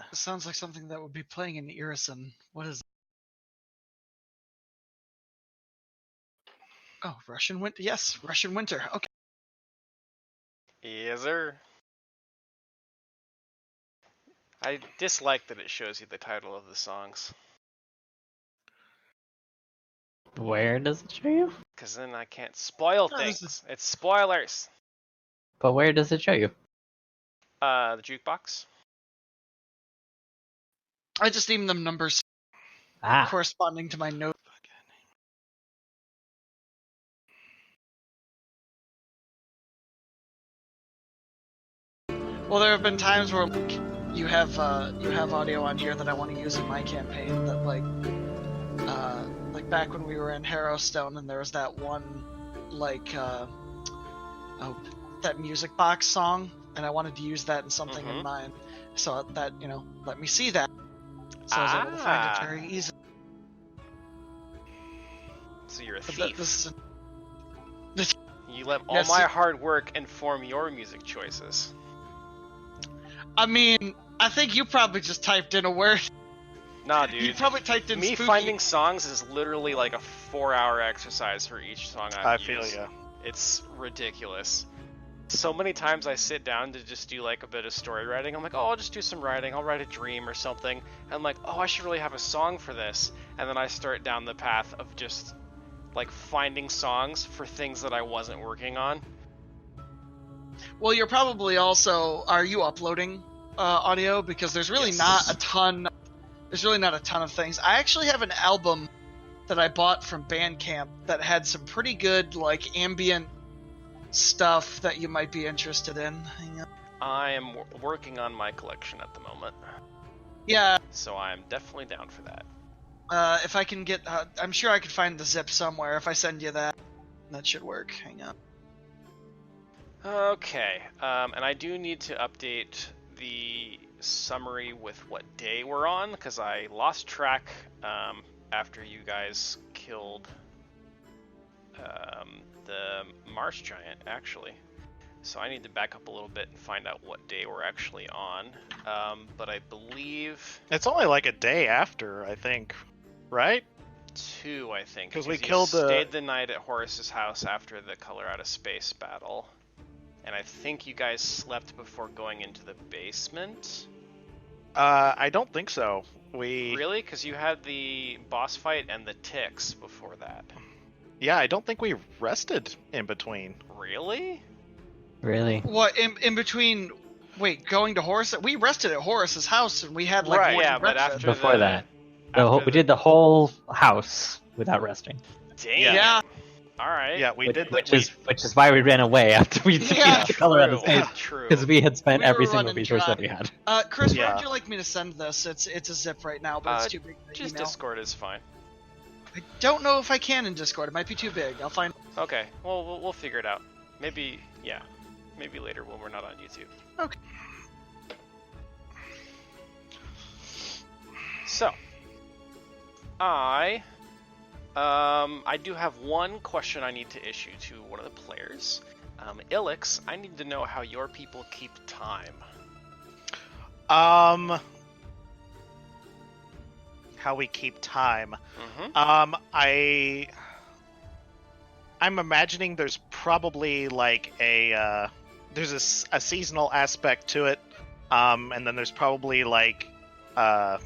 This sounds like something that would be playing in Irison. What is? Oh, Russian Winter. Yes, Russian Winter. Okay. Yes, sir. I dislike that it shows you the title of the songs. Where does it show you? Because then I can't spoil No, things. It's spoilers. But where does it show you? The jukebox. I just named them numbers Ah. corresponding to my note. Well, there have been times where you have audio on here that I want to use in my campaign. That like back when we were in Harrowstone, and there was that one that music box song, and I wanted to use that in something in mine. So that let me see that. So I was able to find it very easy. So you're a thief. You let all Yes, my hard work inform your music choices. I mean, I think you probably just typed in a word. Nah, dude. You probably typed in Me spooky. finding songs is literally like a 4-hour exercise for each song I feel ya. It's ridiculous. So many times I sit down to just do like a bit of story writing. I'm like, oh, I'll just do some writing. I'll write a dream or something. And I'm like, oh, I should really have a song for this. And then I start down the path of just like finding songs for things that I wasn't working on. Well, you're probably also. Are you uploading audio? Because there's really not a ton. There's really not a ton of things. I actually have an album that I bought from Bandcamp that had some pretty good like ambient stuff that you might be interested in. Hang on. I am working on my collection at the moment. Yeah. So I'm definitely down for that. If I can get, I'm sure I could find the zip somewhere. If I send you that, that should work. Hang on. Okay, and I do need to update the summary with what day we're on, because I lost track after you guys killed the Marsh Giant, actually. So I need to back up a little bit and find out what day we're actually on. But I believe... It's only like a day after, I think, right? 2, I think. Because we killed the... stayed the night at Horace's house after the Color Out of Space battle. And I think you guys slept before going into the basement? I don't think so. Really? Because you had the boss fight and the ticks before that. Yeah, I don't think we rested in between. Really? Really? What, in between... Wait, going to Horace? We rested at Horace's house, and we had, like, morning yeah, but breakfast. after Before that. We did the whole house without resting. Damn. Yeah. Alright. Yeah, we did. Which is why we ran away after we defeated the Color Out of Space. True. Because we had spent We every were single running resource dry. that we had. Chris, Yeah. where would you like me to send this? It's a zip right now, but it's too big for Just email. Discord is fine. I don't know if I can in Discord. It might be too big. I'll find... Okay, well, we'll figure it out. Maybe, yeah. Maybe later when we're not on YouTube. Okay. So, I do have one question I need to issue to one of the players. Ilix, I need to know how your people keep time. How we keep time. I'm imagining there's probably like there's a seasonal aspect to it, and then there's probably like a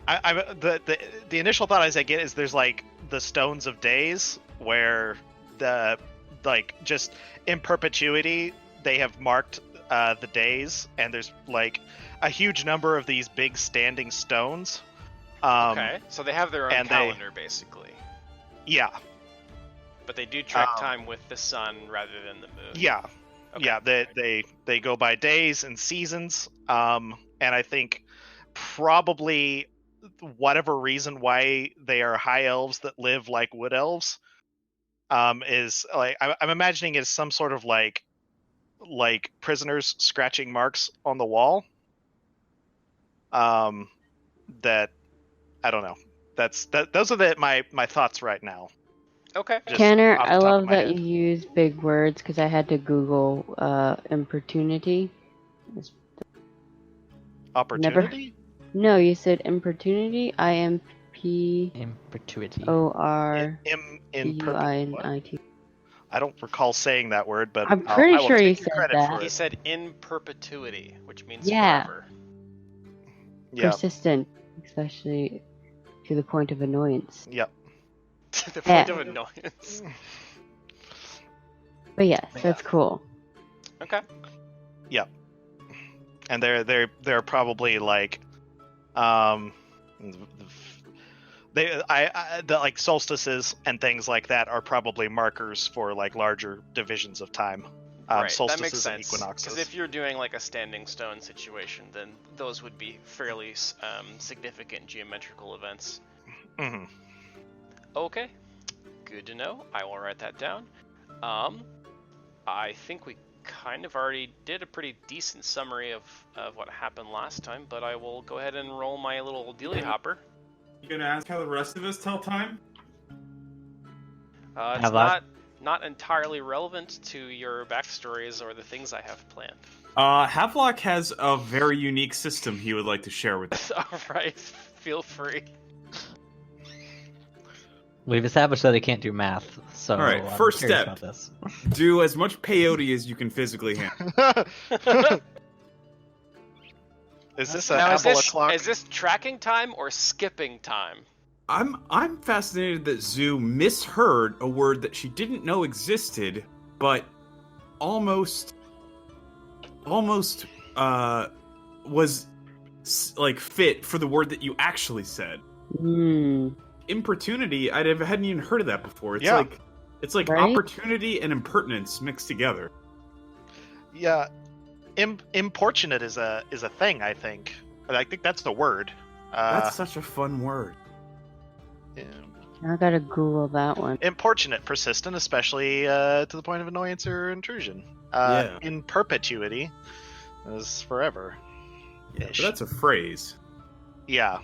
the initial thought as I get is there's like the stones of days where the like just in perpetuity they have marked the days, and there's like a huge number of these big standing stones. Okay, so they have their own calendar basically. Yeah. But they do track time with the sun rather than the moon. Yeah. Okay. Yeah, they go by days and seasons. And I think probably whatever reason why they are high elves that live like wood elves is like I'm imagining it as some sort of like prisoners scratching marks on the wall. That I don't know. Those are my thoughts right now. Okay. Just Kenner, off the I top of love my that head. you use big words because I had to Google importunity. Opportunity? No, you said importunity. IMPORTUNITY. Impertuity. I don't recall saying that word, but I'm pretty I will sure you take your said credit that. for He it. said in perpetuity, which means Yeah. forever. Yep. Persistent, especially to the point of annoyance. Yep. To the point of annoyance. But yes, that's cool. Okay. Yep. And they're probably like, the like solstices and things like that are probably markers for like larger divisions of time. Right, Solstices that makes and sense. equinoxes. Because if you're doing like a standing stone situation, then those would be fairly significant geometrical events. Mm-hmm. Okay, good to know. I will write that down. I think we kind of already did a pretty decent summary of what happened last time, but I will go ahead and roll my little dealy hopper. You gonna ask how the rest of us tell time? It's not entirely relevant to your backstories or the things I have planned. Havelock has a very unique system he would like to share with us. Alright, feel free. We've established that he can't do math, so All right, I'm first curious step. about this. Do as much peyote as you can physically handle. Is this Now, an Apple clock? is this tracking time or skipping time? I'm fascinated that Zoo misheard a word that she didn't know existed, but almost was like fit for the word that you actually said. Importunity, I hadn't even heard of that before. It's like Right? opportunity and impertinence mixed together. Yeah. Importunate is a thing, I think. I think that's the word. That's such a fun word. Yeah. I gotta Google that one. Importunate, persistent, especially to the point of annoyance or intrusion. Yeah. In perpetuity is forever. Yeah, but that's a phrase. Yeah.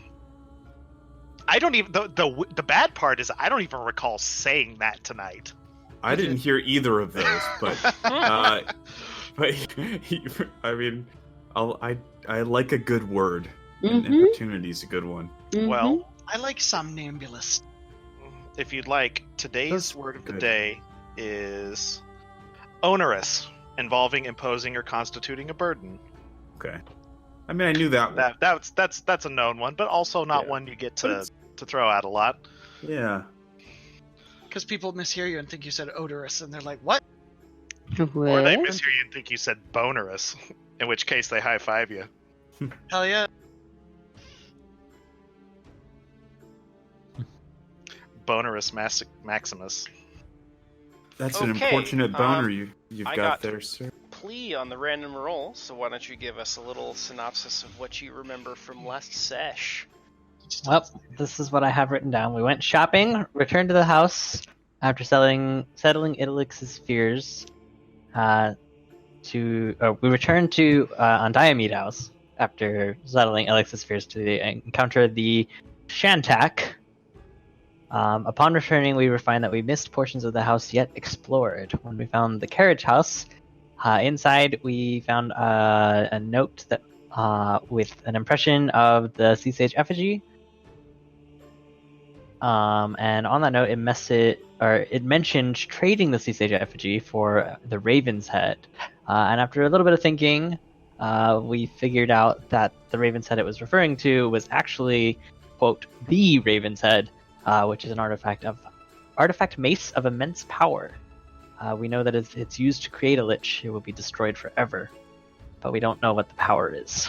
I don't even the bad part is I don't even recall saying that tonight. I didn't hear either of those, but I mean, I like a good word, and opportunity's a good one. Well, I like somnambulist. if you'd like, today's That's word of the good. day is onerous, involving imposing or constituting a burden. Okay. I mean, I knew that one. That's a known one, but also not one you get to throw out a lot. Yeah. Because people mishear you and think you said odorous, and they're like, "What?" Or they What? mishear you and think you said bonerous, in which case they high five you. Hell yeah! Bonerous Maximus. That's an Okay, unfortunate boner you've I got got there, sir. Plea on the random roll, so why don't you give us a little synopsis of what you remember from last sesh? Well, this is what I have written down. We went shopping, returned to the house after settling Idylix's fears. We returned to on Diomede's house after settling Elix's fears to encounter the Shantak. Upon returning, we find that we missed portions of the house yet explored. When we found the carriage house, inside we found a note that with an impression of the sea sage effigy. And on that note, it mentioned trading the sea sage effigy for the Raven's Head. And after a little bit of thinking, we figured out that the Raven's Head it was referring to was actually, quote, the Raven's Head, which is an artifact mace of immense power. We know that if it's used to create a lich, it will be destroyed forever, but we don't know what the power is.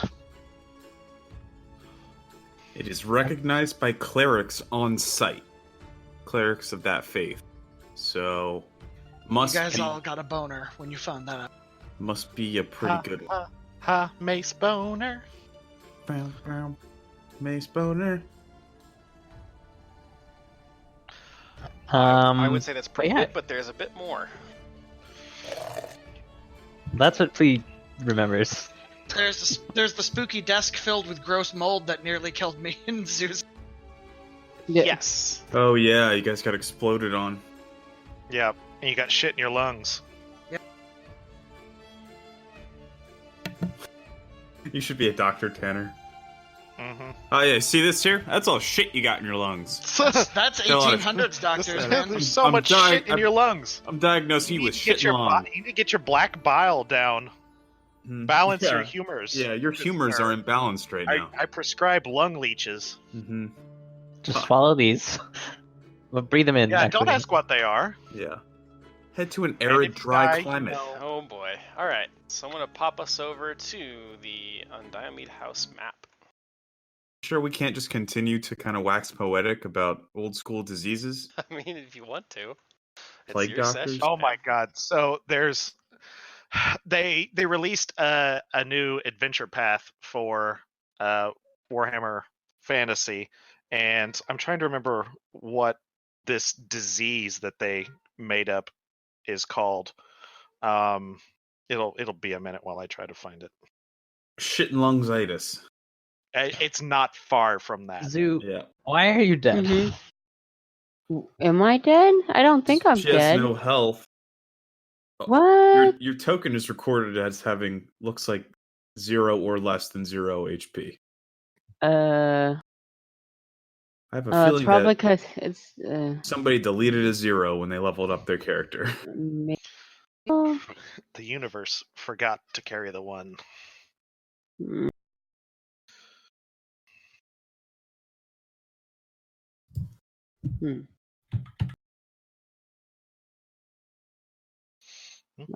It is recognized by clerics on site. Clerics of that faith. So, You guys all got a boner when you found that out. must be a pretty good one. Ha, Mace Boner. Mace boner. I would say that's pretty yeah. good, but there's a bit more. That's what Flea remembers. There's the spooky desk filled with gross mold that nearly killed me and Zeus. Yes. Oh yeah, you guys got exploded on. Yeah, and you got shit in your lungs. You should be a doctor, Tanner. Mm-hmm. Oh yeah, see this here? That's all shit you got in your lungs. That's Still on it. 1800s doctors, man. There's so I'm much dying- shit in your lungs. I'm diagnosing you need with to shit get your lung. you need to get your black bile down. Balance your humors. Yeah, your humors are imbalanced right now. I prescribe lung leeches. Mm-hmm. Just swallow these. But breathe them in. Yeah, actually. don't ask what they are. Yeah. Head to an And arid, if you dry die, you climate. know. Oh boy. Alright, so I'm gonna pop us over to the Undiamede House map. Sure, we can't just continue to kind of wax poetic about old school diseases. I mean, if you want to. It's Plague your doctors? session. Oh my man. god! So there's they released a new adventure path for Warhammer Fantasy, and I'm trying to remember what this disease that they made up is called. It'll be a minute while I try to find it. Shit and lungitis. It's not far from that. Zoo, Yeah. why are you dead? Am I dead? I don't think I'm She has dead. no health. What? Your token is recorded as having looks like 0 or less than 0 HP. I have a It's feeling probably that because it's. somebody deleted a 0 when they leveled up their character. Maybe. The universe forgot to carry the one. Mm.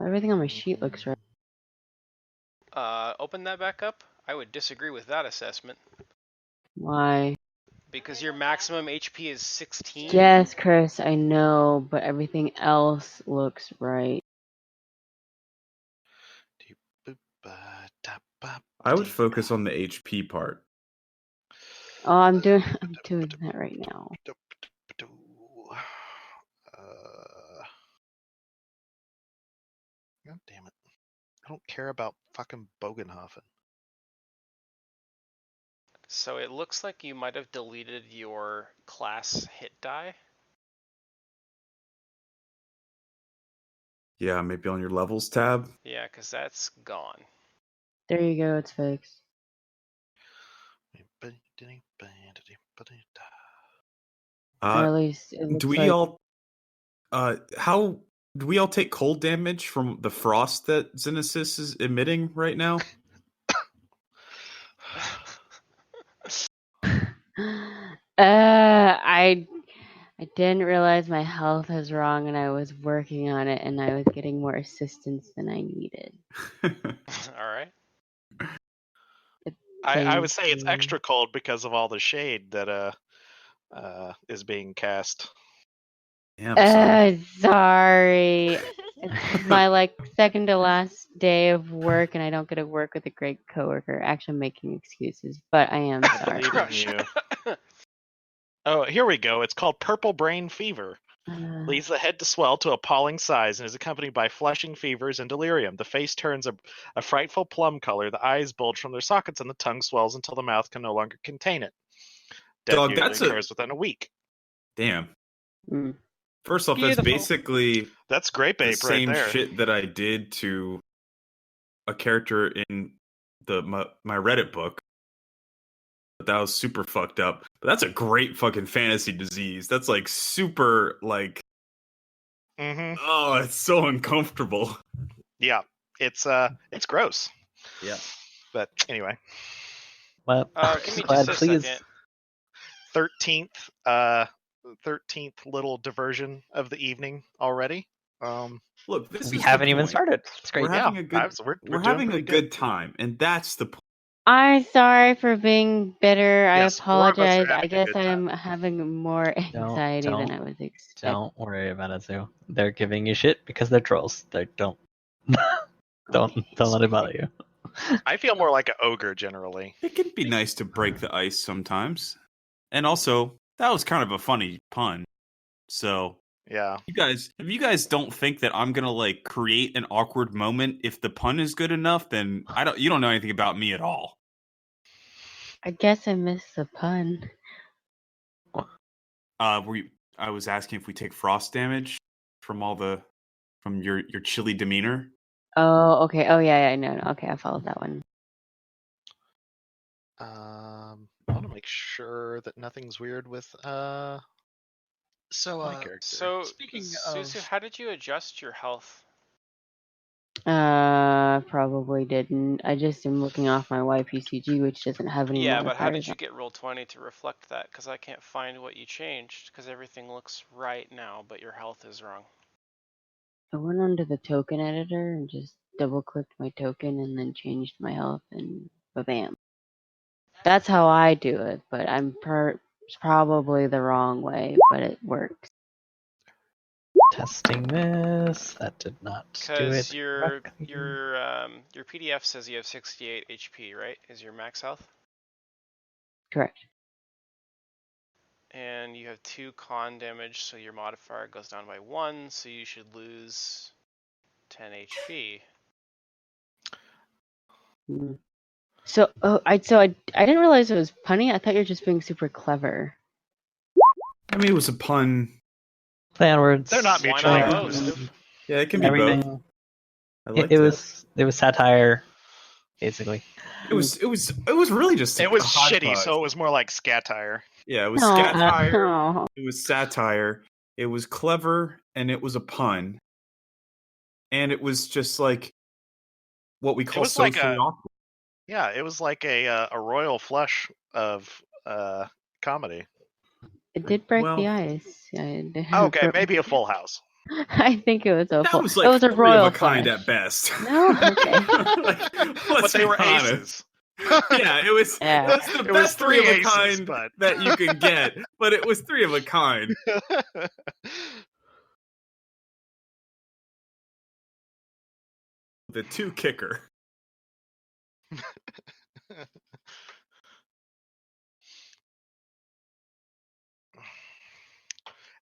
Everything on my sheet looks right. Open that back up. I would disagree with that assessment. Why? Because your maximum HP is 16. Yes, Chris, I know, but everything else looks right. I would focus on the HP part. Oh, I'm doing that right now. God damn it. I don't care about fucking Bogenhofen. So it looks like you might have deleted your class hit die. Yeah, maybe on your levels tab. Yeah, because that's gone. There you go, it's fixed. Or at least it looks Do we like... all how do we all take cold damage from the frost that Xenesis is emitting right now? I didn't realize my health was wrong and I was working on it and I was getting more assistance than I needed. Alright. I would say it's extra cold because of all the shade that is being cast. Yeah, sorry. It's my second to last day of work and I don't get to work with a great coworker. Actually, I'm making excuses, but I am sorry. I believe in you. Oh, here we go. It's called Purple Brain Fever. Leads the head to swell to appalling size and is accompanied by flushing fevers and delirium. The face turns a frightful plum color, the eyes bulge from their sockets, and the tongue swells until the mouth can no longer contain it. Death Dog, usually occurs within a week. Damn. Mm. First off, that's basically That's grape the ape same right there. shit that I did to a character in my Reddit book. But that was super fucked up. But that's a great fucking fantasy disease. That's like super like oh, it's so uncomfortable. Yeah. It's gross. Yeah. But anyway. Well, Give me glad, just a please. second. 13th little diversion of the evening already. Look, this We is haven't the even point. started. It's great. We're having a good we're having a doing good time, and that's the point. I'm sorry for being bitter. Yes, I 4 of us are apologize. I having a guess good time. I'm having more anxiety than I was expecting. Don't worry about it, Sue. They're giving you shit because they're trolls. They don't let it bother you. I feel more like an ogre generally. It can be nice to break the ice sometimes. And also, that was kind of a funny pun. So, yeah. If you guys don't think that I'm gonna like create an awkward moment if the pun is good enough, then you don't know anything about me at all. I guess I missed the pun. I was asking if we take frost damage from your chilly demeanor. Oh, okay. Oh, yeah. No. Okay, I followed that one. I want to make sure that nothing's weird with my character. So, Speaking Susu, of- how did you adjust your health? Probably didn't. I just am looking off my YPCG, which doesn't have any Yeah, but how did modifiers you get roll 20 to reflect that? Because I can't find what you changed, because everything looks right now, but your health is wrong. I went onto the token editor and just double clicked my token and then changed my health and bam. That's how I do it, but it's probably the wrong way, but it works. Testing this. That did not do Because it. your correctly. your PDF says you have 68 HP, right? Is your max health? Correct. And you have 2 con damage, so your modifier goes down by 1, so you should lose 10 HP. Mm. So, I didn't realize it was punny. I thought you were just being super clever. I mean, it was a pun. Play on words. They're not Why mutually not both? exclusive. Yeah, it can be both. Everything. I liked It was satire, basically. It was really just It was a shitty, hodgepodge. so it was more like satire. Yeah, it was No, satire. no. It was satire. It was clever, and it was a pun. And it was just like what we call was like socially awkward. Yeah, it was like a royal flush of comedy. It did break Well- the ice. Okay, maybe a full house. I think it was a That full. was like it was a three royal of a kind flush. at best. No, okay. Like, But let's they be were honest. aces. Yeah, it was. Yeah. It was the It was best three of three a aces, kind but- that you can get, but it was 3 of a kind. The 2 kicker.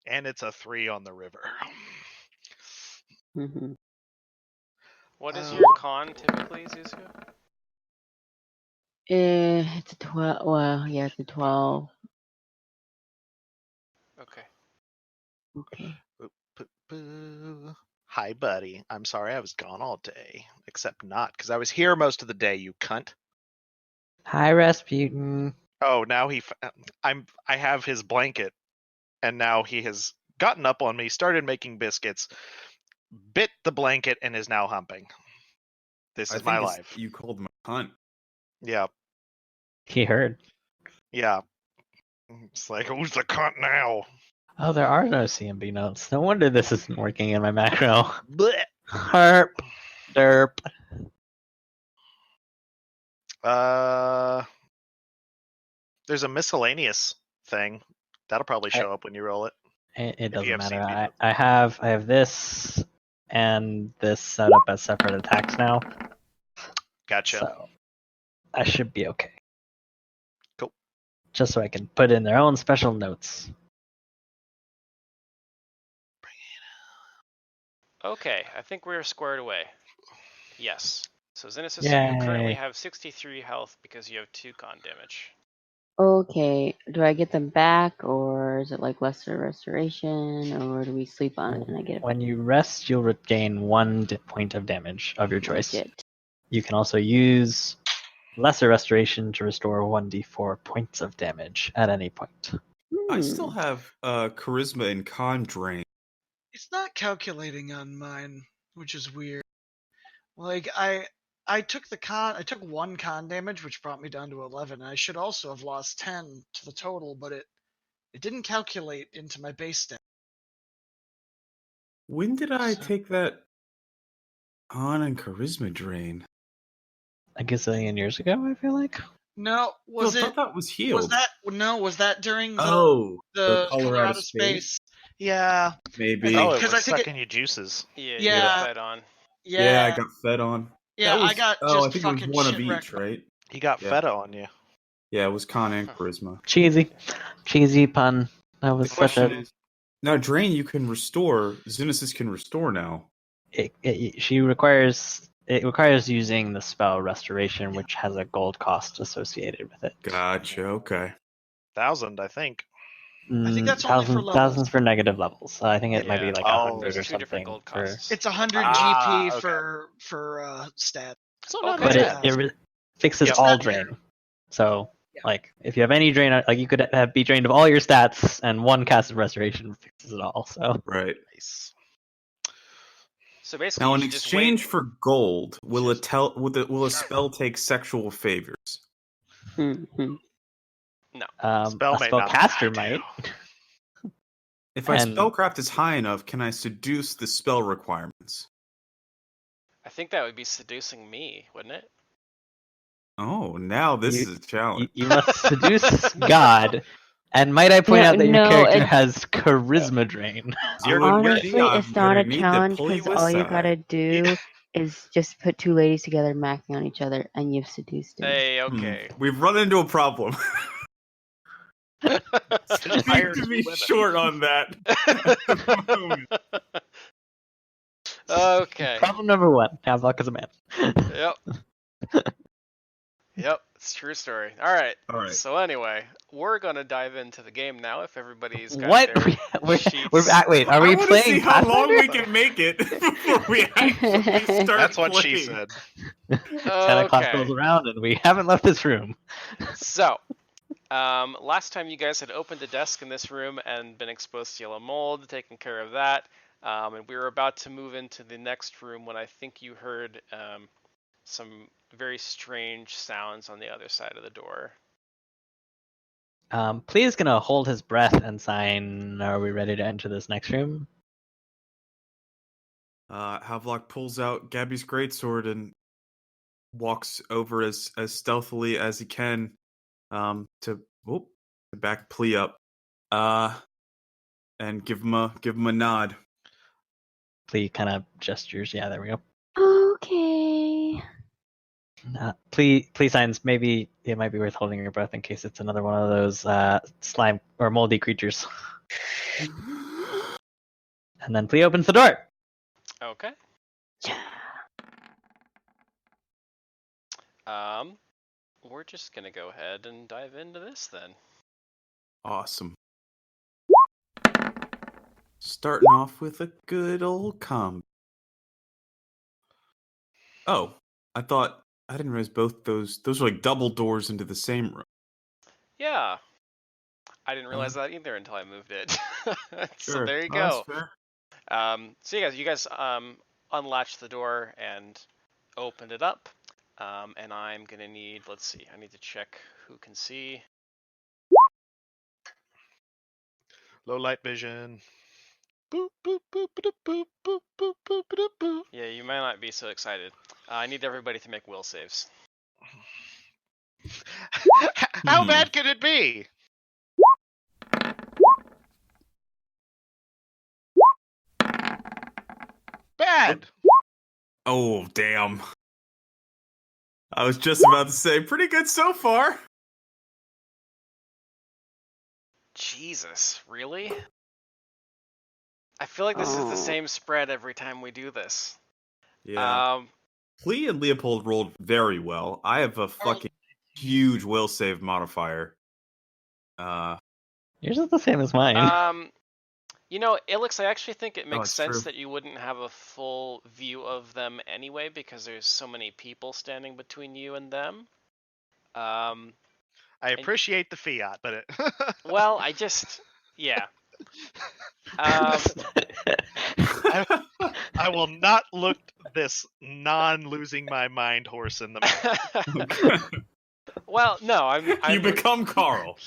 And it's a 3 on the river. Mhm. What is Um, your con typically, Zuzu? It's a 12. Well, yeah, it's a 12. Okay. Okay. Boo. Hi, buddy. I'm sorry I was gone all day. Except not, because I was here most of the day, you cunt. Hi, Rasputin. Oh, now I have his blanket, and now he has gotten up on me, started making biscuits, bit the blanket, and is now humping. This is my life. You called my hunt. Yeah, He heard. yeah. It's like, who's the cunt now? Oh, there are no CMB notes. No wonder this isn't working in my macro. Blech. Herp. Derp. There's a miscellaneous thing. That'll probably show up when you roll it. It you doesn't have matter. CMB notes. I have this and this set up as separate attacks now. Gotcha. So I should be okay. Cool. Just so I can put in their own special notes. Okay, I think we're squared away. Yes. So Xenesis, you Yay. currently have 63 health because you have 2 con damage. Okay. Do I get them back, or is it like lesser restoration, or do we sleep on it and I get it When you rest, you'll regain 1 point of damage of your back? choice. Legit. You can also use lesser restoration to restore 1d4 points of damage at any point. I still Hmm. have charisma and con drain. It's not calculating on mine, which is weird. Like I took 1 con damage, which brought me down to 11. I should also have lost 10 to the total, but it didn't calculate into my base stat. When did I So- take that on and charisma drain? A gazillion years ago, I feel like. No, was I it? thought that was healed. Was that during the the Colorado space? Yeah, Maybe. I Oh, think- it 'cause was I think sucking your juices. Yeah, Yeah. you got fed on. Yeah, I got fed on. Yeah, That was, I got I just think it was fucking one of shit each, wrecked. right? He got Yeah. feta on you. Yeah, it was con and charisma. Cheesy pun. That was The such question a. is, now drain you can restore. Xenesis can restore now. It requires using the spell restoration, which has a gold cost associated with it. Gotcha. Okay. 1,000, I think. I think that's only for levels. Thousands for negative levels. So I think it might be like Oh. 100 or There's two different something. gold For... costs. It's 100 Ah, GP okay. for stat. So Okay. not But bad. it fixes Yep. all It's not drain. terrible. So Yeah. like if you have any drain, like you could be drained of all your stats, and one cast of restoration fixes it all. So Right. Nice. So basically, Now, you in should just exchange wait. for gold, will a spell take sexual favors? Mhm. Spell a may not, spellcaster but I do. might. If my And- spellcraft is high enough, can I seduce the spell requirements? I think that would be seducing me, wouldn't it? Oh, now this is a challenge. You must seduce God. And might I point out that your No, character it's- has charisma drain? Honestly, it's not a gonna need to challenge pull you because all you aside. gotta do is just put two ladies together, macking on each other, and you've seduced him. Hey, okay. We've run into a problem. Seem Hire to two be women. short on that at the moment. Okay. Problem number one: have luck as a man. Yep. Yep. It's a true story. All right. All right. So anyway, we're gonna dive into the game now. If everybody's got What? their sheets. Wait, are I we want to playing see how long Pathfinder? we can make it before we actually start That's what she playing. said. 10 o'clock rolls around and we haven't left this room. So, last time you guys had opened a desk in this room and been exposed to yellow mold, taken care of that, and we were about to move into the next room when I think you heard some very strange sounds on the other side of the door. Please gonna hold his breath and sign, are we ready to enter this next room? Havelock pulls out Gabby's greatsword and walks over as stealthily as he can to back Plea up and give him a nod. Plea kind of gestures, yeah, there we go. Okay. Plea signs, maybe it might be worth holding your breath in case it's another one of those slime or moldy creatures. And then Plea opens the door. Okay. We're just gonna go ahead and dive into this then. Awesome. Starting off with a good old combat. Oh, I didn't realize both those were like double doors into the same room. Yeah. I didn't realize that either until I moved it. So Sure. there you Oh, go. that's fair. So you guys unlatched the door and opened it up. And I'm gonna need, let's see, I need to check who can see. Low light vision. Boop, boop, boop, boop, boop, boop, boop, boop, boop, boop. Yeah, you might not be so excited. I need everybody to make will saves. How bad could it be? Bad. Oh, damn. I was just about to say, pretty good so far. Jesus, really? I feel like this is the same spread every time we do this. Yeah. Plea and Leopold rolled very well. I have a fucking huge will save modifier. Yours is the same as mine. You know, Ilix, I actually think it makes it's sense true. that you wouldn't have a full view of them anyway, because there's so many people standing between you and them. I appreciate the fiat, but Well, yeah. I will not look this non-losing my mind horse in the mouth. Well, no, I'm You become Carl.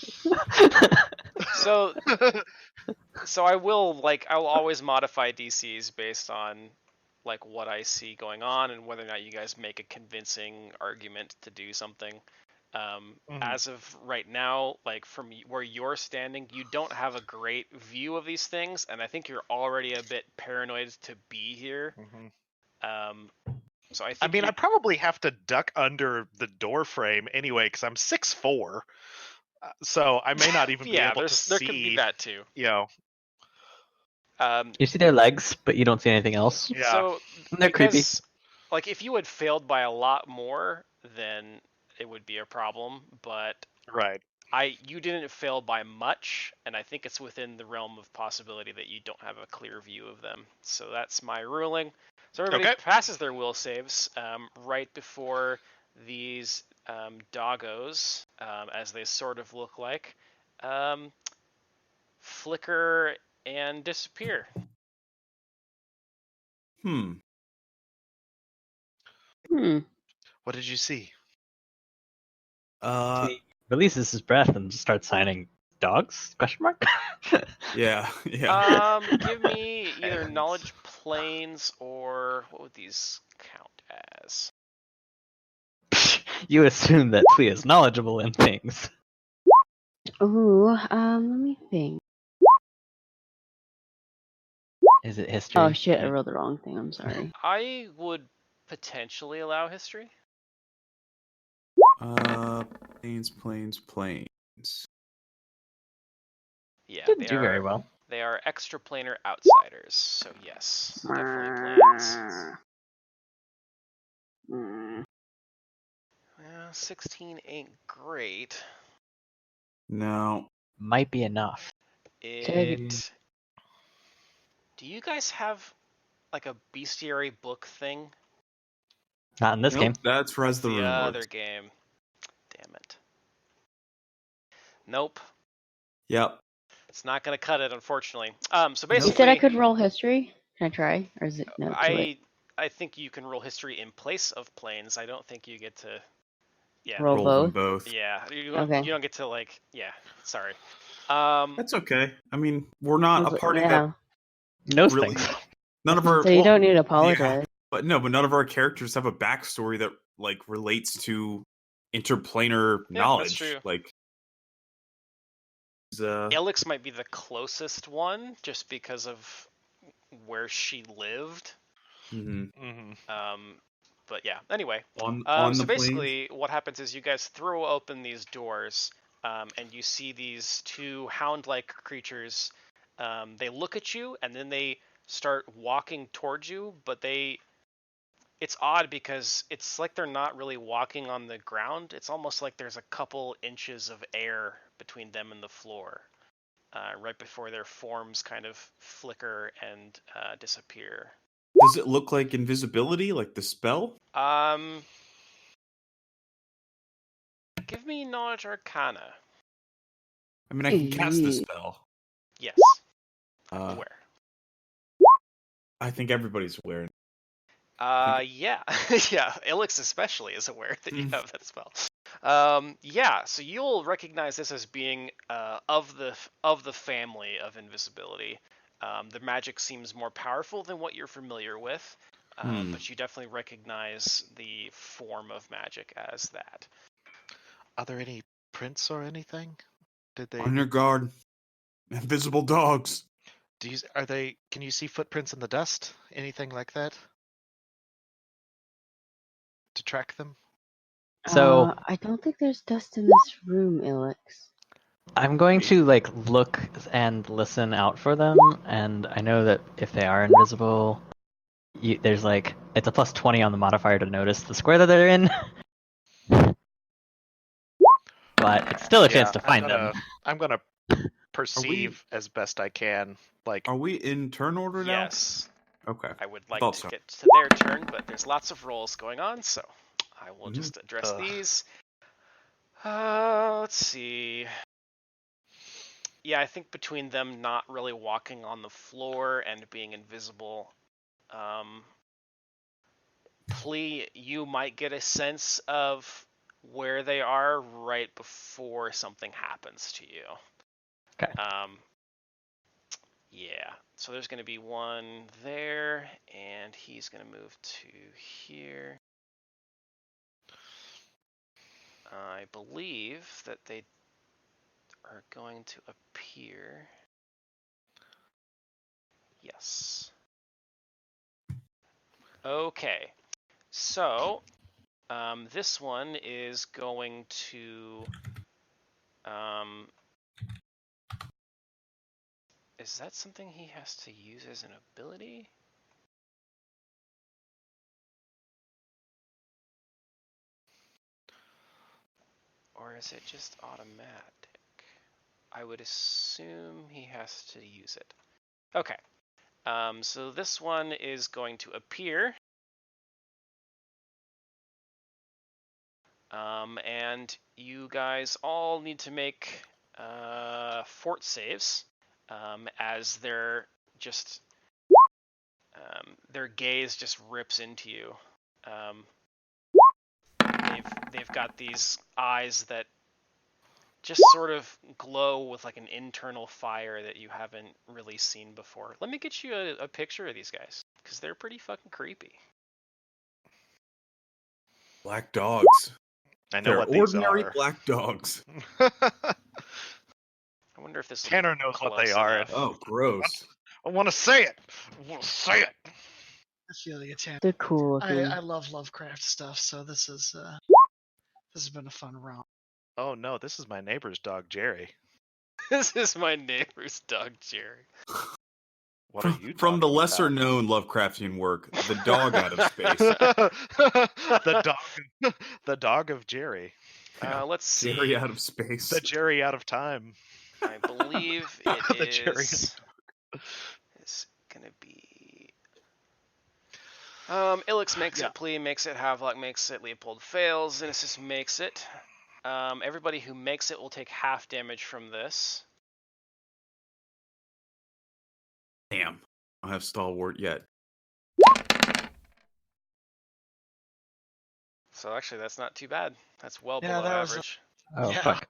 So I'll always modify DCs based on like what I see going on and whether or not you guys make a convincing argument to do something. As of right now, like from where you're standing, you don't have a great view of these things, and I think you're already a bit paranoid to be here. So I think I probably have to duck under the door frame anyway because I'm 6'4", so I may not even be able to see. There could be that too. You know. You see their legs, but you don't see anything else. Yeah. So They're creepy. Like if you had failed by a lot more, then it would be a problem. But right. You didn't fail by much, and I think it's within the realm of possibility that you don't have a clear view of them. So that's my ruling. So everybody Okay. passes their will saves right before these doggos, as they sort of look like, flicker and disappear. Hmm. What did you see? He releases his breath and starts signing dogs? Question mark. Yeah. Yeah. Give me either Hands. knowledge planes or what would these count as? You assume that Flea is knowledgeable in things. Ooh, let me think. Is it history? Oh shit, I rolled the wrong thing. I'm sorry. I would potentially allow history. Planes. Yeah, Didn't do very well. They are extraplanar outsiders, so yes, definitely planes. Mm. 16 ain't great. No. Might be enough. It. Do you guys have like a bestiary book thing? Not in this game. That's Res the The Rune other Lords. game. Damn it. Nope. Yep. It's not gonna cut it, unfortunately. So You basically, said I could roll history. Can I try, or is it no too late? I think you can roll history in place of planes. I don't think you get to. Yeah. Roll them both. both. Yeah. You Okay. don't get to like. Yeah. Sorry. That's okay. I mean, we're not a party Yeah. that Knows really. things. None of our. So you well, don't need to yeah, apologize. but none of our characters have a backstory that like relates to interplanar Yeah, that's knowledge. true. Like, Alex might be the closest one, just because of where she lived. Mm-hmm. But yeah. Anyway, on so the planes. basically, what happens is you guys throw open these doors, and you see these two hound-like creatures. They look at you, and then they start walking towards you. But it's odd because it's like they're not really walking on the ground. It's almost like there's a couple inches of air between them and the floor, right before their forms kind of flicker and disappear. Does it look like invisibility, like the spell? Give me knowledge arcana. I mean, I can cast the spell. Yes. Uh, Aware. I think everybody's aware. Yeah. Yeah, Elix especially is aware that you have that spell. Yeah, so you'll recognize this as being of the family of invisibility. The magic seems more powerful than what you're familiar with, but you definitely recognize the form of magic as that. Are there any prints or anything? Did they? On your guard. Invisible dogs. Can you see footprints in the dust? Anything like that? To track them? So I don't think there's dust in this room, Ilix. I'm going to like look and listen out for them, and I know that if they are invisible, there's like it's a +20 on the modifier to notice the square that they're in. But it's still a chance to find them. I'm gonna perceive as best I can. Like, are we in turn order now? Yes. Okay. I would like to so. get to their turn, but there's lots of rolls going on, so I will just address these. Let's see. Yeah, I think between them not really walking on the floor and being invisible, Plea, you might get a sense of where they are right before something happens to you. Okay. Yeah, so there's going to be one there, and he's going to move to here. I believe that they are going to appear. Yes. Okay, so this one is going to. Is that something he has to use as an ability? Or is it just automatic? I would assume he has to use it. Okay. So this one is going to appear. And you guys all need to make fort saves as their gaze just rips into you. They've got these eyes that just sort of glow with like an internal fire that you haven't really seen before. Let me get you a picture of these guys, because they're pretty fucking creepy. Black dogs. I know They're what these ordinary are. black dogs. I wonder if this Tanner knows what they close are. enough. Oh, gross. I want to say it. I want to say it. I feel you, Tam. They're cool looking. I love Lovecraft stuff, so this has been a fun round. Oh no, this is my neighbor's dog, Jerry. This is my neighbor's dog, Jerry. What are you From the talking lesser about? known Lovecraftian work, The Dog Out of Space. the dog of Jerry. Yeah. Let's see. Jerry Out of Space. The Jerry out of time. I believe The it Jerry. is gonna be. Ilix makes it, Plea makes it, Havelock makes it, Leopold fails, Inesis makes it. Everybody who makes it will take half damage from this. Damn. I don't have Stalwart yet. So actually, that's not too bad. That's well Yeah, below that was average. Oh, Yeah. fuck.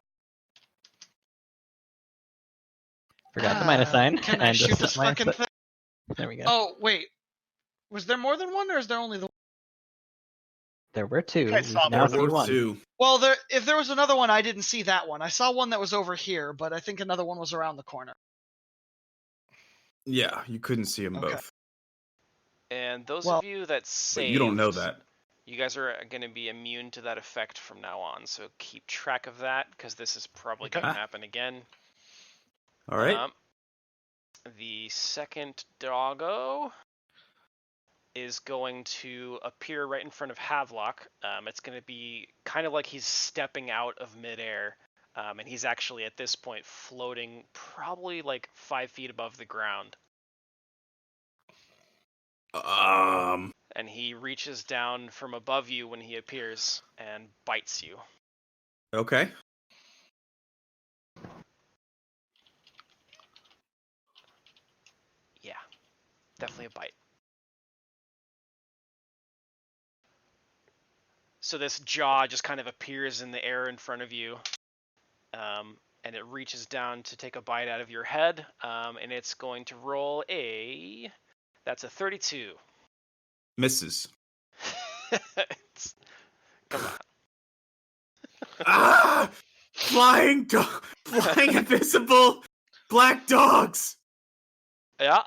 Forgot the minus sign. Can I and shoot just this set my fucking foot- thing? There we go. Oh, wait. Was there more than one, or is there only the one? There were two. I We saw now more see than Worth one. two. Well, if there was another one, I didn't see that one. I saw one that was over here, but I think another one was around the corner. Yeah, you couldn't see them Okay. both. And those Well- of you that But saved, you don't know that. you guys are going to be immune to that effect from now on. So keep track of that, because this is probably Okay. going to happen again. All right. The second doggo is going to appear right in front of Havelock. It's going to be kind of like he's stepping out of midair, and he's actually at this point floating probably like 5 feet above the ground. And he reaches down from above you when he appears and bites you. Okay. Yeah, definitely a bite. So this jaw just kind of appears in the air in front of you, and it reaches down to take a bite out of your head, and it's going to roll that's a 32. Misses. Come on. Ah! Flying invisible black dogs. Yeah,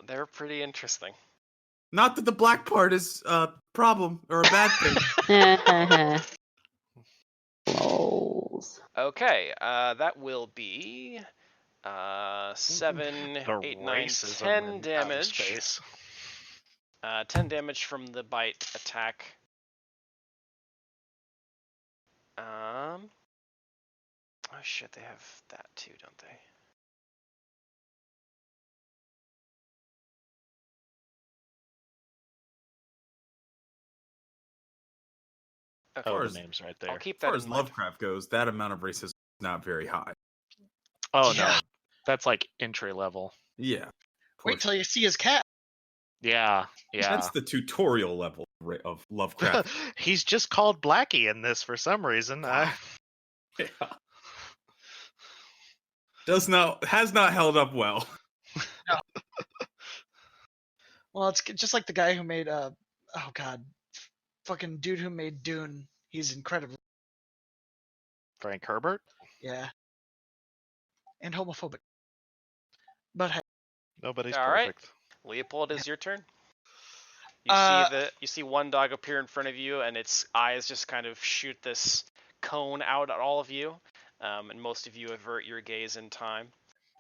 they're pretty interesting. Not that the black part is a problem or a bad thing. Lols. Okay, that will be 7, The 8, 9, racism 10 in outer damage. space. 10 damage from the bite attack. Oh shit, they have that too, don't they? Okay. Oh, far the as- name's right I'll there. keep As far that as in mind. Lovecraft goes, that amount of racism is not very high. Oh Yeah. no, that's like entry level. Yeah. Wait till you see his cat. Yeah, yeah. That's the tutorial level of Lovecraft. He's just called Blackie in this for some reason. Yeah. Has not held up well. Well, it's just like the guy who made fucking dude who made Dune. He's incredible. Frank Herbert. Yeah. And homophobic. But hey, Nobody's All right. perfect. Leopold, is your turn. You see one dog appear in front of you, and its eyes just kind of shoot this cone out at all of you, and most of you avert your gaze in time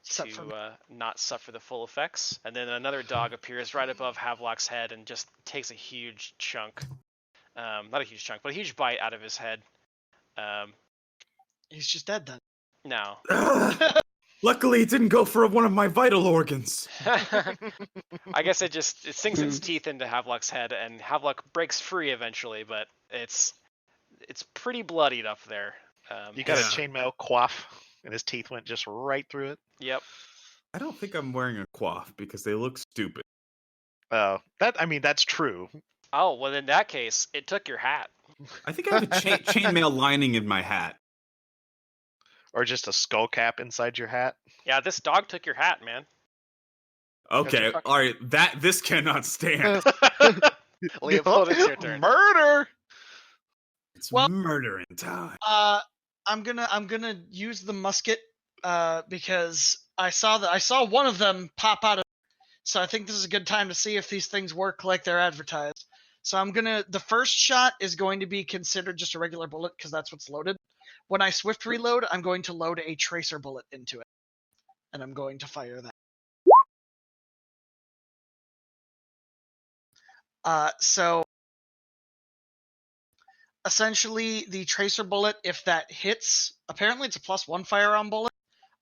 Except for me. to not suffer the full effects. And then another dog appears right above Havelock's head and just takes a huge chunk, not a huge chunk, but a huge bite out of his head. He's just dead then. No. Luckily, it didn't go for one of my vital organs. I guess it sinks its Hmm. teeth into Havlock's head, and Havlock breaks free eventually, but it's pretty bloodied up there. You got Yeah. a chainmail coif, and his teeth went just right through it. Yep. I don't think I'm wearing a coif because they look stupid. That's true. Oh, well, in that case, it took your hat. I think I have a chainmail lining in my hat. Or just a skull cap inside your hat. Yeah, this dog took your hat, man. Okay, fuck- all right. This cannot stand. Leopold, it's your turn. Murder! It's Well- murdering time. I'm gonna use the musket because I saw one of them pop out of. So I think this is a good time to see if these things work like they're advertised. So the first shot is going to be considered just a regular bullet because that's what's loaded. When I swift reload, I'm going to load a tracer bullet into it, and I'm going to fire that. So essentially, the tracer bullet, if that hits, apparently it's a +1 firearm bullet.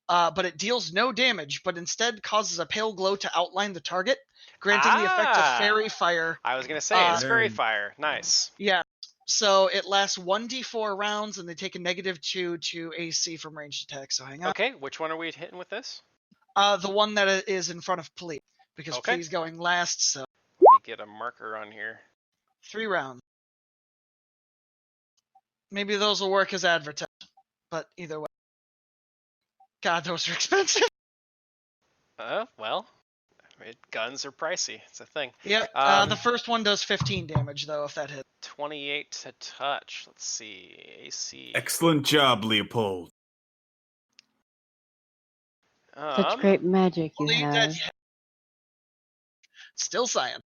But it deals no damage, but instead causes a pale glow to outline the target, granting the effect of fairy fire. I was gonna say it's fairy Very- fire. Nice. Yeah, so it lasts 1d4 rounds, and they take a -2 to AC from ranged attacks. So hang on. Okay, which one are we hitting with this? The one that is in front of Plea, because Okay. Plea's going last. So Let me get a marker on here. 3 rounds. Maybe those will work as advertised, but either way. God, those are expensive. Well, guns are pricey. It's a thing. Yep. Um, The first one does 15 damage though, if that hits. 28 to touch. Let's see. AC. Excellent job, Leopold. Such great magic you Believe have. that. Still science.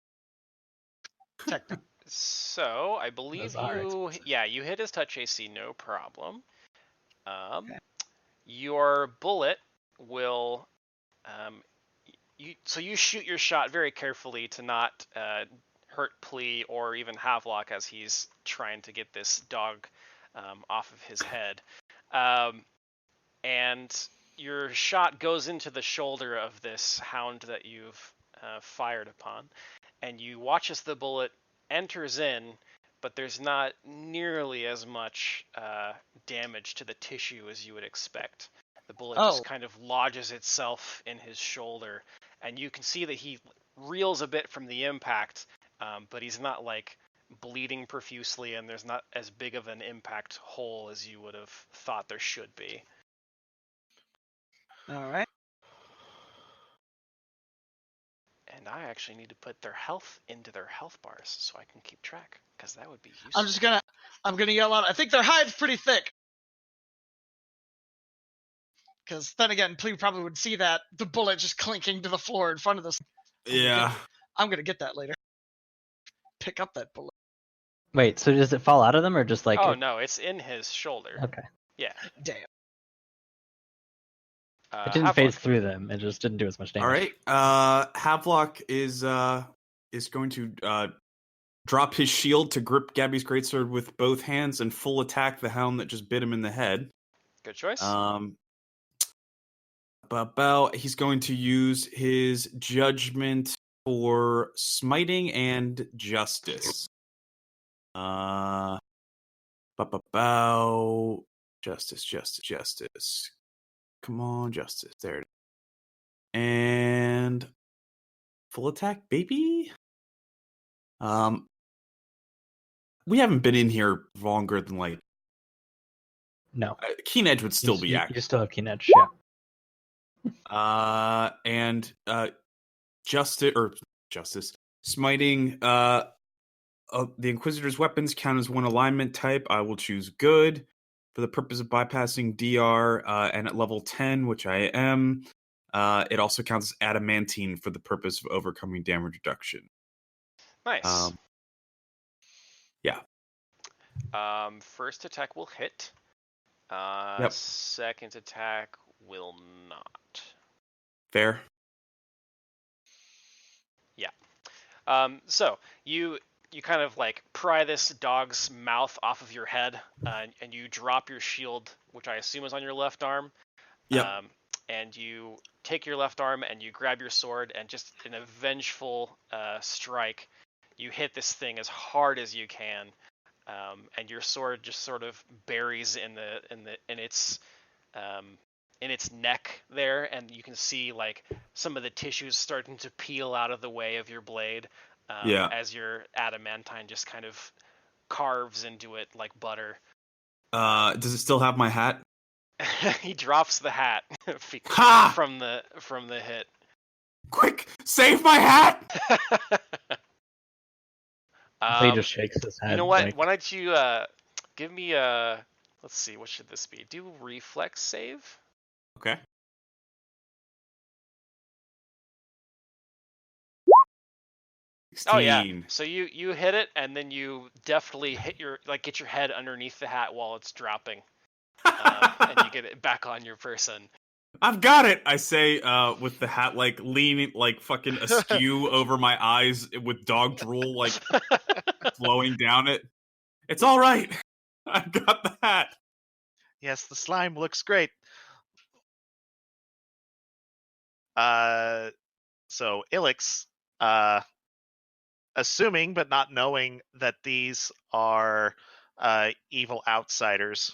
Technically. So I believe Those are you. expensive. Yeah, you hit his touch AC, no problem. Okay. Your bullet will. So you shoot your shot very carefully to not hurt Plea or even Havelock as he's trying to get this dog off of his head. And your shot goes into the shoulder of this hound that you've fired upon, and you watch as the bullet enters in, but there's not nearly as much damage to the tissue as you would expect. The bullet Oh. just kind of lodges itself in his shoulder, and you can see that he reels a bit from the impact, but he's not like bleeding profusely, and there's not as big of an impact hole as you would have thought there should be. All right. And I actually need to put their health into their health bars so I can keep track, because that would be useful. I'm gonna yell out. I think their hide's pretty thick. Because then again, Plea probably would see that the bullet just clinking to the floor in front of this. Yeah. I'm gonna get that later. Pick up that bullet. Wait, so does it fall out of them or just like? Oh no, it's in his shoulder. Okay. Yeah. Damn. It didn't Havelock. phase through them. It just didn't do as much damage. All right. Havelock is going to drop his shield to grip Gabby's greatsword with both hands and full attack the hound that just bit him in the head. Good choice. He's going to use his judgment for smiting and justice. Justice. Come on, justice. There it is. And full attack, baby. We haven't been in here longer than like No. Keen Edge would still be You active. still have keen edge. Yeah. And justice smiting. The Inquisitor's weapons count as one alignment type. I will choose good for the purpose of bypassing DR. And at level 10, which I am, it also counts as adamantine for the purpose of overcoming damage reduction. Nice. Yeah. First attack will hit. Yep. Second attack will not. Fair. So you you kind of like pry this dog's mouth off of your head, and you drop your shield, which I assume is on your left arm. Yep. And you take your left arm and you grab your sword, and just in a vengeful strike, you hit this thing as hard as you can, and your sword just sort of buries in its neck there, and you can see like some of the tissues starting to peel out of the way of your blade, Yeah. as your adamantine just kind of carves into it like butter. Does it still have my hat? He drops the hat Ha! from the hit. Quick, save my hat! So he just shakes his head. You know what? Like, Why don't you give me let's see, what should this be? Do reflex save? Okay. Oh yeah. 16. So you hit it, and then you deftly get your head underneath the hat while it's dropping, and you get it back on your person. I've got it, I say, with the hat like leaning, like fucking askew over my eyes, with dog drool like flowing down it. It's all right. I've got the hat. Yes, the slime looks great. So Ilix, assuming but not knowing that these are evil outsiders,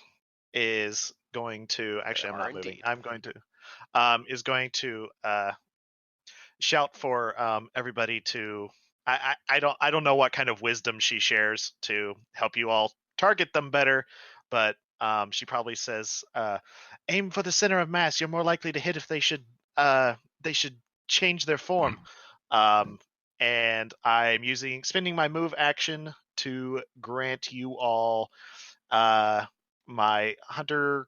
is going to I'm not moving. Indeed. I'm going to is going to shout for everybody to. I don't know what kind of wisdom she shares to help you all target them better, but she probably says, "Aim for the center of mass. You're more likely to hit if they should change their form." And I'm spending my move action to grant you all my hunter's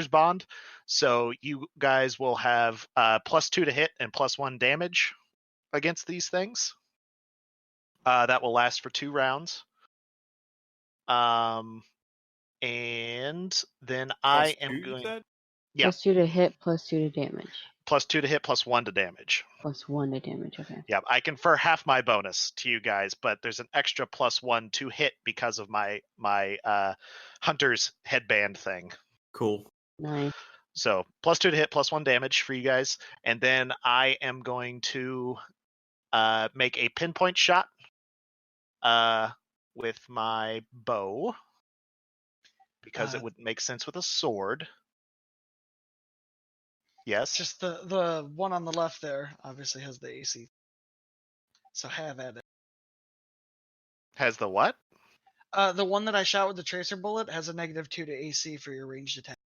bond. So you guys will have +2 to hit and +1 damage against these things. That will last for 2 rounds. And then I am going. Yeah. +2 to hit, +2 to damage. +2 to hit, +1 to damage. +1 to damage, okay. Yeah, I confer half my bonus to you guys, but there's an extra +1 to hit because of my hunter's headband thing. Cool. Nice. So +2 to hit, +1 damage for you guys, and then I am going to make a pinpoint shot with my bow because it would make sense with a sword. Yes. Just the one on the left there obviously has the AC. So have at it. Has the what? The one that I shot with the tracer bullet has a -2 to AC for your ranged attack.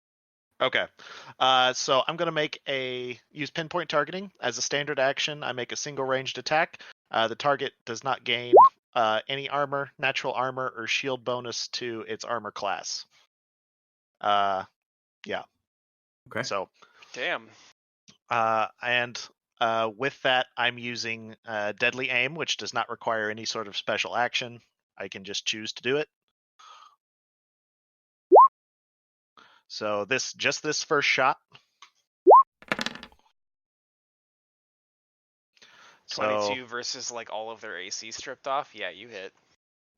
Okay. So I'm going to use pinpoint targeting as a standard action. I make a single ranged attack. The target does not gain any armor, natural armor, or shield bonus to its armor class. Yeah. Okay. So. Damn. And with that, I'm using Deadly Aim, which does not require any sort of special action. I can just choose to do it. So this first shot. 22 versus like all of their AC stripped off. Yeah, you hit.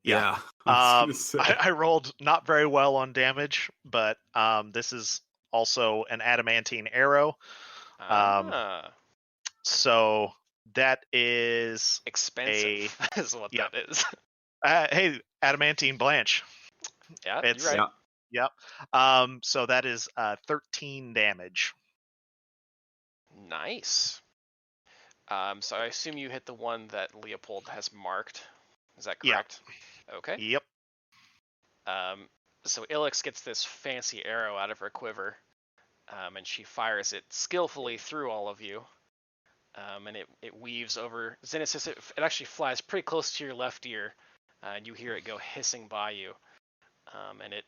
Yeah. I rolled not very well on damage, but this is also an adamantine arrow. So that is expensive, is what that is. Hey, adamantine Blanche. Yeah, you're right. Yep. So that is 13 damage. Nice. So I assume you hit the one that Leopold has marked. Is that correct? Yeah. Okay. Yep. So Ilix gets this fancy arrow out of her quiver, and she fires it skillfully through all of you. And it weaves over Xenesis. It actually flies pretty close to your left ear, and you hear it go hissing by you. And it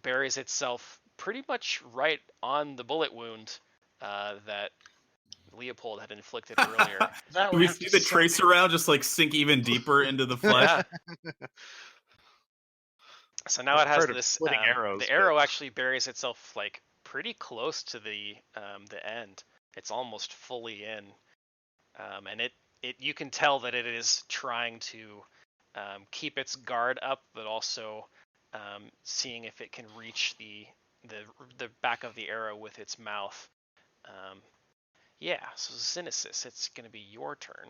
buries itself pretty much right on the bullet wound that Leopold had inflicted earlier. Do we see the tracer round just like sink even deeper into the flesh? Yeah. So now it has this arrows, the arrow actually buries itself like pretty close to the end. It's almost fully in, and you can tell that it is trying to keep its guard up, but also seeing if it can reach the back of the arrow with its mouth. Yeah, so Xenesis, it's going to be your turn.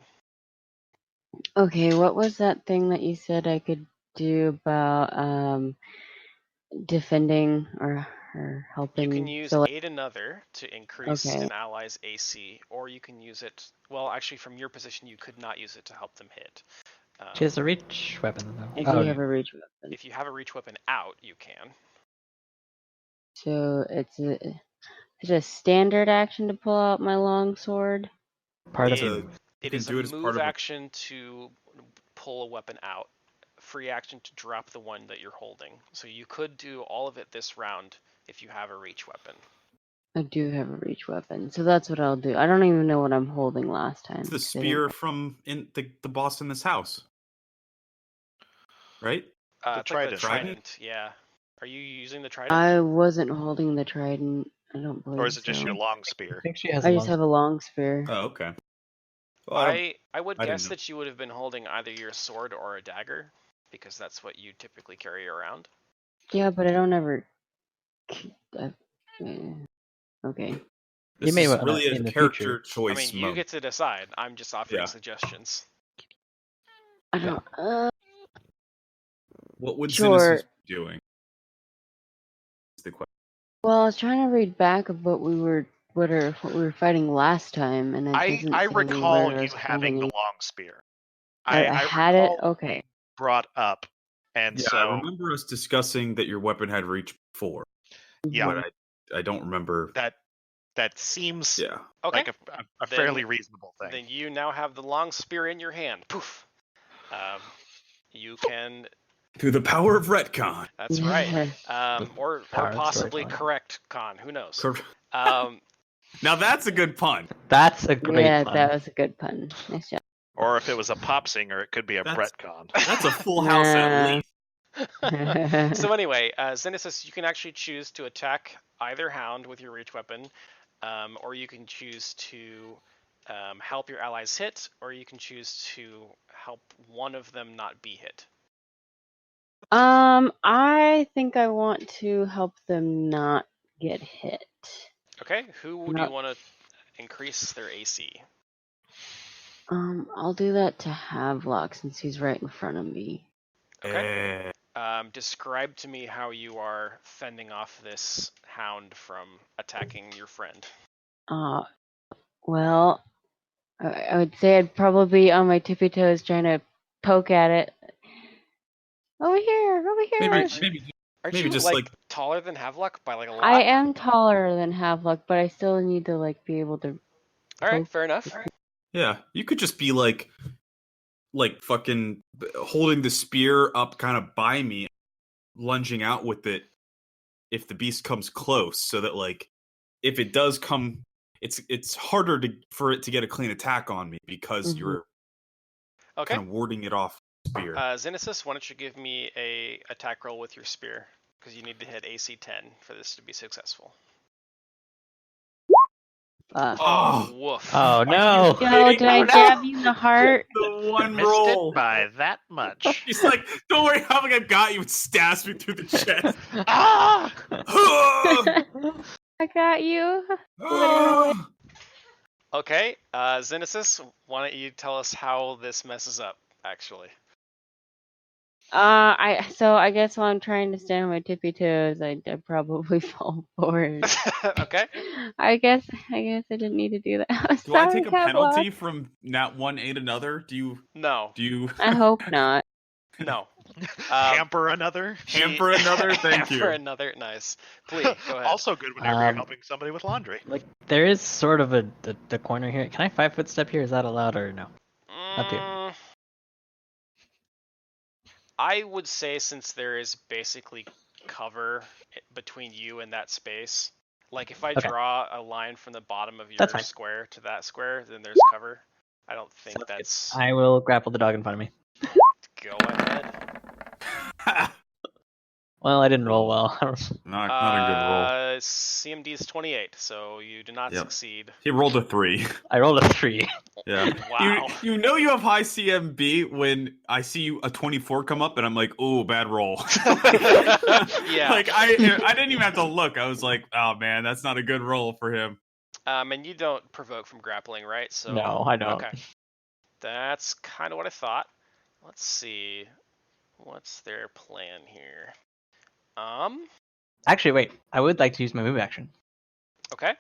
Okay, what was that thing that you said I could do about defending or helping? You can use So, like, Aid Another to increase okay, an ally's AC, or you can use it. Well, actually, from your position, you could not use it to help them hit. She has a reach weapon though. I Oh, do have a reach weapon. If you have a reach weapon out, you can. So is it a standard action to pull out my long sword? part It's of a- it. It can is a do it as part move of a- action to pull a weapon out. Free action to drop the one that you're holding. So you could do all of it this round if you have a reach weapon. I do have a reach weapon, so that's what I'll do. I don't even know what I'm holding last time. It's the 'cause I didn't- spear from in the boss in this house, right? The It's like the trident. trident, yeah. Are you using the trident? I wasn't holding the trident. I don't believe Or is it just so. your long I spear? think she has I a just long. have a long spear. Oh, okay. Well, I would I didn't guess know. that you would have been holding either your sword or a dagger, because that's what you typically carry around. Yeah, but I don't ever. Okay. This may is wanna- really a in the character future. choice I mean, you moment. get to decide. I'm just offering Yeah. suggestions. I don't. What would Sure. Xenesis be doing? Is the question. Well, I was trying to read back of what we were fighting last time, and it doesn't I say recall anywhere I you was having holding the any- long spear. I had it. recall Okay. brought up, and Yeah, I so remember us discussing that your weapon had reach before, yeah, but I don't remember. that seems Yeah. Okay. like a Then- fairly reasonable thing. Then you now have the long spear in your hand. Poof. You can. Through the power of retcon. That's right. Or Power of possibly storytelling. correct con. Who knows? Cor- Um, Now that's a good pun. That's a great Yeah, pun. that was a good pun. Nice job. Or if it was a pop singer, it could be a That's- retcon. That's a full house at Nah. least. so anyway, Xenesis, you can actually choose to attack either hound with your reach weapon, or you can choose to help your allies hit, or you can choose to help one of them not be hit. I think I want to help them not get hit. Okay, who do you Not- want to increase their AC? I'll do that to Havelock since he's right in front of me. Okay. Describe to me how you are fending off this hound from attacking your friend. Well, I would say I'd probably be on my tippy toes trying to poke at it. Over here, over here. Maybe Aren't Maybe you just, like like- taller than Havelock by like a lot? I am taller than Havelock, but I still need to like be able to. All right, poke. fair enough. Yeah, you could just be like fucking holding the spear up kind of by me, lunging out with it if the beast comes close, so that like if it does come, it's harder for it to get a clean attack on me because Mhm. you're Okay. kind of warding it off with the spear. Xenesis, why don't you give me a attack roll with your spear? Because you need to hit AC 10 for this to be successful. Oh. Woof. Oh no! Yo, did I Oh, no. jab you in the heart? The one Missed roll. it by that much. He's like, "Don't worry, I've got you." And stabs me through the chest. Ah! I got you. Okay, Xenesis, why don't you tell us how this messes up, actually? I guess while I'm trying to stand on my tippy toes, I probably fall forward. Okay. I guess I didn't need to do that. I'm Do I sorry, take a penalty Havelock. from not 1-8 another? Do you? No. I hope not. No. Hamper another. Hamper another? Thank you. Hamper another, nice. Please, go ahead. Also good whenever you're Um, helping somebody with laundry. Like there is sort of the corner here. Can I 5-foot step here? Is that allowed or no? Up here. I would say since there is basically cover between you and that space, like if I Okay. draw a line from the bottom of your That's fine. square to that square, then there's cover. I don't think Sounds good. that's... I will grapple the dog in front of me. Go ahead. Well, I didn't roll well. not a good roll. CMD is 28, so you do not Yep. succeed. He rolled a 3. I rolled a 3. Yeah. Wow. You know you have high CMB when I see you a 24 come up and I'm like, oh, bad roll. Yeah. Like I didn't even have to look. I was like, oh man, that's not a good roll for him. And you don't provoke from grappling, right? So No, I don't. Okay. That's kind of what I thought. Let's see. What's their plan here? Actually, wait. I would like to use my move action. Okay.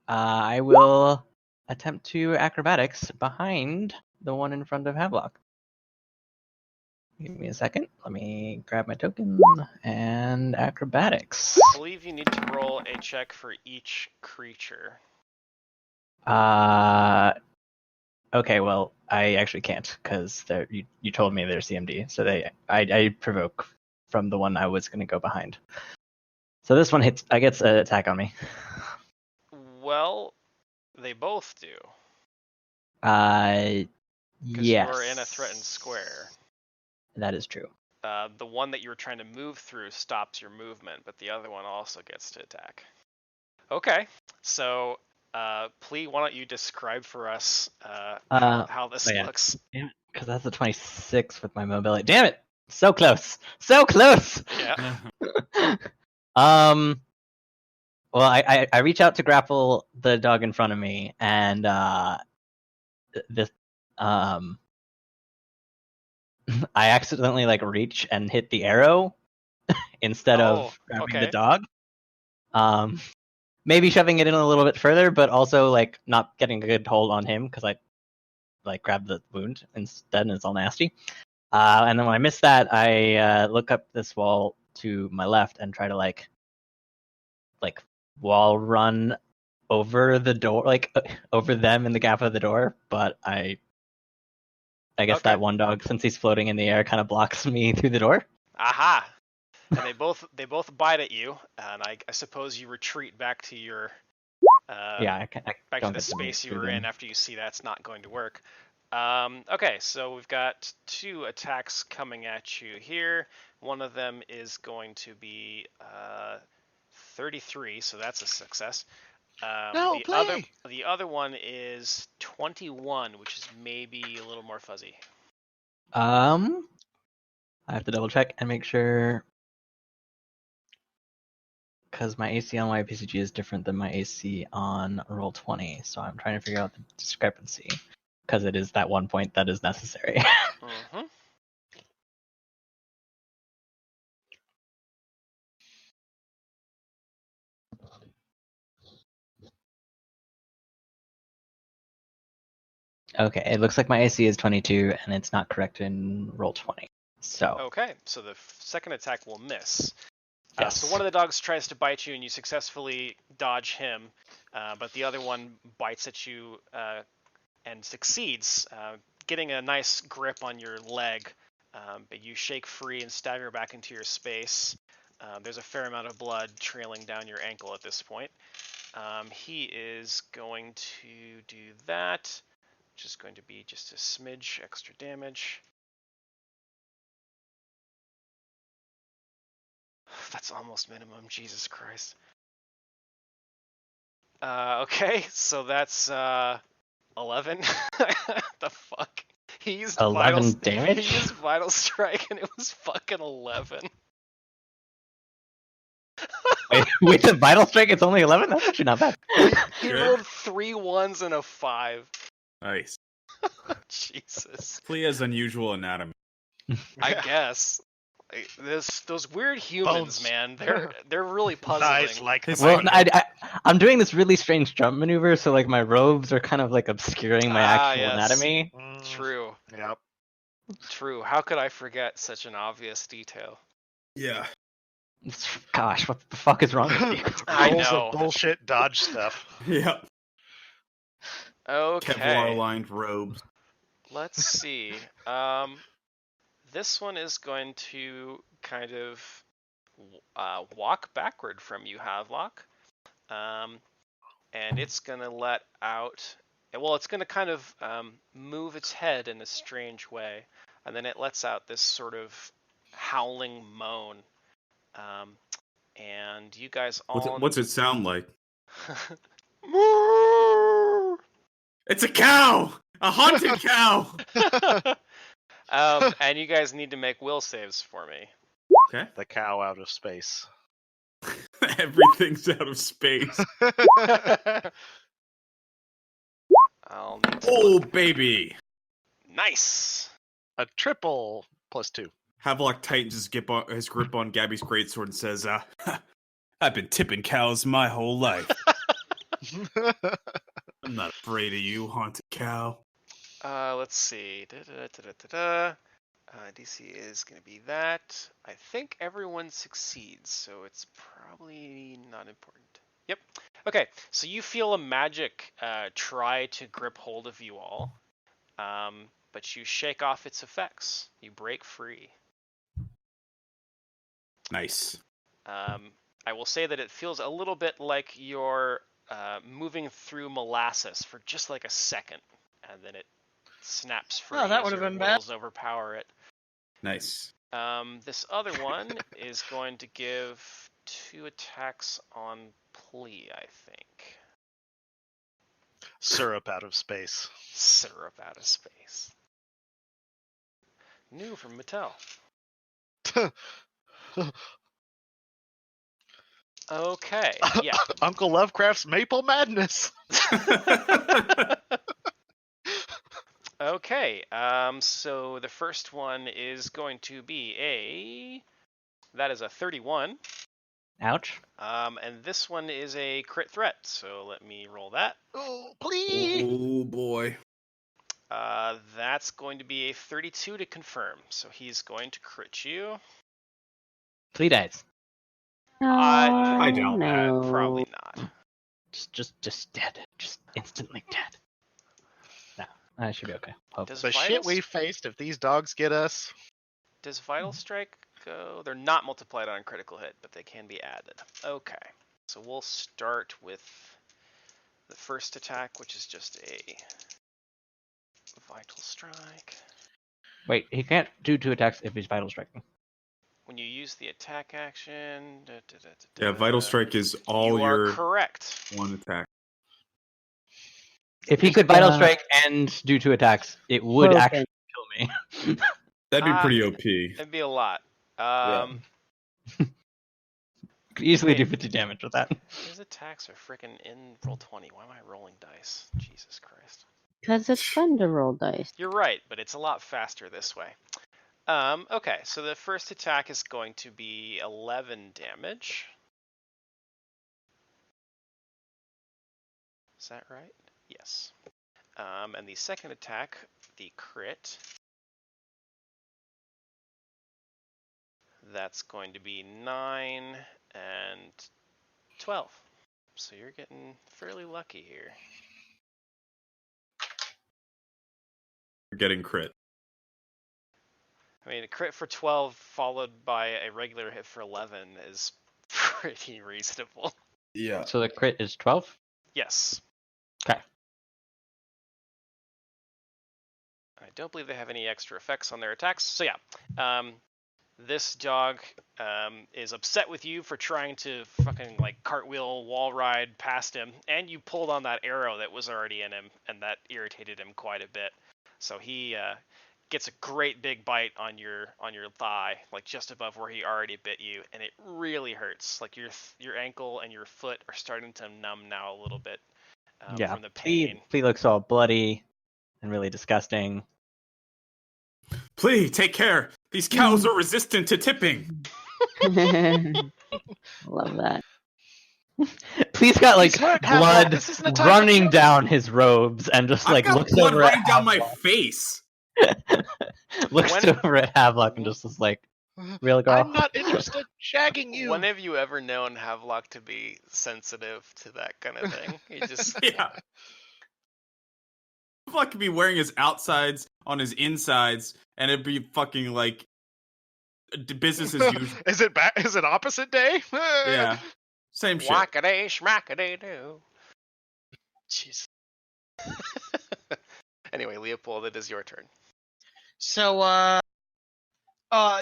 I will attempt to acrobatics behind the one in front of Havelock. Give me a second. Let me grab my token and acrobatics. I believe you need to roll a check for each creature. Okay, well, I actually can't because you told me they're CMD, so I provoke from the one I was going to go behind. So this one hits. I gets an attack on me. Well, they both do. Yes. You're in a threatened square. That is true. The one that you were trying to move through stops your movement, but the other one also gets to attack. Okay, so Plea, why don't you describe for us how this looks? Because that's a 26 with my mobility. Damn it! So close. So close. Yeah. Well, I reach out to grapple the dog in front of me, and this I accidentally reach and hit the arrow instead of grabbing the dog. Maybe shoving it in a little bit further, but also not getting a good hold on him because I grabbed the wound instead, and it's all nasty. And then when I miss that, I look up this wall to my left and try to wall run over the door, over them in the gap of the door. But I guess that one dog, since he's floating in the air, kind of blocks me through the door. Aha! And they both bite at you, and I suppose you retreat back to your back to the space you were in after you see that's not going to work. Okay, so we've got 2 attacks coming at you here. One of them is going to be 33, so that's a success. The other one is 21, which is maybe a little more fuzzy. I have to double check and make sure, because my AC on YPCG is different than my AC on Roll20, so I'm trying to figure out the discrepancy, because it is that 1 point that is necessary. Mm-hmm. Okay, it looks like my AC is 22, and it's not correct in Roll20. So. Okay, so the second attack will miss. Yes. So one of the dogs tries to bite you, and you successfully dodge him, but the other one bites at you and succeeds, getting a nice grip on your leg, but you shake free and stagger back into your space. There's a fair amount of blood trailing down your ankle at this point. He is going to do that, which is going to be just a smidge extra damage. That's almost minimum, Jesus Christ. Okay, so that's 11. The fuck? He used 11 damage? He used Vital Strike and it was fucking 11. Wait, with the Vital Strike, it's only 11? That's actually not bad. He rolled 3 1s and a 5. Nice. Jesus. Flea has unusual anatomy. I guess. Those weird humans, Bones. man. They're really puzzling. Nice, like Well, I'm doing this really strange jump maneuver, so my robes are kind of obscuring my actual anatomy. True. Yep. True. How could I forget such an obvious detail? Yeah. Gosh, what the fuck is wrong with you? I Rolls know. of bullshit dodge stuff. Yeah. Okay. Kevlar-lined robes. Let's see. This one is going to kind of walk backward from you, Havelock. And it's going to let out... Well, it's going to kind of move its head in a strange way. And then it lets out this sort of howling moan. And you guys all... What's it sound like? It's a cow! A haunted cow! And you guys need to make will saves for me. Okay. The cow out of space. Everything's out of space. I'll need to Oh, look. baby! Nice. A triple +2. Havelock tightens his grip on Gabby's greatsword and says, I've been tipping cows my whole life. I'm not afraid of you, haunted cow. Let's see. DC is going to be that. I think everyone succeeds, so it's probably not important. Yep. Okay, so you feel a magic try to grip hold of you all, but you shake off its effects. You break free. Nice. I will say that it feels a little bit like you're moving through molasses for just like a second, and then it snaps free. Oh, that as would have your been bad. wills overpower it. Nice. This other one is going to give 2 attacks on plea, I think. Syrup out of space. Syrup out of space. New from Mattel. Okay, yeah. Uncle Lovecraft's Maple Madness. Okay, so the first one is going to be that is a 31. Ouch. And this one is a crit threat, so let me roll that. Oh, please. Oh, boy. That's going to be a 32 to confirm, so he's going to crit you. 3 dice. I doubt no. Probably not. Just dead. Just instantly dead. No, I should be okay. Hope. Does The Vital shit we faced if these dogs get us. Does Vital Strike go? They're not multiplied on critical hit, but they can be added. Okay, so we'll start with the first attack, which is just a Vital Strike. Wait, he can't do 2 attacks if he's vital striking. When you use the attack action... Yeah, Vital Strike is all you are your correct. one attack. If he could vital strike and do 2 attacks, it would Broken. actually kill me. That'd be pretty OP. It'd be a lot. Could easily do Wait. 50 damage with that. His attacks are freaking in Roll20. Why am I rolling dice? Jesus Christ. Because it's fun to roll dice. You're right, but it's a lot faster this way. Okay, so the first attack is going to be 11 damage. Is that right? Yes. And the second attack, the crit, that's going to be 9 and 12. So you're getting fairly lucky here. You're getting crit. I mean, a crit for 12 followed by a regular hit for 11 is pretty reasonable. Yeah. So the crit is 12? Yes. Okay. I don't believe they have any extra effects on their attacks. So yeah, this dog is upset with you for trying to fucking like cartwheel wall ride past him, and you pulled on that arrow that was already in him, and that irritated him quite a bit. So he gets a great big bite on your thigh, like just above where he already bit you, and it really hurts. Like your ankle and your foot are starting to numb now a little bit from the pain. Flea looks all bloody and really disgusting. Please take care. These cows are resistant to tipping. Love that. Plee's got like He's hurt, blood Havelock. This isn't a time running down his robes and just I've like got looks blood over running at down my Havelock. face. Looks When- over at Havelock and just is like, real girl. I'm not interested in shagging you. When have you ever known Havelock to be sensitive to that kind of thing? He just Yeah. Havelock could be wearing his outsides on his insides, and it'd be fucking like business as usual. Is it opposite day? Yeah. Same shit. whack-a-day, schmack-a-day-doo. Jeez. Anyway, Leopold, it is your turn. So,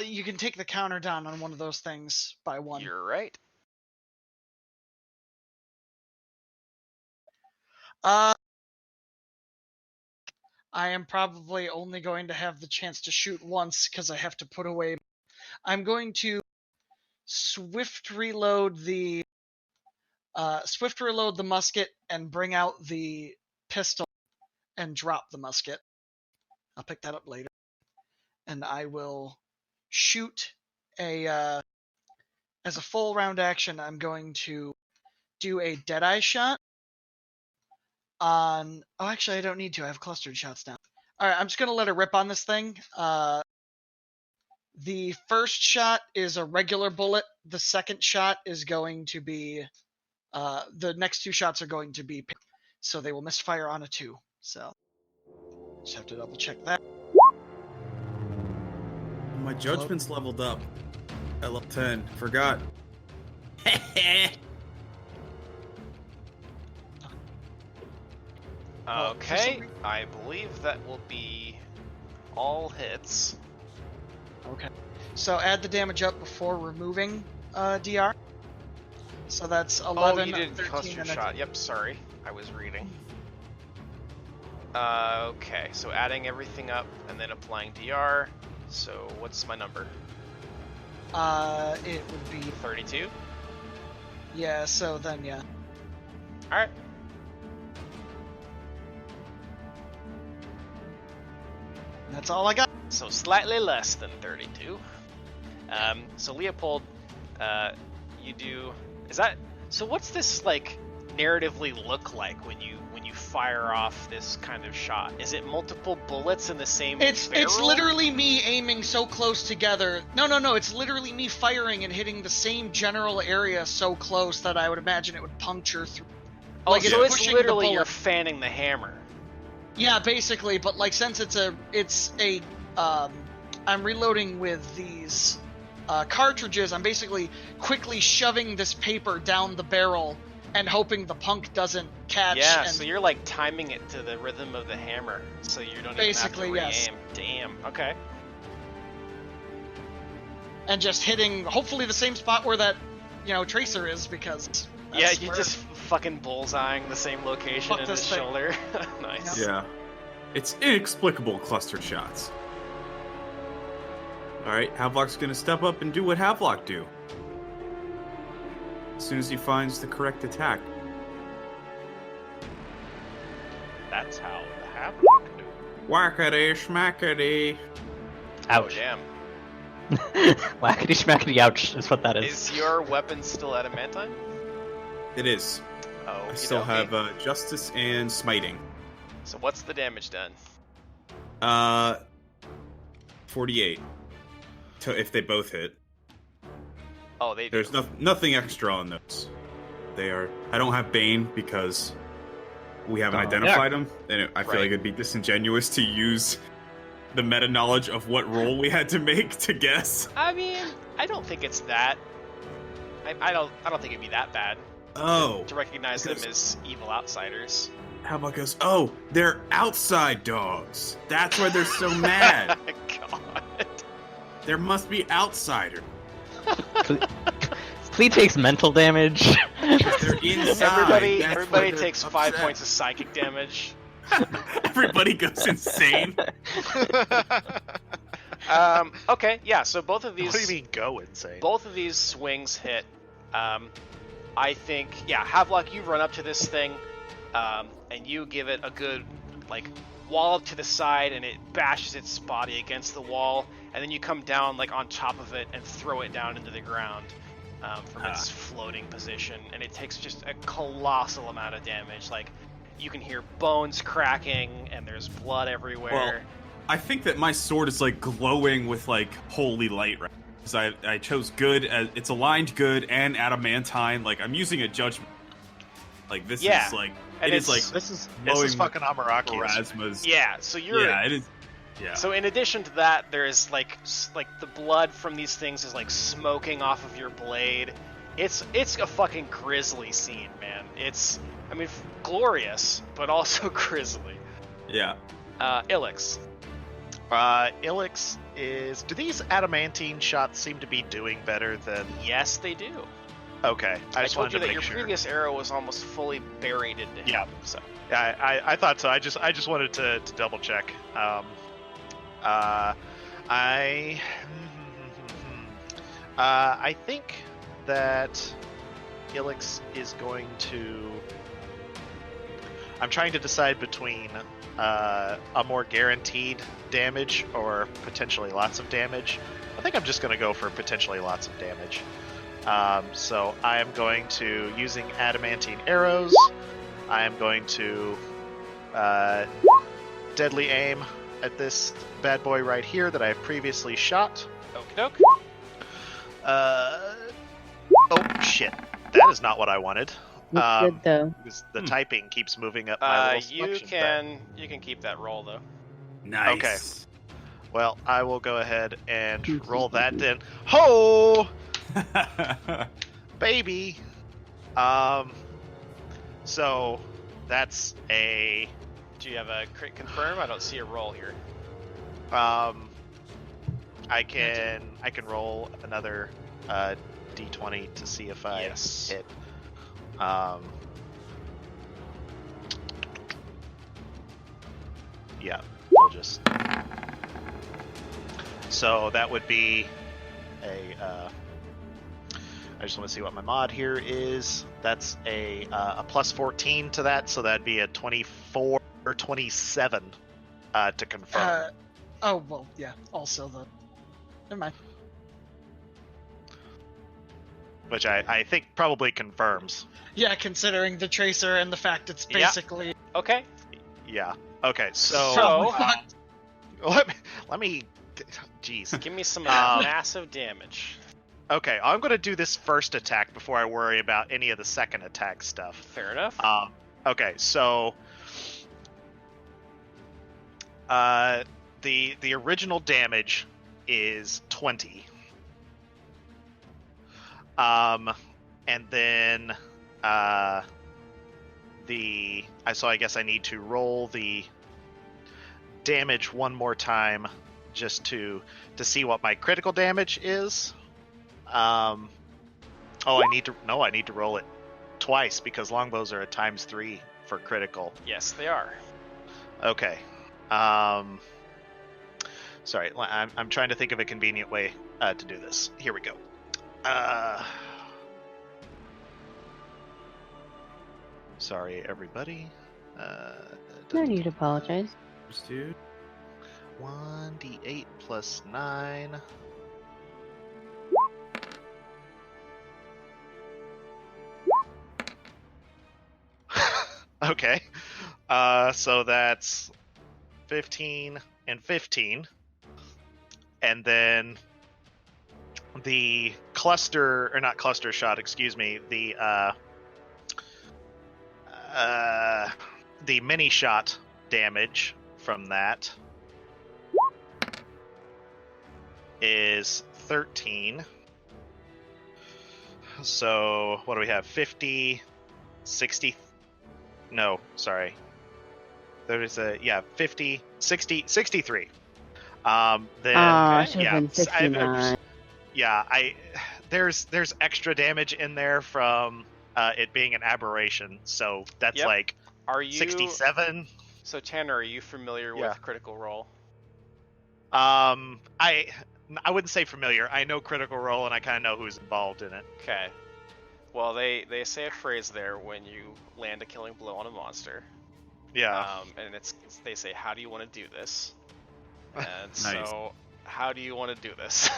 you can take the counter down on one of those things by 1. You're right. I am probably only going to have the chance to shoot once because I have to put away. I'm going to swift reload the musket and bring out the pistol and drop the musket. I'll pick that up later. And I will shoot as a full round action, I'm going to do a Deadeye shot on... Oh, actually, I don't need to. I have clustered shots now. All right, I'm just going to let her rip on this thing. The first shot is a regular bullet. The second shot is going to be... the next 2 shots are going to be... So they will misfire on a 2. So just have to double check that. My judgment's leveled up. I level 10. Forgot. Okay, I believe that will be all hits. Okay. So add the damage up before removing DR. So that's 11, Oh, you did 13, cluster and shot. Yep, sorry. I was reading. Okay, so adding everything up and then applying DR. So what's my number? It would be... 32? Yeah, so then, yeah. Alright. That's all I got. So slightly less than 32. So Leopold, you do... Is that... So what's this, like, narratively look like when you fire off this kind of shot? Is it multiple bullets in the same barrel? It's literally me aiming so close together. No, it's literally me firing and hitting the same general area so close that I would imagine it would puncture through. Oh, Like, so it's pushing literally the you're bullet. fanning the hammer. Yeah, basically, but like since I'm reloading with these cartridges, I'm basically quickly shoving this paper down the barrel and hoping the punk doesn't catch. Yeah, and so you're like timing it to the rhythm of the hammer, so you don't Basically, even have to yes. re-aim. Damn, okay. and just hitting hopefully the same spot where that, tracer is, because Yeah, that's you're where- just fucking bullseyeing the same location Fuck in this his thing. shoulder. Nice. Yeah. It's inexplicable clustered shots. Alright, Havelock's gonna step up and do what Havelock do. As soon as he finds the correct attack. That's how the Havelock do. Whackity schmackity. Oh, Ouch. damn. Whackity schmackity ouch is what that is. Is your weapon still adamantine? It is. Oh, I still have Justice and Smiting. So what's the damage done? 48. If they both hit. Oh, they do. There's nothing extra on those. They are... I don't have Bane because we haven't Oh, identified them, and I feel Right. like it'd be disingenuous to use the meta knowledge of what roll we had to make to guess. I mean, I don't think it's that. I don't think it'd be that bad Oh, to recognize them because- as evil outsiders. how about goes? Oh, they're outside dogs. That's why they're so mad. God. There must be outsider. Clee takes mental damage. They're inside. Everybody That's why they're takes 5 upset. points of psychic damage. Everybody goes insane. Okay, yeah. So both of these. What do you mean go insane? Both of these swings hit. I think, yeah, Havelock, you run up to this thing, and you give it a good, wallop to the side, and it bashes its body against the wall, and then you come down, on top of it and throw it down into the ground from its floating position, and it takes just a colossal amount of damage. You can hear bones cracking, and there's blood everywhere. Well, I think that my sword is glowing with holy light right because I chose good as it's aligned good and adamantine. I'm using a judgment. This Yeah, is and it is it's- This is glowing fucking Amaraki. Pharasma's. yeah, so you're... Yeah, it is. Yeah. So in addition to that, there's the blood from these things is smoking off of your blade. It's a fucking grisly scene, man. It's, glorious, but also grisly. Yeah. Ilix. Ilix is... Do these adamantine shots seem to be doing better than... Yes, they do. Okay, I I just told wanted you to that make your sure. previous arrow was almost fully buried into him. Yeah. So I thought so. I just wanted to double check. I I think that Ilix is going to. I'm trying to decide between a more guaranteed damage or potentially lots of damage. I think I'm just going to go for potentially lots of damage. So I am going to, using adamantine arrows, I am going to deadly aim at this bad boy right here that I have previously shot. okie doke. Oh shit! That is not what I wanted. Looks good though. Because the typing keeps moving up my little You selection can keep that roll though. Nice. Well, I will go ahead and roll that then. Ho, baby. So that's a Do you have a crit confirm? I don't see a roll here. I can roll another d20 to see if I Yes. hit. Yeah, we'll just. So that would be a. I just want to see what my mod here is. That's a plus 14 to that, so that'd be a 24 or 27 to confirm. Oh well, yeah. Also the. Never mind. Which I think probably confirms. Yeah, considering the tracer and the fact it's Yeah. basically. Okay. Yeah. Okay. So, So- let me. Jeez. Give me some of that massive damage. Okay, I'm gonna do this first attack before I worry about any of the second attack stuff. Fair enough. Okay, so the original damage is 20. And then so I guess I need to roll the damage one more time just to see what my critical damage is. I need to roll it twice because longbows are a ×3 for critical. Yes, they are. Okay. Sorry, I'm trying to think of a convenient way to do this. Here we go. Sorry, everybody. No need to apologize. Dude. 1d8 plus 9. Okay. So that's 15 and 15. And then the cluster, or not cluster shot, excuse me, the mini shot damage from that is 13. So what do we have? 50, 60. No, sorry. There's 50, 60, 63. Then Should have been 69. There's extra damage in there from it being an aberration, so that's Yep. like Are you 67. So Tanner, are you familiar Yeah. with Critical Role? I wouldn't say familiar. I know Critical Role, and I kind of know who's involved in it. Okay. Well, they say a phrase there when you land a killing blow on a monster. Yeah. And they say, "How do you want to do this?" And Nice. so, how do you want to do this?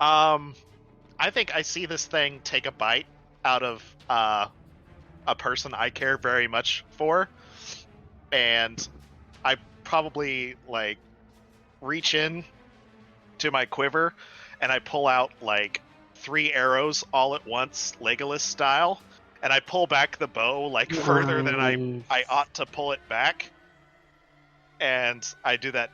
I think I see this thing take a bite out of a person I care very much for, and I probably like reach in to my quiver and I pull out like 3 arrows all at once, Legolas style, and I pull back the bow like further than I ought to pull it back, and I do that,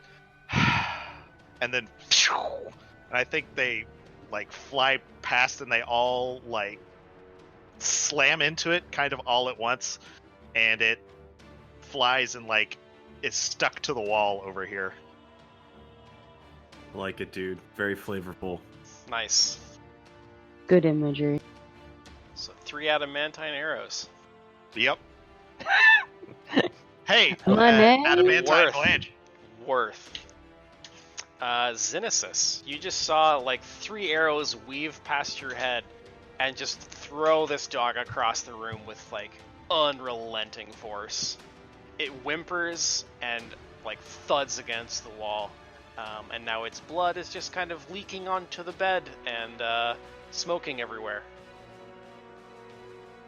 and then and I think they like fly past and they all like slam into it kind of all at once, and it flies and like is stuck to the wall over here. I like it, dude. Very flavorful. Nice. Good imagery. So 3 adamantine arrows. Yep. Hey, Come on, Nate. adamantine flange. Worth. Xenesis, you just saw like 3 arrows weave past your head and just throw this dog across the room with like unrelenting force. It whimpers and like thuds against the wall, and now its blood is just kind of leaking onto the bed and smoking everywhere.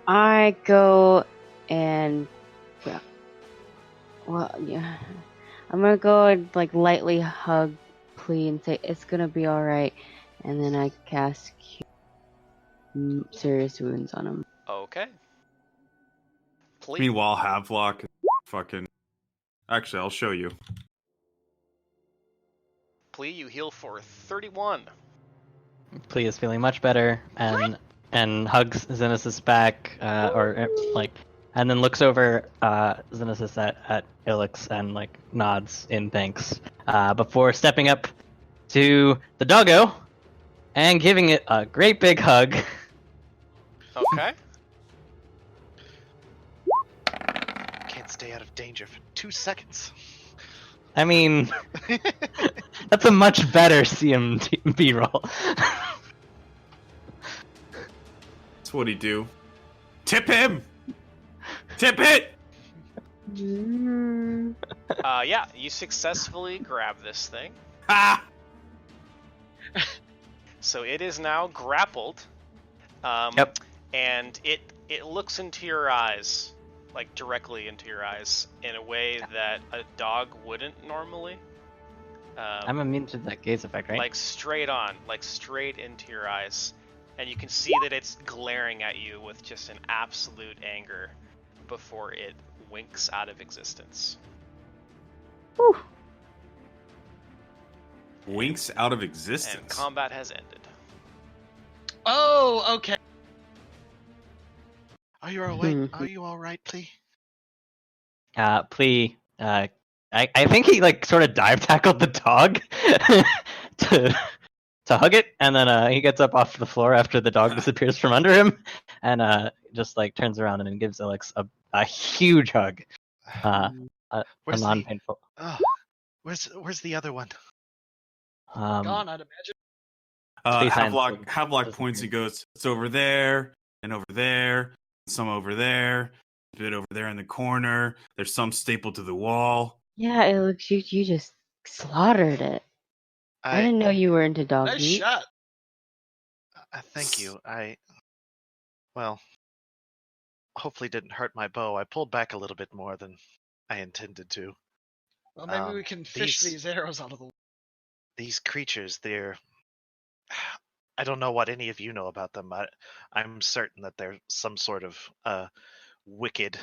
I go and yeah. I'm gonna go and like lightly hug Plea and say it's gonna be all right, and then I cast serious wounds on him. Okay. Please. Meanwhile, Havelock fucking. Actually, I'll show you. Plea, you heal for 31. Plea is feeling much better and hugs Xenesis back, and then looks over Xenesis at Ilix and like nods in thanks before stepping up to the doggo and giving it a great big hug. Okay. Can't stay out of danger for 2 seconds. I mean, that's a much better CMB roll. That's what he do. Tip him! Tip it! Yeah, you successfully grab this thing. Ha! So it is now grappled. Yep. And it looks into your eyes, like directly into your eyes, in a way that a dog wouldn't normally. I'm immune to that gaze effect, right? Like straight on, like straight into your eyes. And you can see that it's glaring at you with just an absolute anger before it winks out of existence. Whew. Winks out of And existence. combat has ended. Oh, okay. Are you alright? Are you alright, Plea? Plea, I think he like sort of dive tackled the dog to hug it, and then he gets up off the floor after the dog disappears from under him, and just like turns around and gives Alex a huge hug, a Where's the- non-painful. Oh, where's the other one? Gone, I'd imagine. Space Hands Havelock doesn't points and care. goes, it's over there, and over there, some over there, a bit over there in the corner. There's some stapled to the wall. Yeah, it looks you just slaughtered it. I didn't know you were into dog Nice meat. shot. Thank you. Well, hopefully didn't hurt my bow. I pulled back a little bit more than I intended to. Well, maybe we can fish these arrows out of the way. These creatures, I don't know what any of you know about them. I'm certain that they're some sort of wicked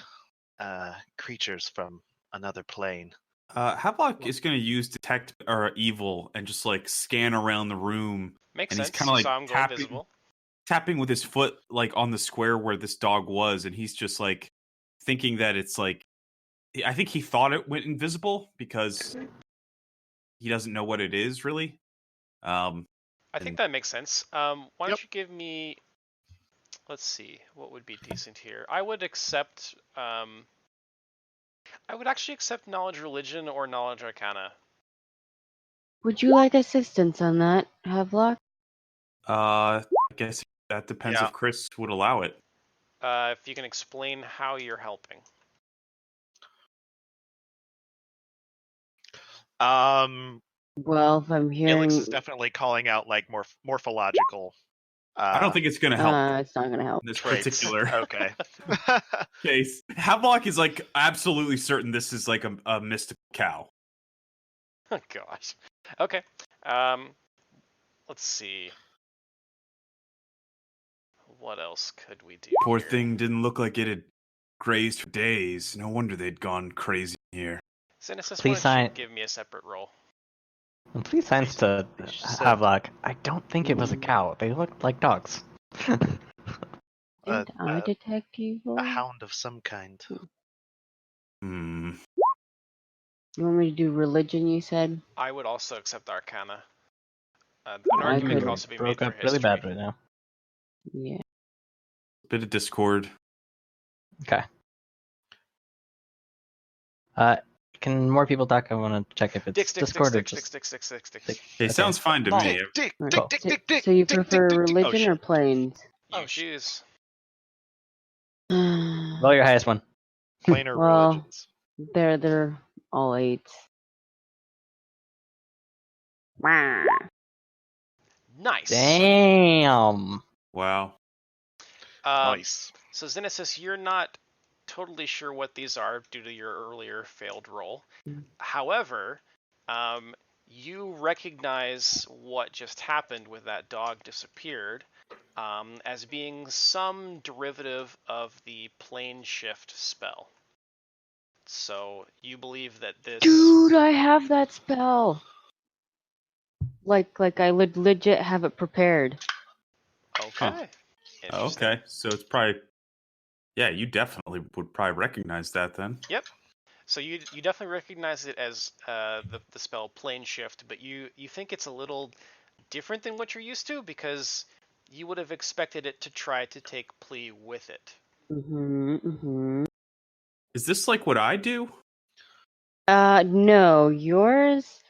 creatures from another plane. Havelock is going to use detect evil and just like scan around the room. Makes And he's sense. kinda, like, Saw him go invisible. tapping with his foot like on the square where this dog was, and he's just like thinking that it's like, I think he thought it went invisible because he doesn't know what it is really. I think that makes sense. Why don't Yep. you give me? Let's see, what would be decent here. I would accept. I would actually accept knowledge religion or knowledge arcana. Would you like assistance on that, Havelock? I guess that depends Yeah. if Chris would allow it. If you can explain how you're helping. Well, if I'm hearing, Felix is definitely calling out like morphological. I don't think it's going to help it's not gonna help. in this traits. particular Okay. case. Havelock is like absolutely certain this is like a mystical cow. Oh gosh. Okay. Let's see. What else could we do? Poor here? thing didn't look like it had grazed for days. No wonder they'd gone crazy here. Xenesis, Please why don't you sign- give me a separate roll? And please signs to Havelock. I don't think it was a cow. They looked like dogs. Didn't I detect evil? A hound of some kind. Hmm. You want me to do religion? You said. I would also accept arcana. An I argument could- could also be made Broke for up history. really bad right now. Yeah. Bit of Discord. Okay. Can more people talk? I want to check if it's Discord or just. Hey, Okay. sounds fine to me. Dick, Cool. dick, dick, So, dick, dick, so you dick, dick, prefer dick, dick. religion shit. or planes? You Oh, shit. choose. Roll your highest one. Planar Well, religions. they're all 8s. Wah. Nice. Damn. Wow. Nice. So Xenesis, you're not totally sure what these are due to your earlier failed roll. However, you recognize what just happened with that dog disappeared as being some derivative of the plane shift spell. So you believe that this... Dude, I have that spell. Like I would legit have it prepared. Okay. Oh, Interesting. okay. So it's probably. Yeah, you definitely would probably recognize that then. Yep. So you definitely recognize it as the spell plane shift, but you think it's a little different than what you're used to because you would have expected it to try to take plea with it. Is this like what I do? No, yours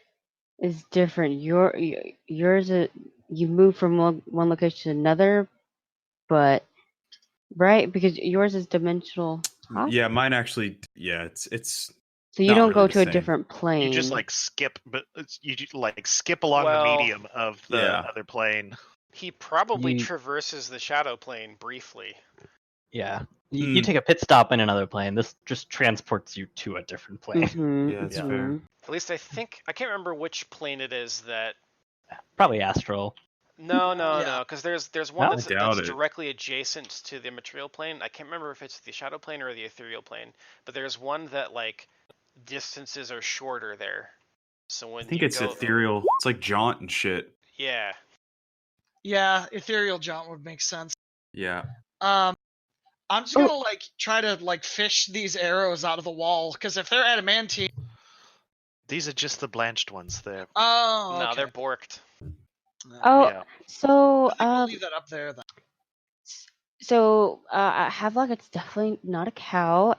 is different. Yours is you move from one location to another, but right because yours is dimensional hop, Yeah, mine actually. Yeah, it's. so you not don't really go the to a same. different plane. You just like skip, but you like skip along Well, the medium of the yeah. other plane. He probably You- traverses the shadow plane briefly. Yeah. You take a pit stop in another plane. This just transports you to a different plane. Yeah, that's fair. At least I can't remember which plane it is that... Probably astral. No, Yeah. because there's one No? that's I doubt it. directly adjacent to the material plane. I can't remember if it's the shadow plane or the ethereal plane, but there's one that like distances are shorter there. So when I think you it's go, ethereal. It's like jaunt and shit. yeah, Yeah, ethereal jaunt would make sense. Yeah. I'm just gonna like try to like fish these arrows out of the wall because if they're adamantine. These are just the blanched ones there. Oh, no, okay. they're borked. Oh, Yeah. so I think we'll leave that up there then. Havelock, it's definitely not a cow.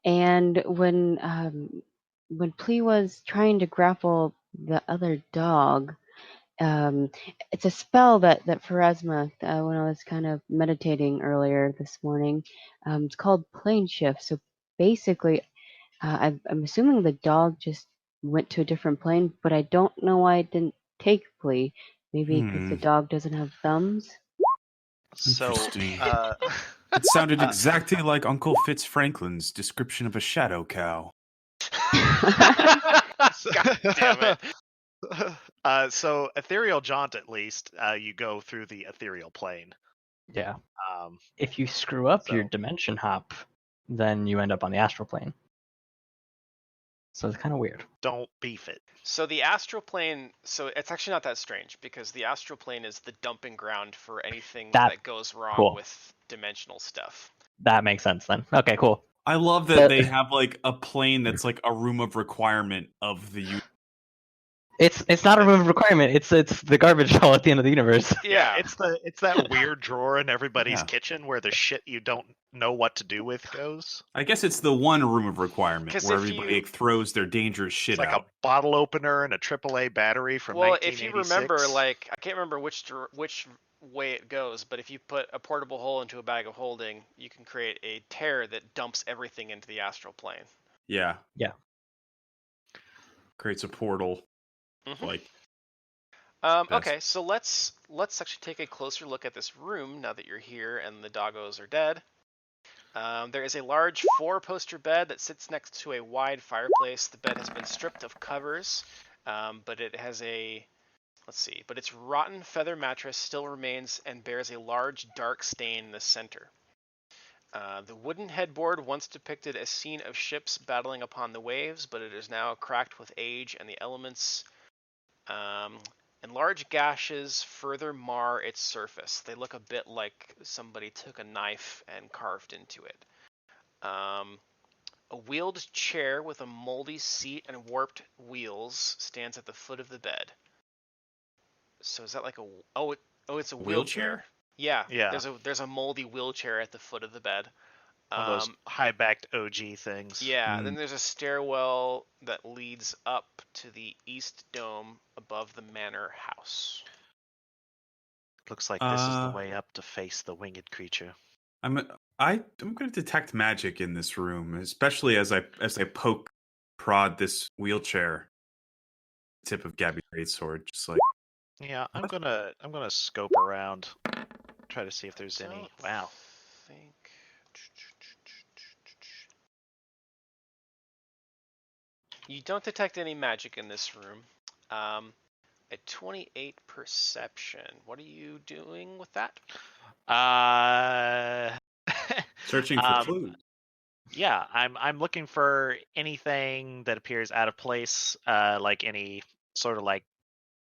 And when Plea was trying to grapple the other dog, it's a spell that Pharasma, when I was kind of meditating earlier this morning, it's called Plane Shift. So basically, I'm assuming the dog just went to a different plane, but I don't know why it didn't take Plea. Maybe because the dog doesn't have thumbs. So, Interesting. It sounded exactly like Uncle Fitz Franklin's description of a shadow cow. God damn it. So ethereal jaunt, at least, you go through the ethereal plane. Yeah. Um, If you screw up your So- dimension hop, then you end up on the astral plane. So it's kind of weird. don't beef it. So the astral plane, so it's actually not that strange because the astral plane is the dumping ground for anything that goes wrong cool. with dimensional stuff. That makes sense then. Okay, cool. I love that they have like a plane that's like a room of requirement of the universe. It's not a room of requirement. It's the garbage hole at the end of the universe. Yeah. It's that weird drawer in everybody's Yeah. kitchen where the shit you don't know what to do with goes. I guess it's the one room of requirement 'Cause where if everybody you- throws their dangerous shit It's like out. a bottle opener and a AAA battery from Well, 1986. if you remember, like, I can't remember which way it goes, but if you put a portable hole into a bag of holding, you can create a tear that dumps everything into the astral plane. Yeah. Yeah. Creates a portal. Mhm. Like Best. Okay, so let's actually take a closer look at this room now that you're here and the doggos are dead. There is a large 4-poster bed that sits next to a wide fireplace. The bed has been stripped of covers, but it has but its rotten feather mattress still remains and bears a large dark stain in the center. The wooden headboard once depicted a scene of ships battling upon the waves, but it is now cracked with age and the elements. And large gashes further mar its surface. They look a bit like somebody took a knife and carved into it. A wheeled chair with a moldy seat and warped wheels stands at the foot of the bed. So is that like it's a wheelchair? Yeah. Yeah. There's a moldy wheelchair at the foot of the bed. One of those high-backed OG things. Yeah, then there's a stairwell that leads up to the east dome above the manor house. Looks like this is the way up to face the winged creature. I'm going to detect magic in this room, especially as I prod this wheelchair tip of Gabby's greatsword, just like. Yeah, I'm gonna scope around, try to see if there's any. Wow. Think. You don't detect any magic in this room. A 28 perception. What are you doing with that? Searching for clues. Yeah, I'm looking for anything that appears out of place, like any sort of like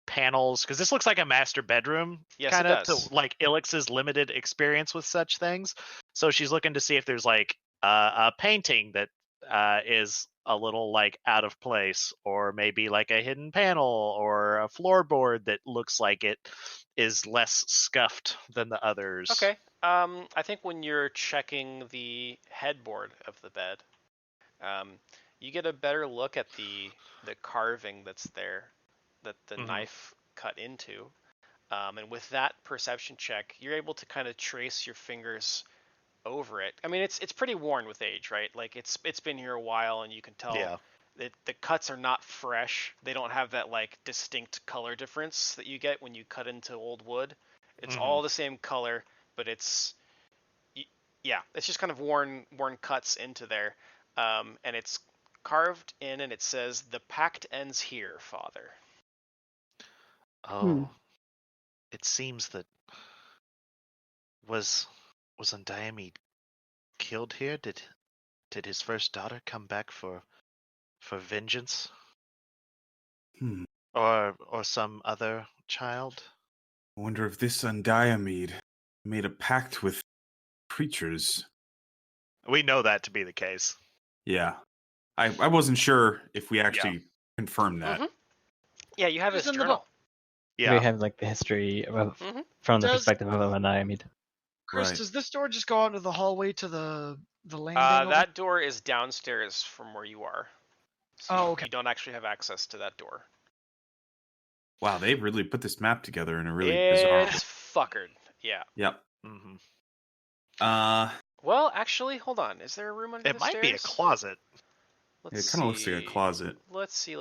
panels, because this looks like a master bedroom, Yes, kind it of does. to like Ilix's limited experience with such things. So she's looking to see if there's like a painting that is a little like out of place, or maybe like a hidden panel or a floorboard that looks like it is less scuffed than the others. Okay. I think when you're checking the headboard of the bed, you get a better look at the carving that's there, that the knife cut into. And with that perception check, you're able to kind of trace your fingers over it. I mean, it's pretty worn with age, right? Like it's been here a while, and you can tell that the cuts are not fresh. They don't have that like distinct color difference that you get when you cut into old wood. It's all the same color, but it's just kind of worn cuts into there, and it's carved in, and it says, "The pact ends here, Father." Oh, it seems that was Undiamede killed here? Did his first daughter come back for vengeance, or some other child? I wonder if this Undiamede made a pact with creatures. We know that to be the case. Yeah. I wasn't sure if we actually confirmed that. Yeah, you have his in the journal. book. Yeah. We have like the history of, from the perspective of Anayamid. Chris, Right. does this door just go out into the hallway to the landing? That door is downstairs from where you are. So okay. You don't actually have access to that door. Wow, they really put this map together in a really bizarre. It's fuckered. Yeah. Yep. Well, actually, hold on. Is there a room under the stairs? It might be a closet. Let's it kind of looks like a closet. Let's see.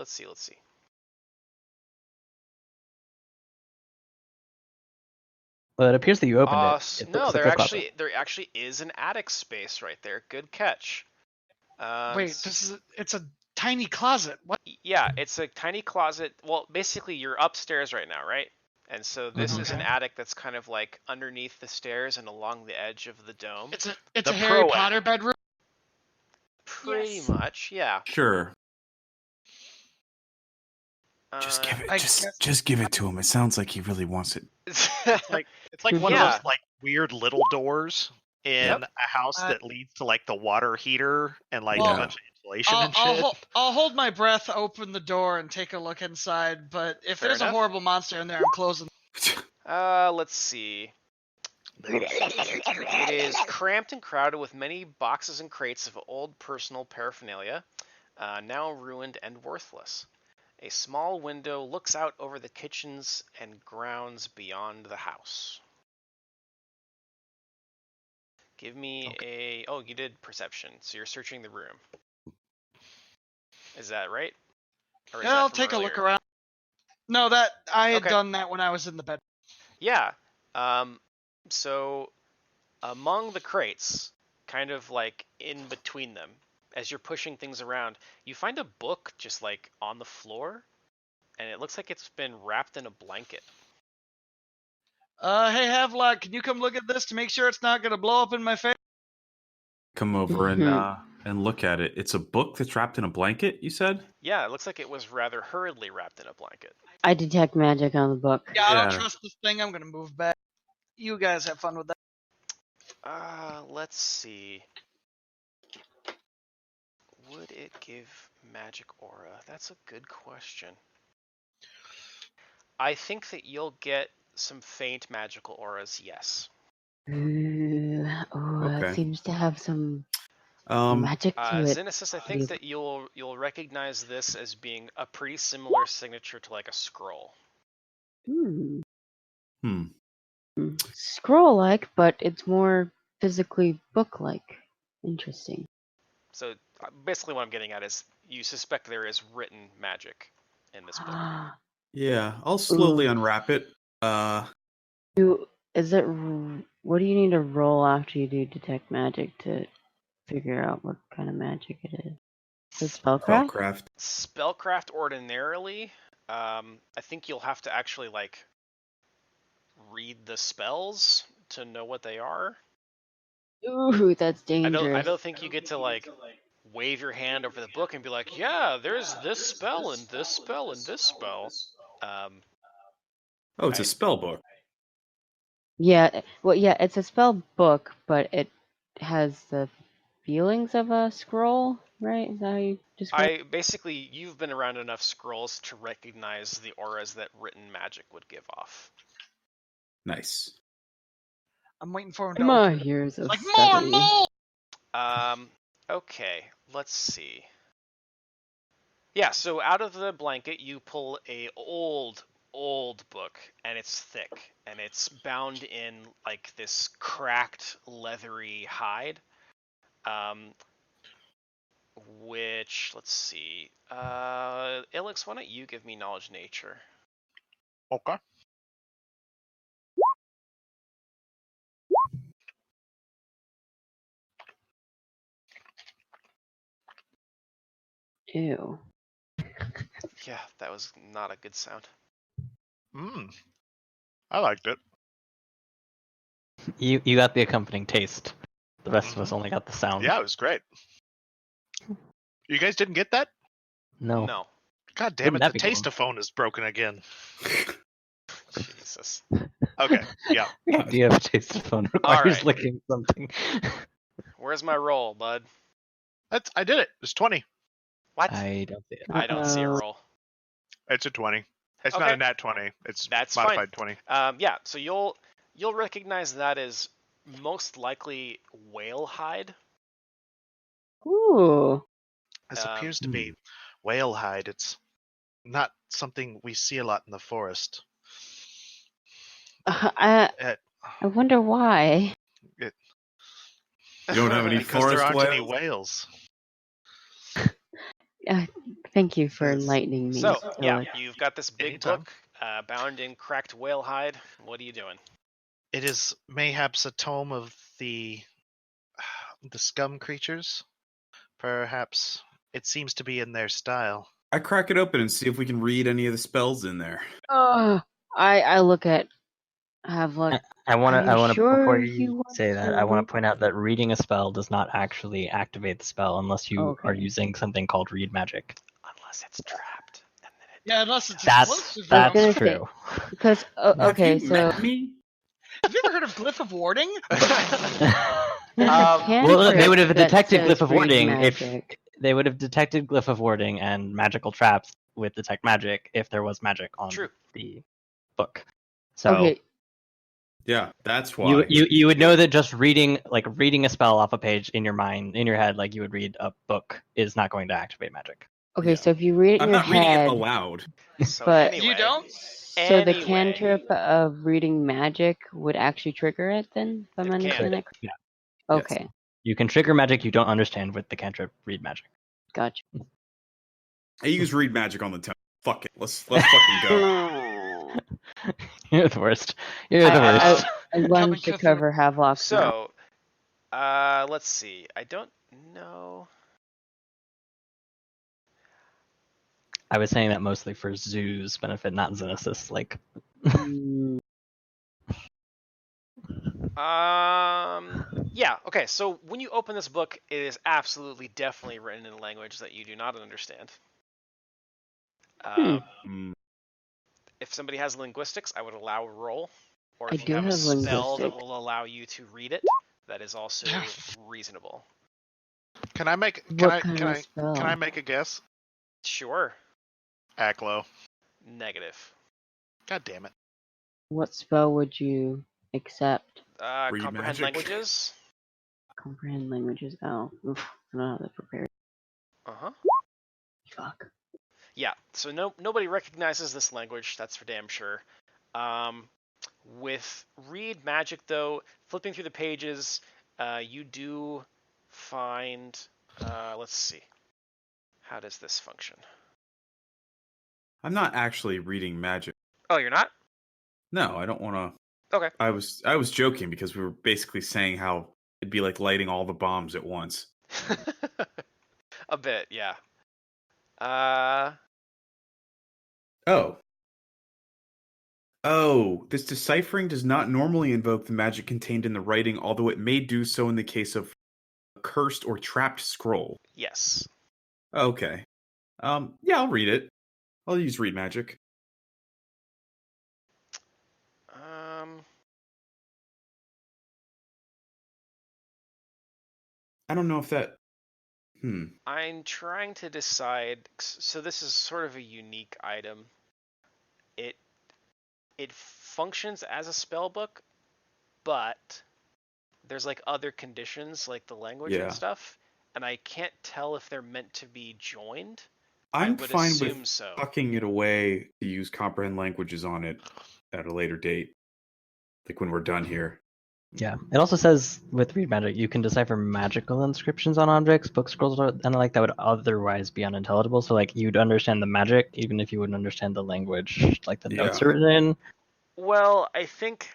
Well, it appears that you opened it. It No, looks there like a closet. actually is an attic space right there. Good catch. Wait, it's a tiny closet. What? Yeah, it's a tiny closet. Well, basically, you're upstairs right now, right? And so this is an attic that's kind of like underneath the stairs and along the edge of the dome. It's a Harry Potter bedroom. Pretty much, yeah. Sure. Just give it. Just give it to him. It sounds like he really wants it. It's like one of those like weird little doors in a house that leads to like the water heater and like a bunch of insulation and shit. I'll hold my breath, open the door, and take a look inside. But if there's a horrible monster in there, I'm closing. Let's see. It is cramped and crowded with many boxes and crates of old personal paraphernalia, now ruined and worthless. A small window looks out over the kitchens and grounds beyond the house. Give me a... Oh, you did perception, so you're searching the room. Is that right? Or is I'll take a look around. No, that I had done that when I was in the bed. Yeah. So among the crates, kind of like in between them, as you're pushing things around, you find a book just like on the floor, and it looks like it's been wrapped in a blanket. Hey Havelock, can you come look at this to make sure it's not gonna blow up in my face? Come over and look at it. It's a book that's wrapped in a blanket, you said? Yeah, it looks like it was rather hurriedly wrapped in a blanket. I detect magic on the book. Yeah, I don't trust this thing. I'm gonna move back. You guys have fun with that. Let's see. Would it give magic aura? That's a good question. I think that you'll get some faint magical auras, yes. That Okay. seems to have some Um, magic to it. Xenesis, I think that you'll recognize this as being a pretty similar signature to like a scroll. Hmm. hmm. Scroll-like, but it's more physically book-like. Interesting. So basically, what I'm getting at is you suspect there is written magic in this book. Yeah, I'll slowly Ooh. unwrap it. Is it? What do you need to roll after you do detect magic to figure out what kind of magic it is? Is it spellcraft? Spellcraft. Spellcraft ordinarily, I think you'll have to actually like read the spells to know what they are. Ooh, that's I dangerous. don't think you get to like wave your hand over the book and be like, yeah, there's this spell and this spell and this spell. Oh, it's a Right. spell book. Yeah, well, yeah, it's a spell book, but it has the feelings of a scroll, right? Is that how you describe Basically, you've been around enough scrolls to recognize the auras that written magic would give off. Nice. I'm waiting for him to My open it. years of Like study. more. Okay, let's see. Yeah, so out of the blanket you pull a old book, and it's thick, and it's bound in like this cracked leathery hide. Which, let's see. Ilix, why don't you give me knowledge nature? Okay. Ew. Yeah, that was not a good sound. I liked it. You got the accompanying taste. The rest of us only got the sound. Yeah, it was great. You guys didn't get that? No. God damn Wouldn't it, that the be cool? tasteophone is broken again. Jesus. Okay, yeah. The idea of a taste phone requires Alright. licking something. Where's my roll, bud? I did it. It's 20. What? I don't see it. I don't see a roll. It's a 20. It's not Okay. a nat 20. It's That's modified 20. Yeah, so you'll recognize that as most likely whale hide. Ooh. This appears to be whale hide. It's not something we see a lot in the forest. I wonder why. You don't have any Because there forest aren't any whales? whales. Thank you for Yes. enlightening me. So, yeah, Philip. you've got this big Anytime. book bound in cracked whale hide. What are you doing? It is mayhaps a tome of the scum creatures. Perhaps it seems to be in their style. I crack it open and see if we can read any of the spells in there. I look at Havelock. I want Are you to sure before you you want say that, to I want read- to point out that reading a spell does not actually activate the spell unless you are Okay. using something called read magic. Unless it's trapped. And then it Yeah, unless it's That's explosive. I was gonna that's say- true. Because okay, Have you so met me? Have you ever heard of Glyph of Warding? Well, they would have that detected says Glyph of read Warding magic. they would have detected Glyph of Warding and magical traps with detect magic if there was magic on True. the book. So Okay, Yeah, that's why. you would know that just reading a spell off a page in your head like you would read a book is not going to activate magic. okay. Yeah. So if you read it in I'm your not reading head, it aloud. So But- anyway, You don't? so the Anyway. cantrip of reading magic would actually trigger it. Then, if I'm It understanding can. that correctly? Yeah. Okay, You can trigger magic you don't understand with the cantrip read magic. gotcha. I use read magic on the tone. Fuck it. Let's fucking go. You're the worst. You're the I- worst. I lunged to Cthulhu. cover Havelock's mouth. So, let's see. I don't know. I was saying that mostly for Zoo's benefit, not Xenesis. Like, Mm, Yeah. Okay. So when you open this book, it is absolutely, definitely written in a language that you do not understand. Mm. If somebody has linguistics, I would allow a roll. Or I if you do have a have spell that linguistics. will allow you to read it, that is also reasonable. Can I make What kind of spell? can I make a guess? Sure. Acklo. Negative. God damn it. What spell would you Except Read comprehend magic. languages. comprehend languages. Oh, oof, I don't know how to prepare. Uh-huh. Fuck. Yeah, so nobody recognizes this language, that's for damn sure. With read magic, though, flipping through the pages, you do find, let's see, how does this function? I'm not actually reading magic. Oh, you're not? No, I don't want to. Okay. I was joking because we were basically saying how it'd be like lighting all the bombs at once. A bit, yeah. Oh. Oh, this deciphering does not normally invoke the magic contained in the writing, although it may do so in the case of a cursed or trapped scroll. Yes. Okay. Yeah, I'll read it. I'll use read magic. I don't know if that. I'm trying to decide. So this is sort of a unique item. It functions as a spell book, but there's like other conditions like the language and Yeah. stuff, and I can't tell if they're meant to be joined. I'm I would fine assume with so. tucking it away to use comprehend languages on it at a later date. Like when we're done here. Yeah. It also says with read magic, you can decipher magical inscriptions on objects, book scrolls, and like that would otherwise be unintelligible. So like you'd understand the magic even if you wouldn't understand the language, like the notes Yeah. are written in. Well, I think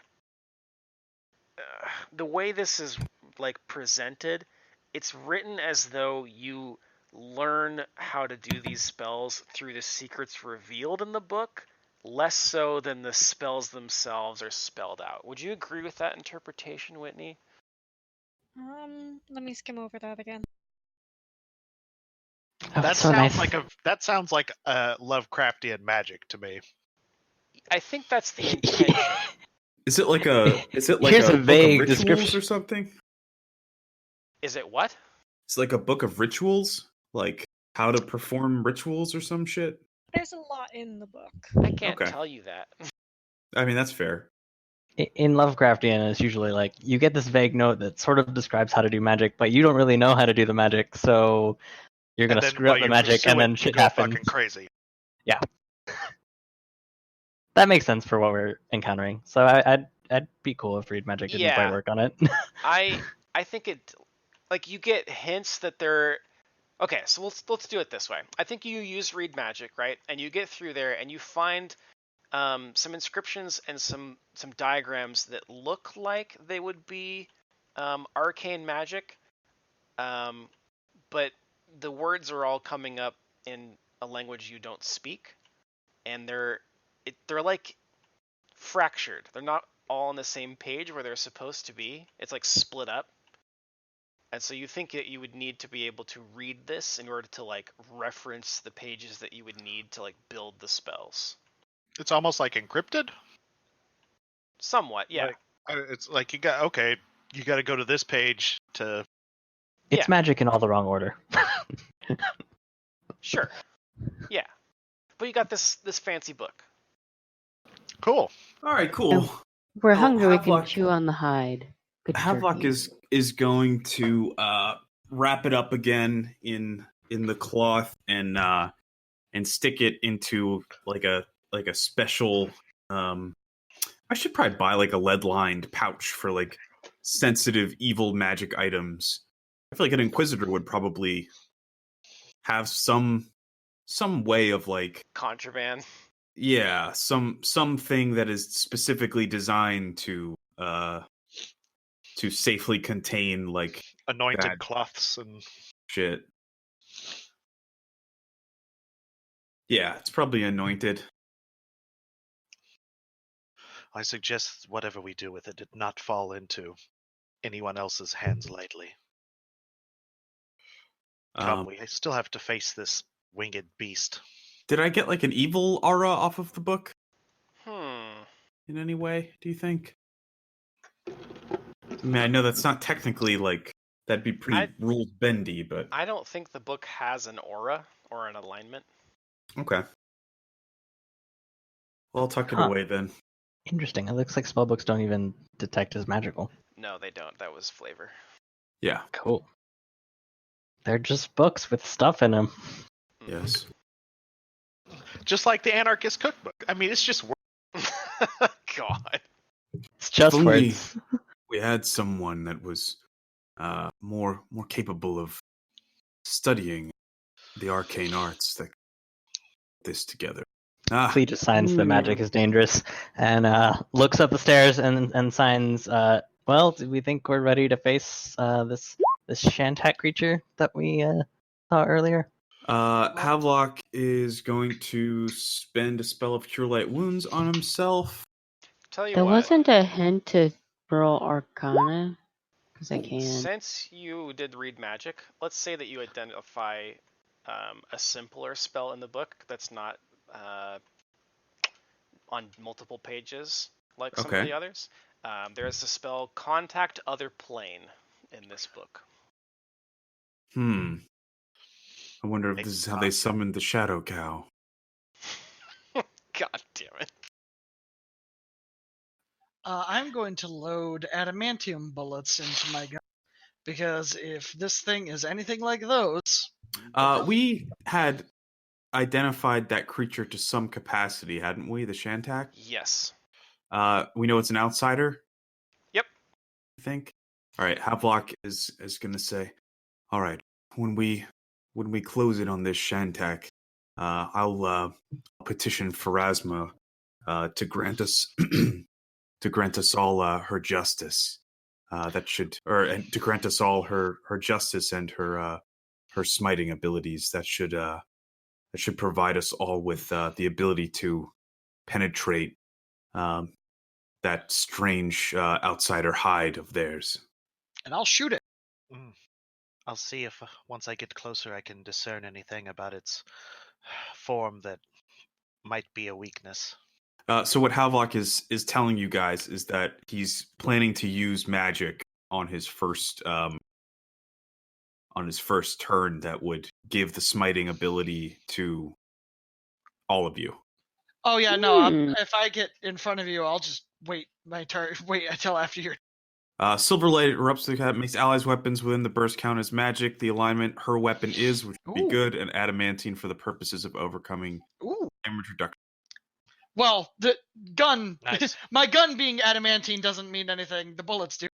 the way this is like presented, it's written as though you learn how to do these spells through the secrets revealed in the book, less so than the spells themselves are spelled out. Would you agree with that interpretation, Whitney? Let me skim over that again. Oh, That it's so sounds nice. like a Lovecraftian magic to me. I think that's the intention. Is it like a Here's book a of vague rituals description. or something? Is it what? It's like a book of rituals, like how to perform rituals or some shit. There's a lot in the book. I can't Okay. tell you that. I mean, that's fair. In Lovecraftian, it's usually like you get this vague note that sort of describes how to do magic, but you don't really know how to do the magic, so you're And gonna then screw while up the you magic, pursue and it, then you shit go happens. fucking crazy. That makes sense for what we're encountering. So I'd be cool if read magic didn't quite Yeah. work on it. I think it, like, you get hints that they're okay. So let's do it this way. I think you use read magic, right? And you get through there and you find some inscriptions and some diagrams that look like they would be arcane magic, but the words are all coming up in a language you don't speak, and they're like fractured. They're not all on the same page where they're supposed to be. It's like split up. And so you think that you would need to be able to read this in order to like reference the pages that you would need to like build the spells. It's almost like encrypted. Somewhat, yeah. It's like you got to go to this page to. It's magic in all the wrong order. Sure. Yeah. But you got this fancy book. Cool. All right, cool. We're Oh, hungry. We can Havelock- chew on the hide. Good Havelock turkey. is going to wrap it up again in the cloth and stick it into like a special. I should probably buy like a lead lined pouch for like sensitive evil magic items. I feel like an inquisitor would probably have some way of like Contraband. yeah, something that is specifically designed to safely contain like Anointed bad cloths and shit. Yeah, it's probably anointed. I suggest whatever we do with it did not fall into anyone else's hands lightly. Come, we still have to face this winged beast. Did I get like an evil aura off of the book Hmm. in any way, do you think? I mean, I know that's not technically like that'd be pretty rules bendy, but I don't think the book has an aura or an alignment. okay. Well, I'll tuck it away then. Interesting. It looks like spellbooks don't even detect as magical. No, they don't. That was flavor. Yeah. Cool. They're just books with stuff in them. Mhm. Yes. Just like the Anarchist Cookbook. I mean, it's just God. It's just If only words. we had someone that was more capable of studying the arcane arts that put this together. Flea just signs the magic Yeah. is dangerous and looks up the stairs and signs, well, do we think we're ready to face this Shantak creature that we saw earlier? Havelock is going to spend a spell of Cure Light Wounds on himself. Tell you There what. wasn't a hint to roll Arcana, because I can. Since you did read magic, let's say that you identify a simpler spell in the book that's not on multiple pages like some of Okay. the others. There is the spell Contact Other Plane in this book. I wonder if Makes this is it how they possible. summoned the Shadow Cow. God damn it. I'm going to load adamantium bullets into my gun because if this thing is anything like those, We had identified that creature to some capacity, hadn't we? The Shantak. Yes. We know it's an outsider. Yep. I think. All right. Havelock is going to say, "All right, when we close it on this Shantak, I'll petition Pharasma to grant us to grant us all her justice. That should, and to grant us all her justice and her smiting abilities. That should provide us all with the ability to penetrate that strange outsider hide of theirs." and I'll shoot it. I'll see if once I get closer I can discern anything about its form that might be a weakness. So what Havelock is telling you guys is that he's planning to use magic on his first turn that would give the smiting ability to all of you. Oh yeah, no. Hmm. If I get in front of you, I'll just wait my turn. Wait until after your. Silver Light erupts the cat, makes allies' weapons within the burst count as magic. The alignment her weapon is, which would be Ooh. good, and adamantine for the purposes of overcoming Ooh. damage reduction. Well, the gun. Nice. My gun being adamantine doesn't mean anything. The bullets do.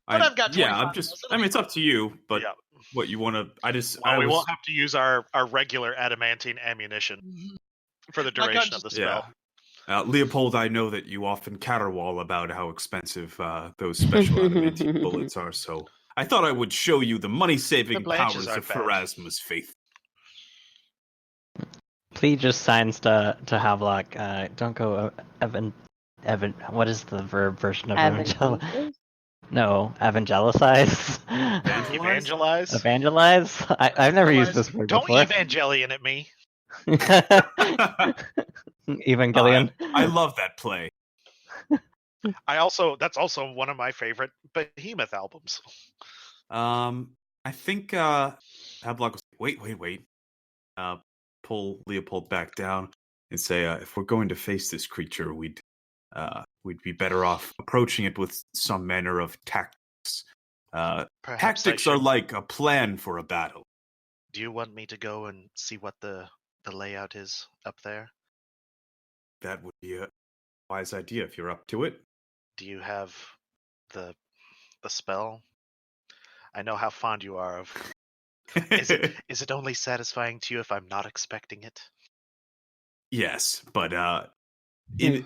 But I've got 25 I'm of just. those. I mean, it's up to you, but Yeah. what you want to. Well, we won't have to use our regular adamantine ammunition Mhm. for the My gun duration of the just- spell. Leopold, I know that you often caterwaul about how expensive those special adamantine bullets are, so I thought I would show you the money-saving The blanches powers aren't of bad. Pharasma's faith. Flea just signs to Havelock. Don't go what is the verb version of evangel? Advantageous? No, evangelicize. Evangelize? Evangelize? I've never used this word Don't before. Evangelion at me. Evangelion. I love that play. That's also one of my favorite Behemoth albums. I think Havelock was wait. Pull Leopold back down and say, if we're going to face this creature, we'd be better off approaching it with some manner of tactics. Perhaps Tactics are like a plan for a battle. Do you want me to go and see what the layout is up there? That would be a wise idea if you're up to it. Do you have the spell? I know how fond you are of. Is it only satisfying to you if I'm not expecting it? Yes, but in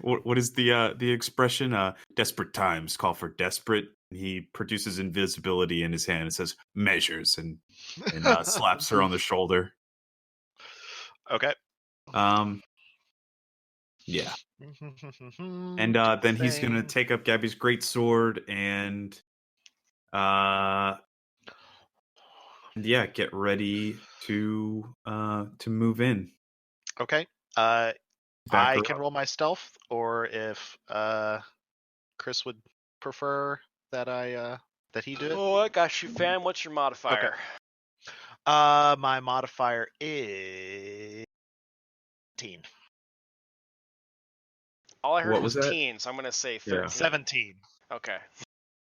what is the expression? Desperate times call for desperate. He produces invisibility in his hand and says measures and slaps her on the shoulder. Okay. Yeah. And then he's gonna take up Gabby's great sword and get ready to move in. Okay. Back I her can up. roll my stealth, or if Chris would prefer that that he do it. Oh, I got you, fam. What's your modifier? My modifier is 18. All I heard What was was that? teen, so I'm gonna say Yeah. 13. 17. Okay.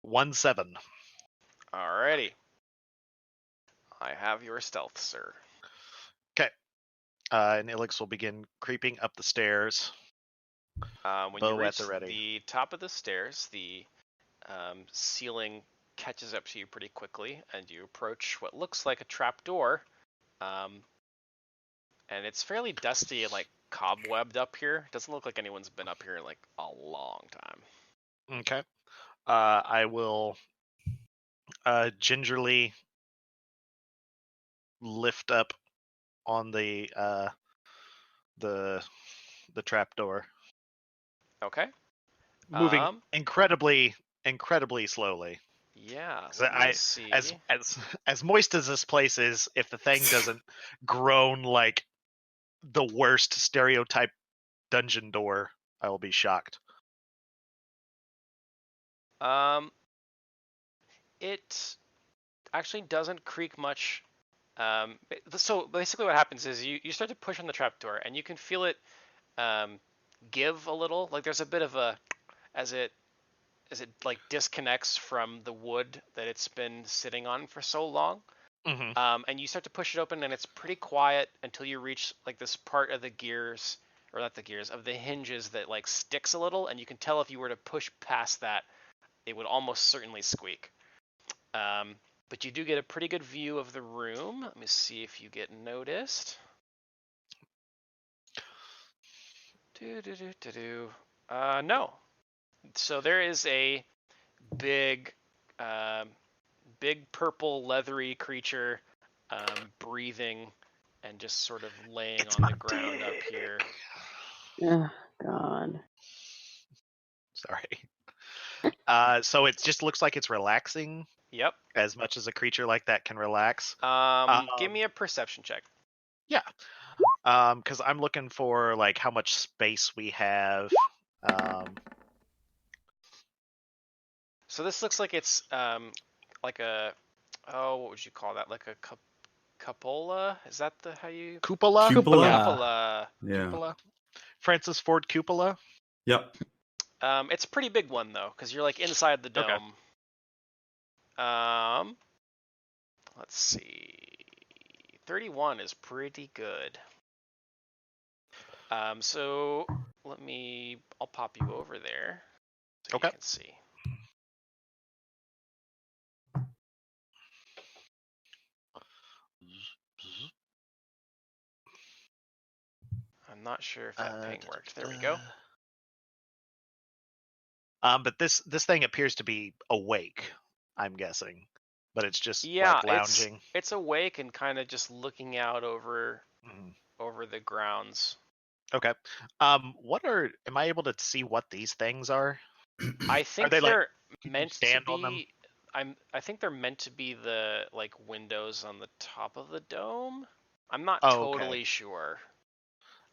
1-7. Alrighty. I have your stealth, sir. Okay. And Ilix will begin creeping up the stairs. When Bow you at reach the ready. the top of the stairs, the ceiling catches up to you pretty quickly, and you approach what looks like a trap door. And it's fairly dusty and like cobwebbed up here. Doesn't look like anyone's been up here in like a long time. Okay. I will gingerly lift up on the trap door, Okay. moving incredibly slowly. Yeah. 'Cause Let me see. as moist as this place is, if the thing doesn't groan like the worst stereotype dungeon door, I will be shocked. It actually doesn't creak much. So basically, what happens is you start to push on the trapdoor, and you can feel it give a little. Like there's a bit of a as it like disconnects from the wood that it's been sitting on for so long. Mm-hmm. And you start to push it open, and it's pretty quiet until you reach like this part of the gears, or not the gears, of the hinges that like sticks a little, and you can tell if you were to push past that, it would almost certainly squeak. But you do get a pretty good view of the room. Let me see if you get noticed. No. So there is a big, big purple leathery creature breathing and just sort of laying on the ground up here. Oh, God. Sorry. So it just looks like it's relaxing. Yep. As much as a creature like that can relax. Give me a perception check. Yeah. Because I'm looking for like how much space we have. So this looks like it's like a what would you call that? Like a cupola? Is that how you? Cupola? Cupola. Yeah. Cupola. Francis Ford Cupola. Yep. It's a pretty big one though, because you're like inside the dome. Okay. Let's see. 31 is pretty good. So I'll pop you over there so Okay. you can see. I'm not sure if that ping worked. There we go. But this thing appears to be awake, I'm guessing. But it's just like lounging. It's awake and kind of just looking out over the grounds. Okay. Am I able to see what these things are? I think they're meant to be. I think they're meant to be the like windows on the top of the dome. I'm not totally sure.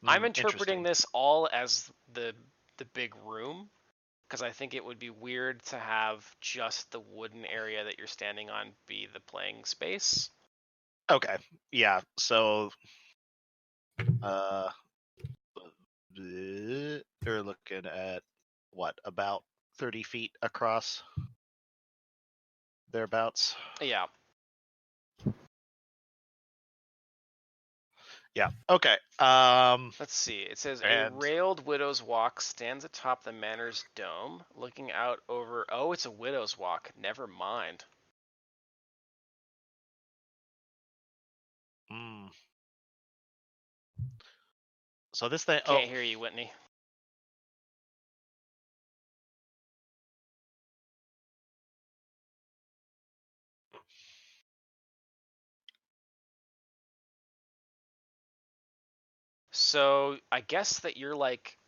I'm interpreting this all as the big room, because I think it would be weird to have just the wooden area that you're standing on be the playing space. Okay. Yeah. So they're looking at what, about 30 feet across, thereabouts. Yeah. Yeah. Okay. Let's see. It says a railed widow's walk stands atop the manor's dome, looking out over. Oh, it's a widow's walk. Never mind. So this thing. Can't hear you, Whitney. So I guess that you're like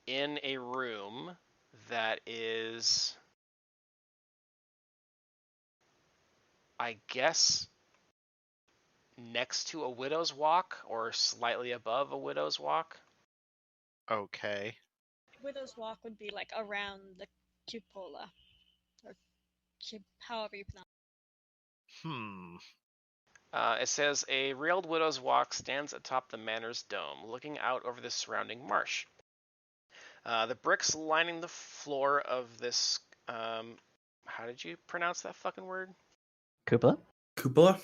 in a room that is, I guess, next to a widow's walk or slightly above a widow's walk. Okay. Widow's Walk would be like around the cupola, or however you pronounce it. It says a railed widow's walk stands atop the manor's dome, looking out over the surrounding marsh. The bricks lining the floor of this. How did you pronounce that fucking word? Cupola? Cupola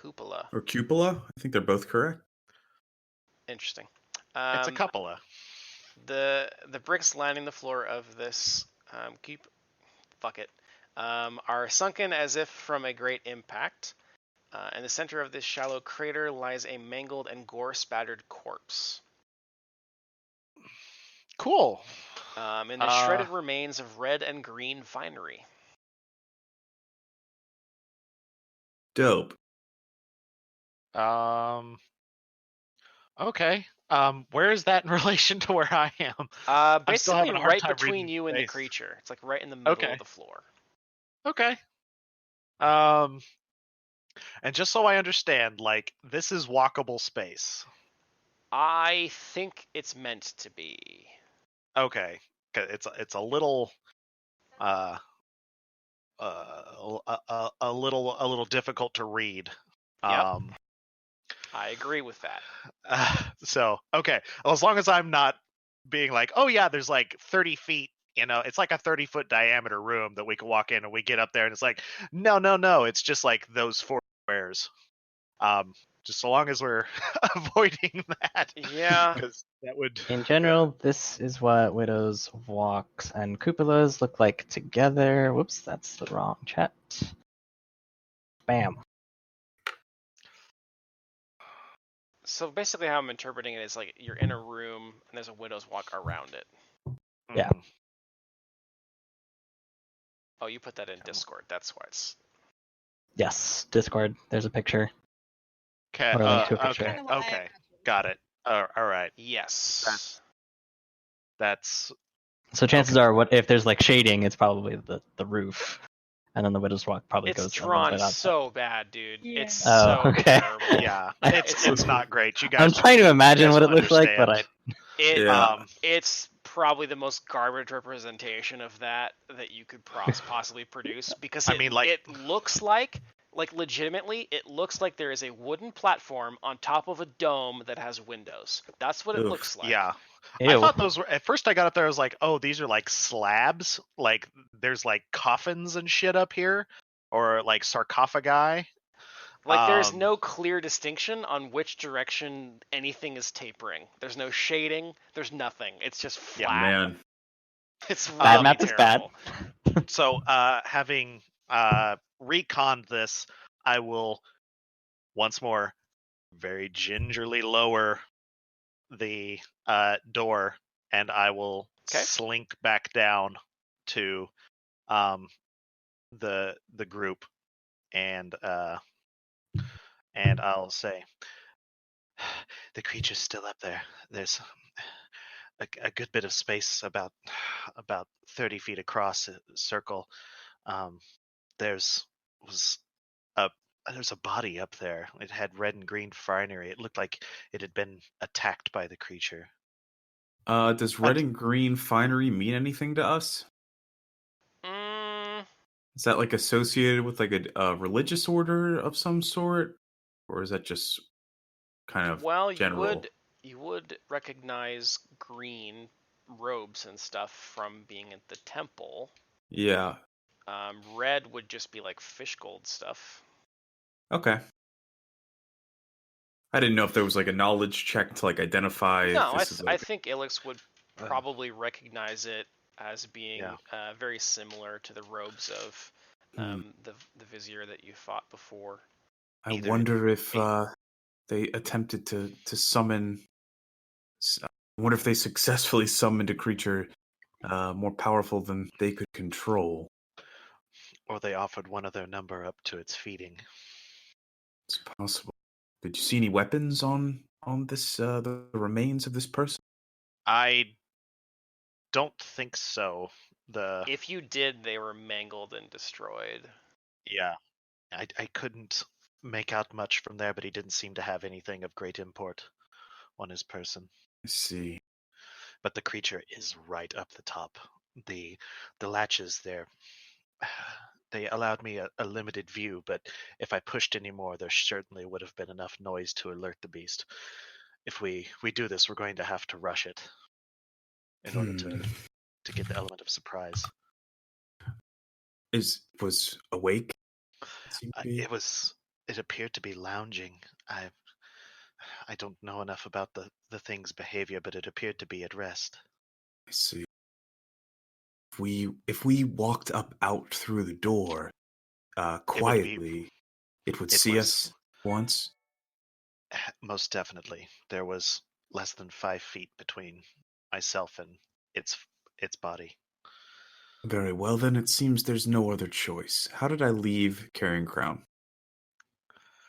Cupola. or cupola? I think they're both correct. Interesting. It's a cupola. The bricks lining the floor of this fuck it, are sunken as if from a great impact. In the center of this shallow crater lies a mangled and gore-spattered corpse. Cool. In the shredded remains of red and green finery. Dope. Okay. Where is that in relation to where I am? I'm still Basically having a hard right time between reading you and the space. creature. It's like right in the middle Okay. of the floor. Okay. And just so I understand, like, this is walkable space. I think it's meant to be. Okay. It's a little a little difficult to read. Yep. I agree with that. So okay, well, as long as I'm not being like, oh yeah, there's like 30 feet, it's like a 30-foot diameter room that we can walk in, and we get up there and it's like, no, it's just like those 4 squares. Just so long as we're avoiding that. Yeah. Because that would. In general, this is what widows, walks, and cupolas look like together. Whoops, that's the wrong chat. Bam. So basically how I'm interpreting it is like you're in a room and there's a widow's walk around it. Yeah. Oh, you put that in Discord. That's why it's... Yes, Discord. There's a picture. Okay. Or a link to a picture. Kinda what I Okay. imagined. Got it. All right. Yes. That's So chances are, what if there's like shading? It's probably the roof, and then the widow's walk probably It's goes a little drawn bit outside. so bad, dude. Yeah. It's Oh, so okay. terrible. yeah. It's not great. You guys. I'm trying to imagine guys what it will looks like, but I It Yeah. It's probably the most garbage representation of that you could possibly produce, because I mean, like- it looks like legitimately it looks like there is a wooden platform on top of a dome that has windows. That's what it Oof. looks like. Yeah. Ew. I thought those were, at first I got up there, I was like, oh, these are like slabs. Like there's like coffins and shit up here, or like sarcophagi. Like there's no clear distinction on which direction anything is tapering. There's no shading. There's nothing. It's just Yeah, flat. Man. It's really Bad math is bad. terrible. So having reconned this, I will once more very gingerly lower the door, and I will Okay. slink back down to the group, and I'll say, the creature's still up there. There's a good bit of space, about 30 feet across a circle. There's a body up there. It had red and green finery. It looked like it had been attacked by the creature. Does red and green finery mean anything to us? Is that like associated with like a religious order of some sort, or is that just kind of Well, general? you would recognize green robes and stuff from being at the temple. Yeah. Red would just be like fish gold stuff. Okay. I didn't know if there was like a knowledge check to like identify. No, if this is like... I think Ilix would probably recognize it as being very similar to the robes of the vizier that you fought before. I wonder if they attempted to summon. I wonder if they successfully summoned a creature more powerful than they could control. Or they offered one of their number up to its feeding. It's possible. Did you see any weapons on this the remains of this person? I don't think so. If you did, they were mangled and destroyed. Yeah, I couldn't make out much from there, but he didn't seem to have anything of great import on his person. I see. But the creature is right up the top. The latches there, they allowed me a limited view, but if I pushed any more, there certainly would have been enough noise to alert the beast. If we do this, we're going to have to rush it. in order to get the element of surprise. Was awake? It appeared to be lounging. I don't know enough about the thing's behavior, but it appeared to be at rest. I see. If we walked out through the door, quietly, it would see us once. Most definitely. There was less than 5 feet between myself and its body. Very well, then it seems there's no other choice. How did I leave Carrion Crown?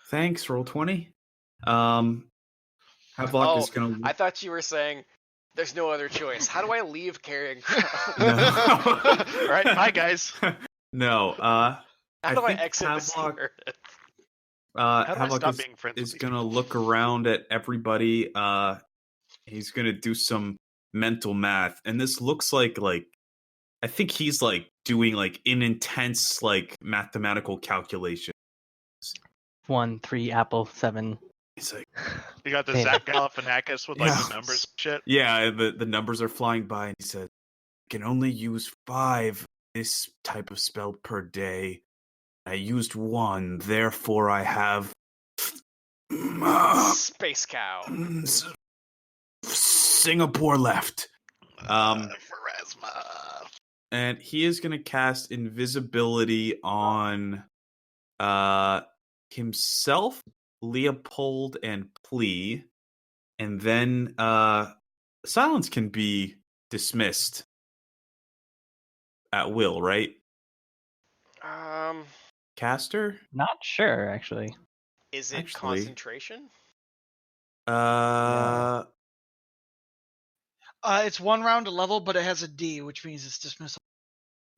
Thanks, roll 20. Havelock is gonna. I thought you were saying there's no other choice. How do I leave Carrion Crown? No. Right, bye guys. No. How do I think exit this Havelock, here? How do I Havelock stop being friends is with these gonna people? look around at everybody. He's gonna do some mental math, and this looks like I think he's doing an intense mathematical calculation. 1, 3, apple, 7. He's like, You got the Hey. Zach Galifianakis with Yeah. the numbers and shit. yeah, the numbers are flying by, and he said, "Can only use 5 this type of spell per day. I used 1, therefore I have Space Cow. Singapore left." Pharasma. And he is going to cast invisibility on himself, Leopold, and Plea. And then silence can be dismissed at will, right? Caster? Not sure, actually. Is it Actually- concentration? It's 1 round a level, but it has a D, which means it's dismissal.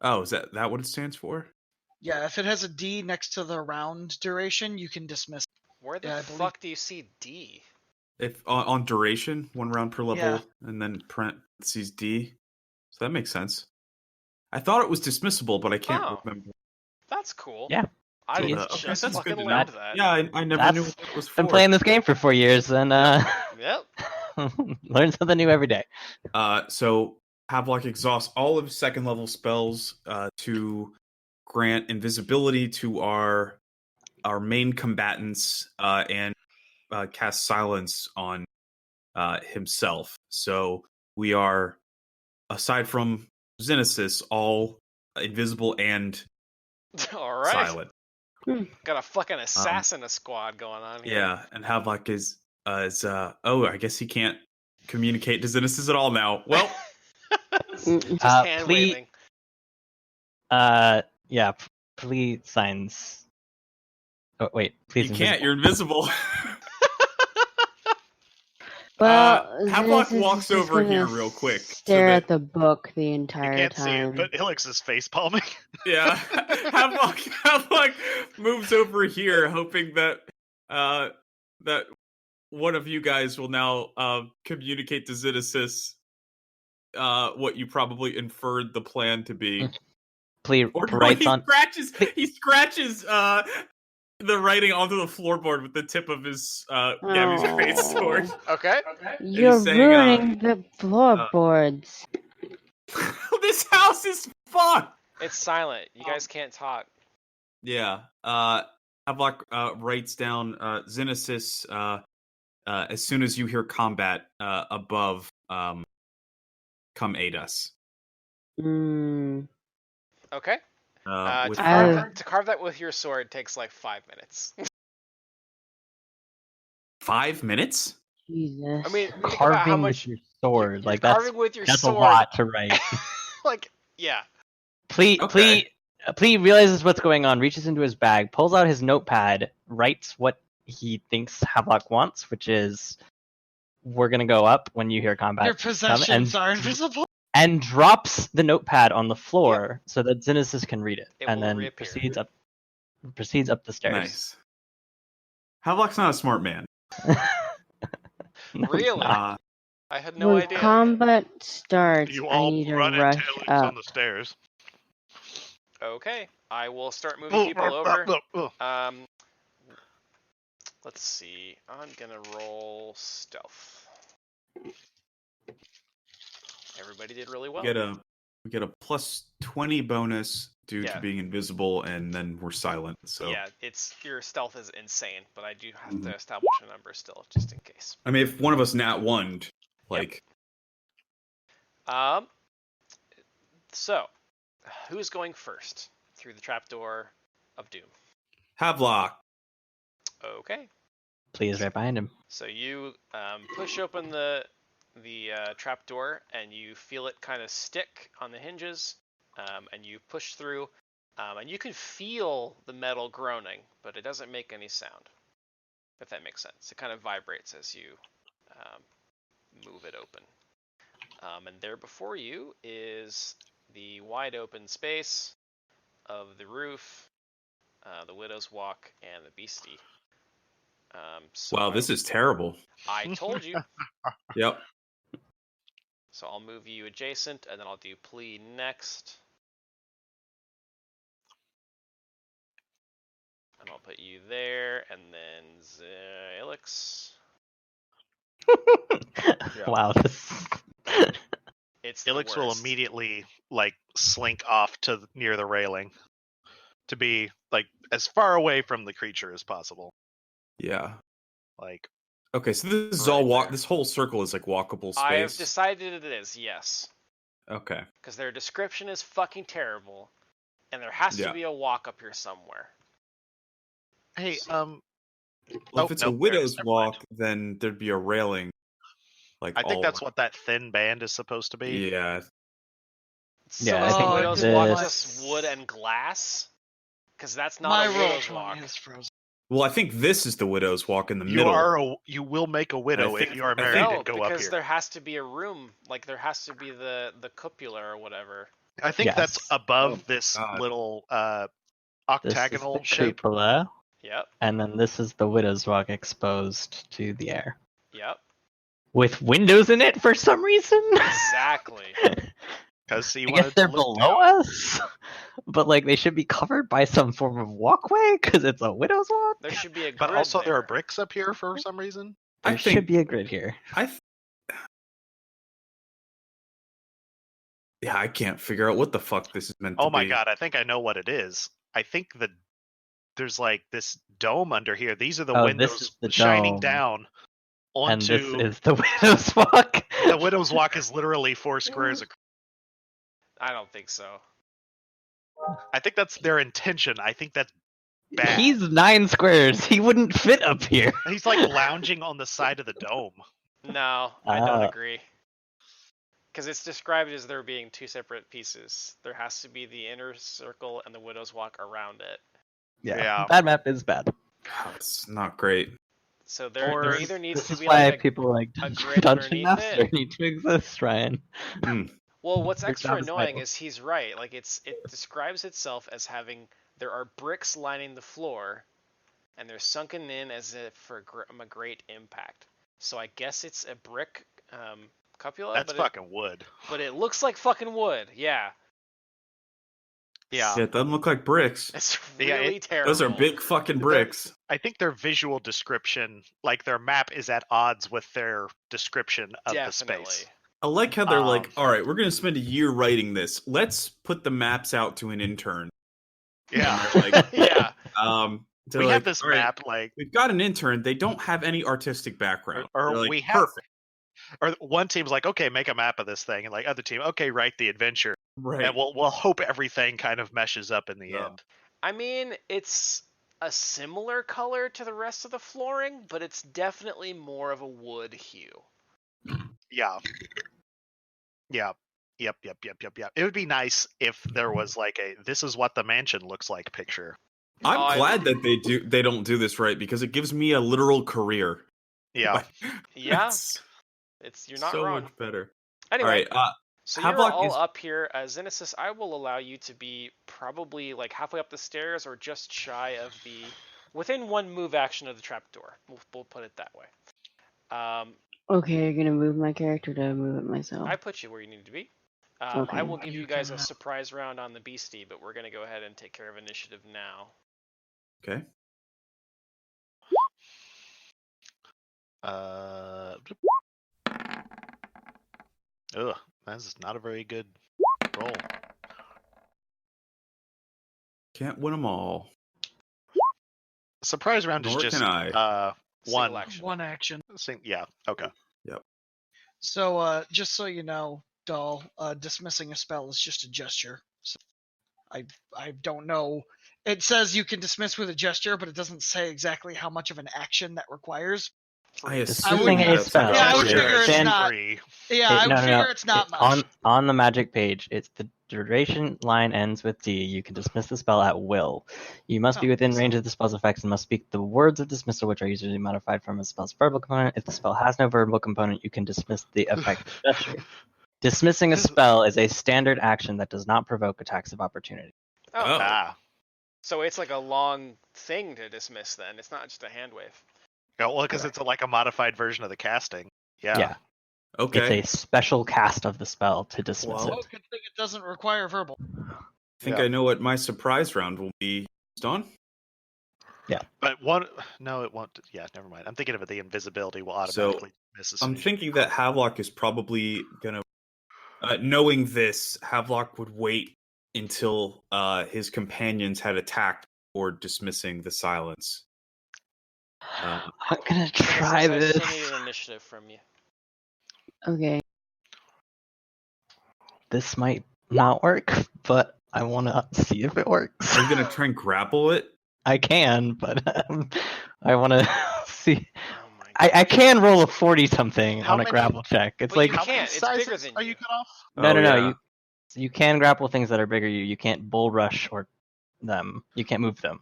Oh, is that what it stands for? Yeah, if it has a D next to the round duration, you can dismiss. Where the Yeah, I believe- fuck do you see D? If on duration, 1 round per level, Yeah. and then parentheses D. So that makes sense. I thought it was dismissible, but I can't Oh. remember. That's cool. Yeah. I D didn't is Okay, just that's fucking good to learned know. that. Yeah, I never knew what it was for. Been playing this game for 4 years, and Yep. learn something new every day. So Havelock exhausts all of his 2nd level spells to grant invisibility to our main combatants and cast silence on himself. So we are, aside from Xenesis, all invisible and All right. silent. Got a fucking assassin squad going on here. Yeah, and Havelock is I guess he can't communicate to Xenesis at all now. Well, Just hand waving. Yeah, please signs. Oh wait, please. you can't. You're invisible. Well, Havelock Xenesis walks is just over gonna here real quick. Stare so at the book the You entire can't see it, time. but Hilix is face palming. Yeah, Havelock moves over here, hoping that that one of you guys will now communicate to Xenesis what you probably inferred the plan to be. Please Or no, writes he on. scratches the writing onto the floorboard with the tip of his Gabby's great sword. Okay. You're saying, ruining the floorboards. This house is fucked. It's silent. You guys can't talk. Yeah. Havelock writes down Xenesis as soon as you hear combat above, come aid us. Okay. With To carve that with your sword takes like 5 minutes. 5 minutes? Jesus. I mean, think about Carving how with much your sword, you're like that's carving with your a sword. lot to write. Like, yeah. Plea realizes what's going on, reaches into his bag, pulls out his notepad, writes what he thinks Havelock wants, which is, "We're gonna go up when you hear combat." Your come," possessions are invisible. and drops the notepad on the floor so that Xenesis can read it, It and will then reappear. proceeds up the stairs. Nice. Havelock's not a smart man. No, he's Really? not. I had no when idea. combat starts, You I all need to run rush into Hilix up. on the stairs. Okay. I will start moving people over. Oh. Let's see. I'm gonna roll stealth. Everybody did really well. We get a plus 20 bonus due Yeah. to being invisible, and then we're silent. So Yeah, your stealth is insane, but I do have to establish a number still, just in case. I mean, if one of us nat one, like, So, who's going first through the trapdoor of doom? Havelock. Okay. Please, right behind him. So you push open the trapdoor, and you feel it kind of stick on the hinges, and you push through, and you can feel the metal groaning, but it doesn't make any sound, if that makes sense. It kind of vibrates as you move it open. And there before you is the wide open space of the roof, the Widow's Walk, and the Beastie. Wow, this is terrible. I told you. Yep. So I'll move you adjacent, and then I'll do plea next. And I'll put you there, and then Zilix. Wow. It's the Ilix will worst. immediately like slink off to near the railing to be like as far away from the creature as possible. Yeah. Like, okay, so this is Right all there. This whole circle is like walkable space. I have decided it is, yes. Okay. Because their description is fucking terrible, and there has to be a walk up here somewhere. hey, Well, Oh, if it's no, a widow's never mind. walk, then there'd be a railing. Like, I think all that's what that thin band is supposed to be. Yeah. So Yeah, is I the think Widow's this- Walk just wood and glass? Because that's not My a roll Widow's Walk. 20 is frozen. Well, I think this is the widow's walk in the You middle. you will make a widow I think- if you are I married think- No, and go up because here. there has to be a room. Like, there has to be the cupula or whatever. I think Yes. that's above Oh, this God. little This is octagonal the shape. cupola, Yep, and then this is the Widow's Walk exposed to the air. yep, With windows in it for some reason? exactly. Because he I wanted guess they're to look below down. us? But, like, they should be covered by some form of walkway, because it's a Widow's Walk? There should be a But grid also there are there. bricks up here for some reason. There I should think be a grid here. Yeah, I can't figure out what the fuck this is meant to be. Oh my god, I think I know what it is. I think there's like this dome under here. These are the Oh, windows this is the shining dome. down And this onto is the Widow's Walk. the Widow's Walk is literally 4 squares across. I don't think so. I think that's their intention. I think that's bad. He's 9 squares. He wouldn't fit up here. He's like lounging on the side of the dome. No, I don't Ah. agree. Because it's described as there being 2 separate pieces. There has to be the inner circle and the Widow's Walk around it. Yeah. That map is bad. It's not great. So there Or- either needs This to is be why like people like a grid Dungeon underneath Master it. need to exist, Ryan. Well, what's Your extra job is annoying vital. is he's right. Like it describes itself as having there are bricks lining the floor, and they're sunken in as if for a great impact. So I guess it's a brick cupula. That's fucking wood. But it looks like fucking wood. Yeah, Yeah. Yeah, it doesn't look like bricks. it's Yeah, really terrible. Those are big fucking bricks. I think their visual description, like their map, is at odds with their description of Definitely. the space. I like how they're like, Um, all right, we're going to spend a year writing this. Let's put the maps out to an intern. Yeah. And they're like, Yeah. they're We like, have this "All right, map, like, we've got an intern. They don't have any artistic background. Or They're like, we have- perfect. or one team's like, okay, make a map of this thing, and like other team, okay, write the adventure, Right. and we'll hope everything kind of meshes up in the Yeah. end. I mean, it's a similar color to the rest of the flooring, but it's definitely more of a wood hue. Yeah. Yeah. Yep. It would be nice if there was like this is what the mansion looks like picture. I'm Oh, I- glad that they don't do this right because it gives me a literal career. Yeah. Yeah, It's you're not so wrong. much better. Anyway, All right. so you're Havelock all is- up here. Zenesis, I will allow you to be probably like halfway up the stairs or just shy of within 1 move action of the trapdoor. We'll put it that way. Okay, you're gonna move my character to move it myself. I put you where you need to be. Okay. I will give you guys a cannot- surprise round on the beastie, but we're gonna go ahead and take care of initiative now. Okay. Ugh. That's not a very good roll. Can't win them all. Surprise round is Nor just can I. Single one. action. One action. Yeah. Okay. So, just so you know, Doll, dismissing a spell is just a gesture. So I don't know. It says you can dismiss with a gesture, but it doesn't say exactly how much of an action that requires. I Dismissing assume a that's spell. Yeah, I would is figure it's stand- not. Free. Yeah, I would no, figure it's not much. On the magic page, it's the duration line ends with D. You can dismiss the spell at will. You must be Oh, within so- range of the spell's effects and must speak the words of dismissal, which are usually modified from a spell's verbal component. If the spell has no verbal component, you can dismiss the effect with gesture. Dismissing a spell is a standard action that does not provoke attacks of opportunity. Oh, Ah. so it's like a long thing to dismiss. Then it's not just a hand wave. No, well, because it's like a modified version of the casting. Yeah. Okay. It's a special cast of the spell to dismiss Well, Oh, it. good thing it doesn't require verbal. I think Yeah. I know what my surprise round will be used on. But one, no, it won't. Yeah, never mind. I'm thinking of it. The invisibility will automatically miss as soon I'm as you- thinking that Havelock is probably gonna. Knowing this, Havelock would wait until his companions had attacked before dismissing the silence. I'm gonna So try I this. still need an initiative from you. Okay. This might not work, but I want to see if it works. Are you gonna try and grapple it? I can, but I want to see. Oh my I can roll a 40 something How on a many- grapple check. It's But like you How many can't, it's bigger sizes than are you. you cut off? no. Yeah. You can grapple things that are bigger. You can't bull rush or them. You can't move them.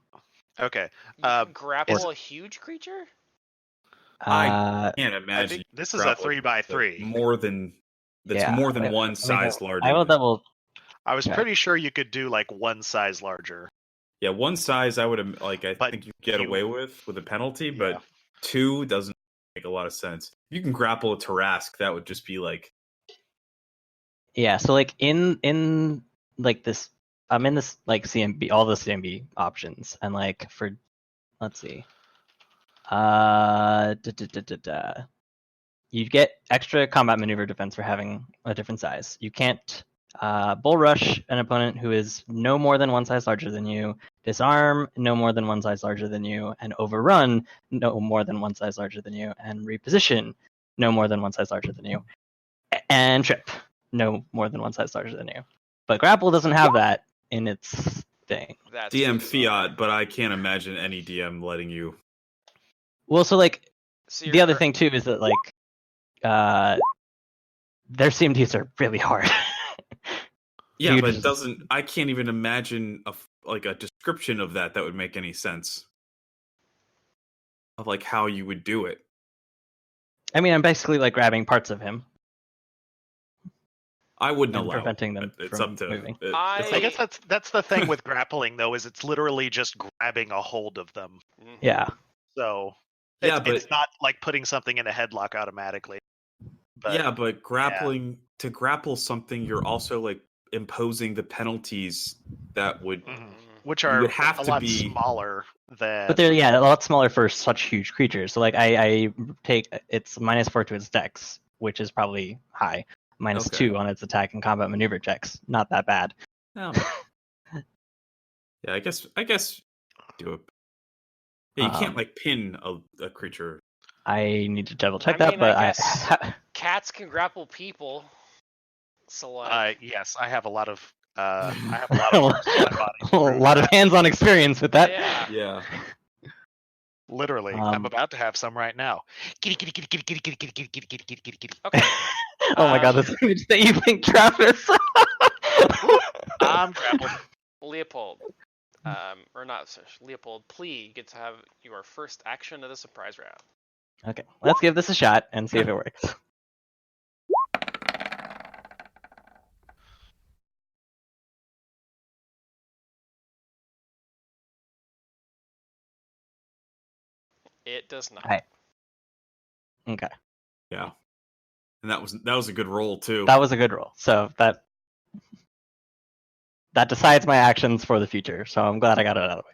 Okay. You Uh, can grapple a huge creature? I can't I imagine. think this is a grappling 3x3. More than that's Yeah, more than wait, one let me size go- larger. I will double. I was Okay. pretty sure you could do like one size larger. Yeah, one size I would like. I But think you get you- away with a penalty, Yeah. but two doesn't make a lot of sense. If you can grapple a Tarask, that would just be like. Yeah, so like in like this, I'm in this like CMB, all the CMB options, and like for, let's see, you get extra combat maneuver defense for having a different size. You can't bull rush an opponent who is no more than one size larger than you, disarm no more than one size larger than you, and overrun no more than one size larger than you, and reposition no more than one size larger than you, and trip no more than one size larger than you. But grapple doesn't have that in its thing. That's DM pretty bizarre. fiat, but I can't imagine any DM letting you. Well, so like So the you're other cor- thing too is that like their CMDs are really hard. Yeah, You but just- it doesn't. I can't even imagine like a description of that would make any sense. Of like how you would do it. I mean, I'm basically like grabbing parts of him I wouldn't and allow preventing it. them It's from up to. moving. It's I like- I guess that's the thing with grappling though, is it's literally just grabbing a hold of them. Mhm. Yeah. So Yeah, it's but- not like putting something in a headlock automatically. But yeah, but grappling to grapple something, you're also like imposing the penalties that would. Mhm. Which You are would have a to lot be- smaller than But they're a lot smaller for such huge creatures. So like I take it's -4 to its dex, which is probably high. -2 on its attack and combat maneuver checks. Not that bad. Oh. Yeah, I guess do it. Yeah, you can't like pin a creature. I need to double check I that, mean, but I guess- Cats can grapple people. So like, yes, I have a lot of marks on my body. to a prove lot of that. hands-on experience with that. yeah. Yeah. Literally, I'm Um, about to have some right now. Kitty, kitty, kitty, kitty, kitty, kitty, kitty, kitty, kitty, kitty, kitty, kitty. Okay. Oh my god, this image that you think, Travis. I'm grappled. Leopold, or not Leopold, Plea, you get to have your first action of the surprise round. Okay, let's give this a shot and see if it works. It does not. Alright. Okay, Yeah. And that was a good roll too. that was a good roll. So that decides my actions for the future. So I'm glad I got it out of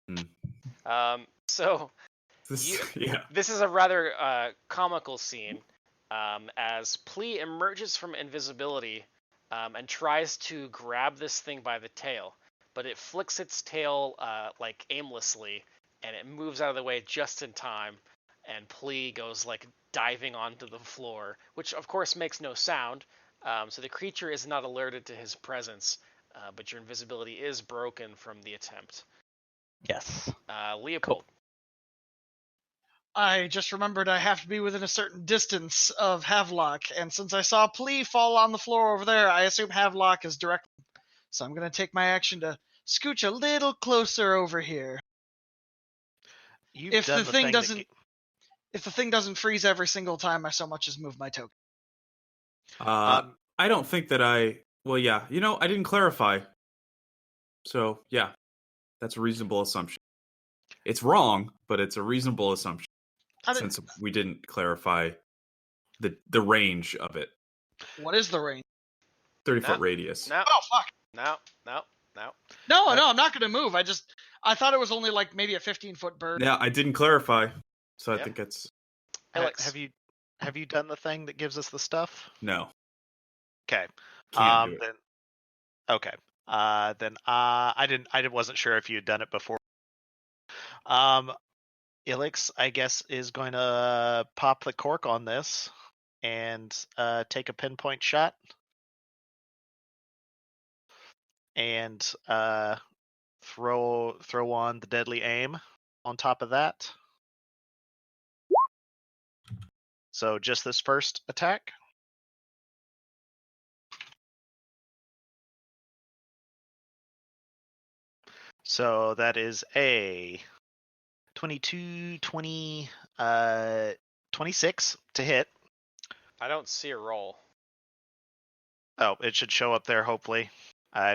the way. So This- you- yeah. this is a rather comical scene. as Plea emerges from invisibility and tries to grab this thing by the tail, but it flicks its tail like aimlessly, and it moves out of the way just in time, and Plea goes like diving onto the floor, which of course makes no sound, so the creature is not alerted to his presence, but your invisibility is broken from the attempt. Yes. Leopold. I just remembered I have to be within a certain distance of Havelock, and since I saw Plea fall on the floor over there, I assume Havelock is direct. So I'm going to take my action to scooch a little closer over here. You've If done the the thing thing doesn't, if the thing doesn't freeze every single time I so much as move my token. I don't think that I. Well, yeah. I didn't clarify. So yeah, that's a reasonable assumption. It's wrong, but it's a reasonable assumption since we didn't clarify the range of it. What is the range? 30-foot radius. No. Oh fuck. No. No, I'm not going to move. I thought it was only like maybe a 15-foot bird. Yeah, I didn't clarify, so I Yeah. think it's Alex. Have you done the thing that gives us the stuff? no. Okay. Can't do it. Then okay. Then I wasn't sure if you had done it before. Ilix, I guess, is going to pop the cork on this and take a pinpoint shot and throw on the deadly aim on top of that. So just this first attack. So that is a 22, 20, 26 to hit. I don't see a roll. Oh, it should show up there, hopefully.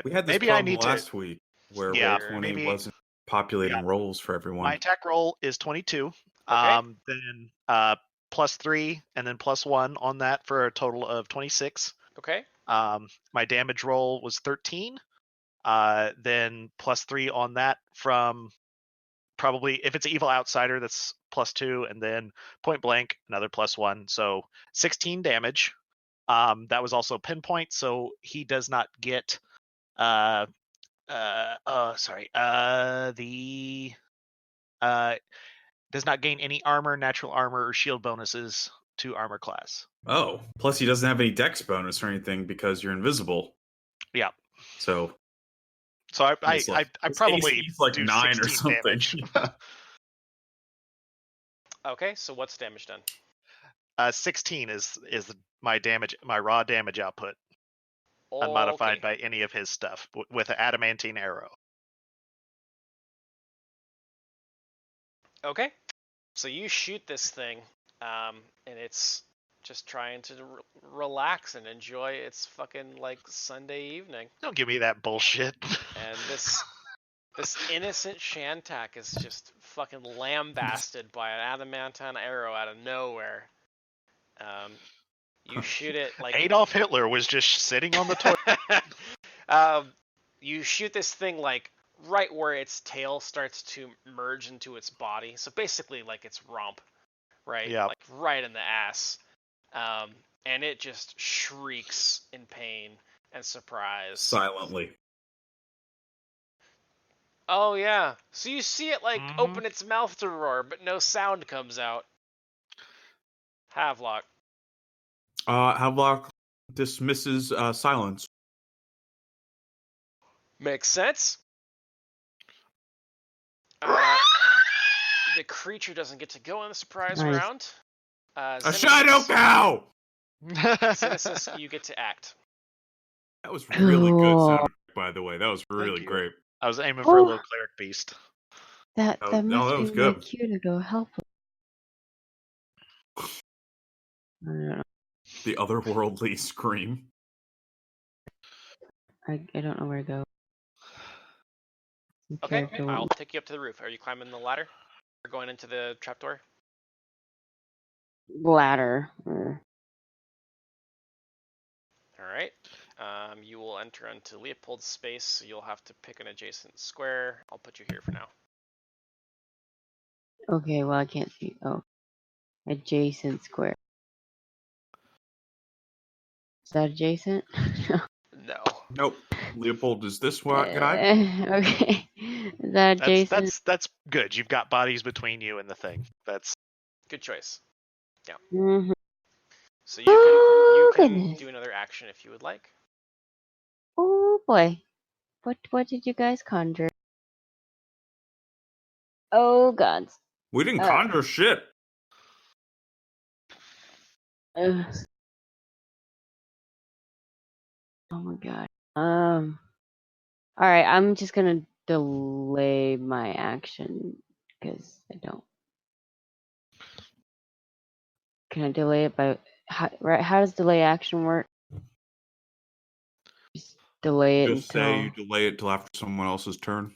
We had this maybe problem I need last week where Yeah, roll 20 maybe- wasn't populating rolls for everyone. My attack roll is 22. Okay. Then plus 3 and then plus 1 on that for a total of 26. Okay. My damage roll was 13. Then plus 3 on that from probably, if it's an evil outsider, that's plus 2, and then point blank, another plus 1. So 16 damage. That was also pinpoint, so he does not get does not gain any armor, natural armor, or shield bonuses to armor class. Oh, plus he doesn't have any dex bonus or anything because you're invisible. Yeah. So I his probably AC is like do 9 or 16 something. damage. Okay, so what's damage done? 16 is my damage, my raw damage output, unmodified Okay. by any of his stuff with an adamantine arrow. Okay. So you shoot this thing, and it's just trying to relax and enjoy its fucking like Sunday evening. Don't give me that bullshit. And this innocent Shantak is just fucking lambasted by an adamantine arrow out of nowhere. You shoot it like Adolf Hitler was just sitting on the toilet. You shoot this thing like right where its tail starts to merge into its body. So basically like its rump, right? Yeah. Like right in the ass. And it just shrieks in pain and surprise. Silently. Oh yeah. So you see it like open its mouth to roar, but no sound comes out. Havelock. Havelock dismisses silence. Makes sense. The creature doesn't get to go in the surprise Nice. round. A shadow cow! Xenesis, you get to act. That was really good Cool. sound, by the way. That was really you. great. I was aiming for a little cleric beast. That Oh, that no, must that was be my good. cue to go help him. I don't know. The otherworldly scream. I don't know where to go. The Okay, character I'll won't- take you up to the roof. Are you climbing the ladder? Or going into the trapdoor? Ladder. Or... Alright. You will enter into Leopold's space, so you'll have to pick an adjacent square. I'll put you here for now. Okay, well I can't see. Oh, adjacent square. Is that adjacent? No. Nope. Leopold is this guy? Okay. Is that adjacent? That's good. You've got bodies between you and the thing. That's Good choice. Mhm. So Oh, you can goodness. do another action if you would like. Oh boy. What did you guys conjure? Oh gods. We didn't Uh, conjure shit. Oh my god. All right, I'm just gonna delay my action because I don't. Can I delay it by right? How does delay action work? Just delay it Just say you until. delay it till after someone else's turn,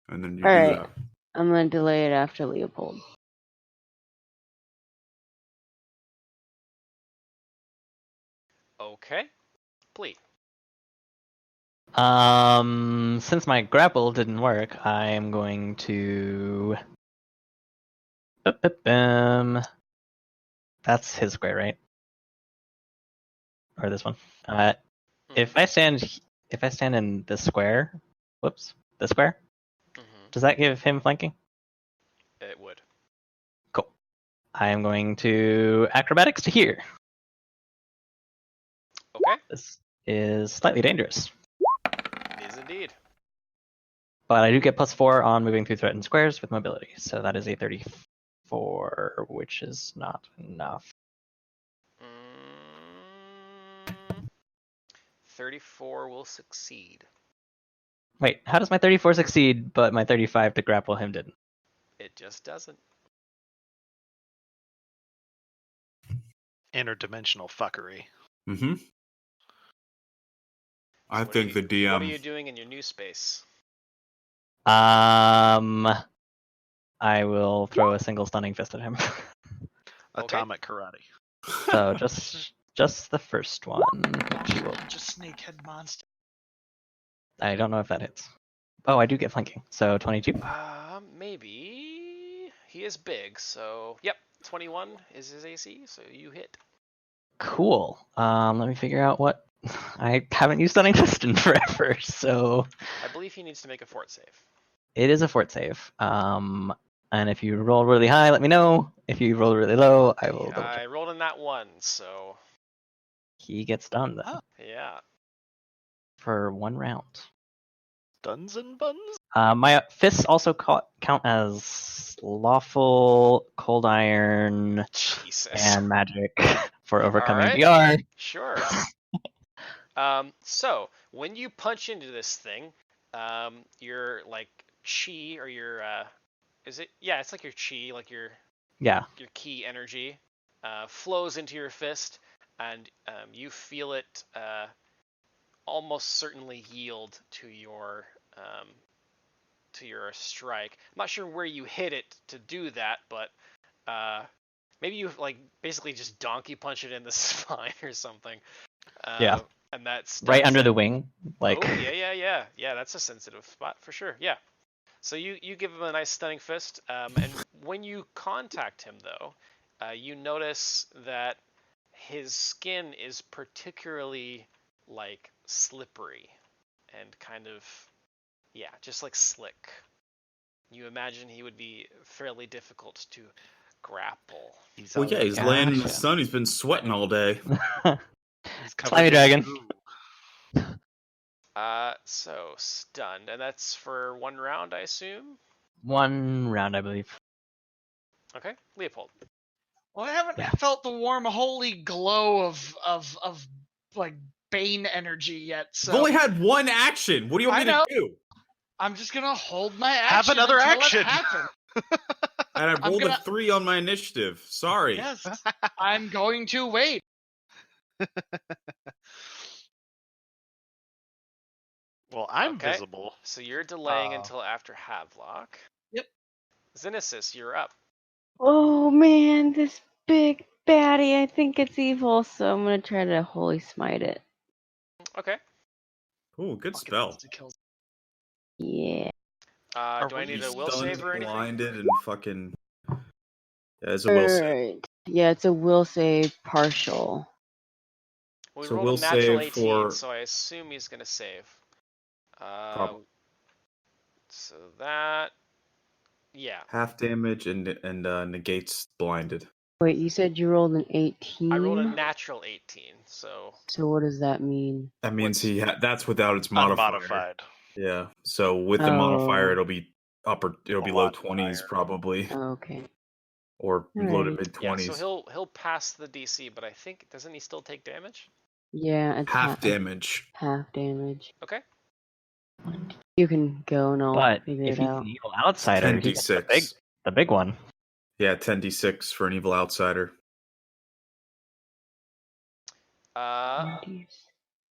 and then you All do right, that. I'm gonna delay it after Leopold. Okay. Please. Since my grapple didn't work, I am going to. That's his square, right? Or this one. If I stand in this square, this square, does that give him flanking? It would. Cool. I am going to acrobatics to here. Okay. This is slightly dangerous, It is indeed. but I do get +4 on moving through threatened squares with mobility, so that is a 34, which is not enough. 34 will succeed. Wait, how does my 34 succeed, but my 35 to grapple him didn't? It just doesn't. interdimensional fuckery. Mm-hmm. I So think the DM. What are you doing in your new space? I will throw a single stunning fist at him. Atomic karate. So just the first one. Which will... Just snakehead monster. I don't know if that hits. Oh, I do get flanking. So 22. Maybe. He is big, so yep. 21 is his AC, so you hit. Cool. Let me figure out what. I haven't used stunning fist in forever, so I believe he needs to make a fort save. it is a fort save. And if you roll really high, let me know. If you roll really low, I will double check. I rolled in that one, so He gets stunned then. yeah. For 1 round. Duns and buns. My fists also count as lawful, cold iron, Jesus. and magic for overcoming Alright. VR. Sure. So when you punch into this thing, your like chi or your is it? Yeah, it's like your chi, like your ki energy, flows into your fist, and you feel it almost certainly yield to your strike. I'm not sure where you hit it to do that, but maybe you like basically just donkey punch it in the spine or something. Yeah. And that's Right under the wing. Like. Oh yeah. That's a sensitive spot for sure. Yeah. So you give him a nice stunning fist, and when you contact him though, you notice that his skin is particularly like slippery and kind of just like slick. You imagine he would be fairly difficult to grapple. He's laying in the sun. He's been sweating all day. Slimy dragon. So stunned, and that's for 1 round, I assume. 1 round, I believe. Okay, Leopold. Well, I haven't felt the warm, holy glow of like Bane energy yet. So You've only had 1 action. What do you want me to do? I'm just gonna hold my action. Have another until action. It happens. And I rolled a 3 on my initiative. Sorry. Yes, I'm going to wait. Well, I'm visible. So you're delaying until after Havelock. Yep. Xenesis, you're up. Oh man, this big baddie. I think it's evil, so I'm gonna try to holy smite it. Okay. Ooh, good spell. Yeah. Do I need a will save or anything? Blinded and fucking. Yeah, it's a will save. Right. Yeah, it's a will save partial. We So rolled we'll a natural save 18, for so I assume he's gonna save. Prob- So that, yeah, half damage and negates blinded. Wait, you said you rolled an I rolled a 18? natural 18, so So what does that mean? That means What's- that's without its modifier. Unmodified. Yeah. So with the modifier, Oh. it'll be A low lot 20s higher. probably, Oh, okay. or low to Alright. mid yeah. 20s. So he'll pass the DC, but I think doesn't he still take damage? Yeah, it's half damage. half damage. Okay. You can go and I'll But figure if it he's out. an evil outsider, he gets the big one. Yeah, 10d6 for an evil outsider.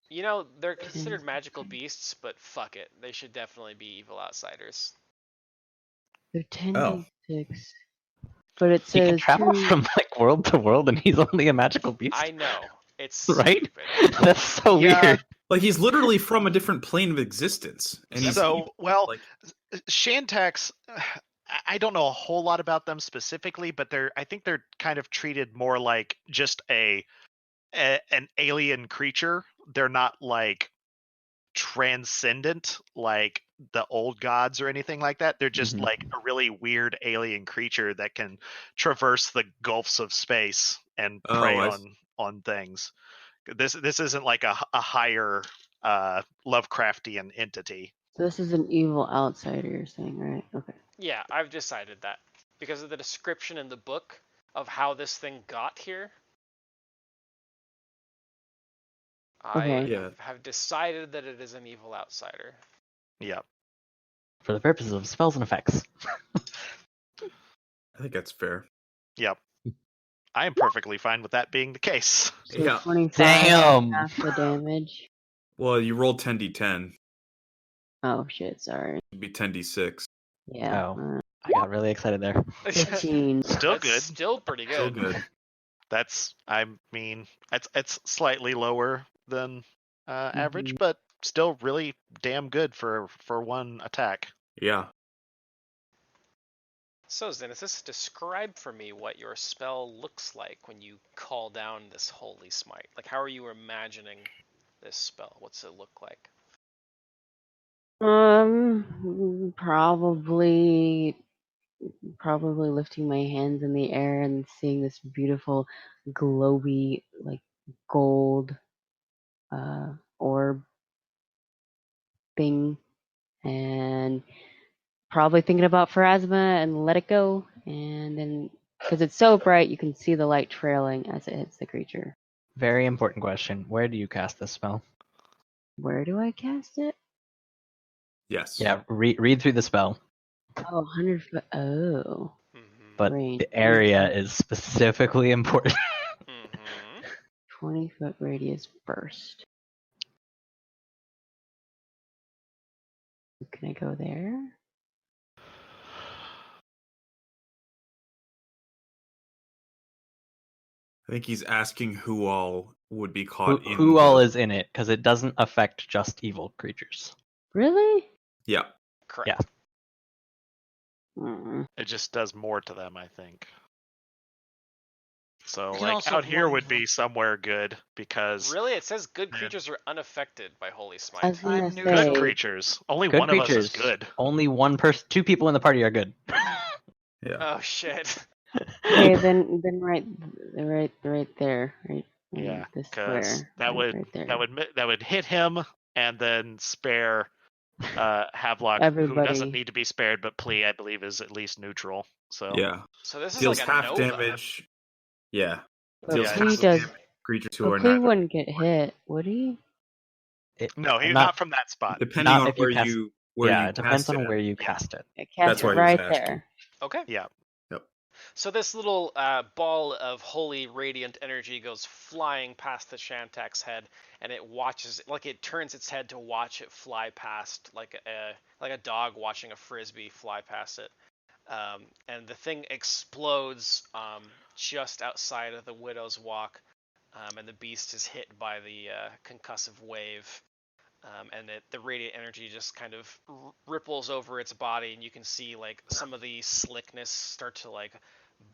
You know, they're considered magical beasts, but fuck it. They should definitely be evil outsiders. They're Oh. 10d6. But it He can says travel 2. from like world to world, and he's only a magical beast. I know. It's right? stupid. That's so Yeah. weird. Like he's literally from a different plane of existence, and he's So, well, like Shantaks, I don't know a whole lot about them specifically, but I think they're kind of treated more like just an alien creature. They're not like transcendent like the old gods or anything like that. They're just Mhm. like a really weird alien creature that can traverse the gulfs of space and prey on things. This isn't like a higher Lovecraftian entity. So this is an evil outsider, you're saying, right? Okay. Yeah, I've decided that. Because of the description in the book of how this thing got here, Okay. I have decided that it is an evil outsider. Yep. For the purposes of spells and effects. I think that's fair. Yep. I am perfectly fine with that being the case. So Yeah. 25 Damn. half the damage. Well, you rolled 10d10. Oh shit, sorry. It'd be 10d6. Yeah. Oh. I got really excited there. 15. Still That's good. Still pretty good. Still good. That's, I mean, it's slightly lower than average, Mhm. but still really damn good for one attack. Yeah. So, Xenesis, describe for me what your spell looks like when you call down this holy smite. Like, how are you imagining this spell? What's it look like? Probably lifting my hands in the air and seeing this beautiful glowy like gold orb thing, and probably thinking about Pharasma and let it go, and then because it's so bright you can see the light trailing as it hits the creature. Very important question. Where do you cast this spell? Where do I cast it? Yes. Yeah, read through the spell, Oh, 100 foot. Oh. Mm-hmm. but Range. the area is specifically important. Mm-hmm. 20-foot radius burst. Can I go there? I think he's asking who all would be caught in who all is in it, because it doesn't affect just evil creatures. Really? Yeah. Correct. Yeah. It just does more to them, I think. So, You can like, also out here blind would them. be somewhere good because Really, it says good creatures are unaffected by holy I smite. was gonna I'm new say. good creatures. Only Good one of us creatures. is good. Only one person, 2 people in the party are good. Yeah. Oh shit. Okay, then right there, right. Yeah, This because square. that would right there. that would hit him and then spare Havelock, who Everybody. doesn't need to be spared, but Plea, I believe, is at least neutral. So Yeah. So this is Deals like a half Nova. damage. Yeah. But Deals Yeah, Plea half does. damage to creatures who But are Plea neither. wouldn't get hit, would he? no, he's Not- not from that spot. Depending Not on if you where cast- you it depends cast it on at. where you Yeah. cast it. I cast That's it why he was right asking. there. Okay. Yeah. So this little ball of holy radiant energy goes flying past the Shantak's head, and it watches, like it turns its head to watch it fly past, like a dog watching a frisbee fly past it. And the thing explodes just outside of the Widow's Walk, and the beast is hit by the concussive wave. And the radiant energy just kind of ripples over its body, and you can see like some of the slickness start to like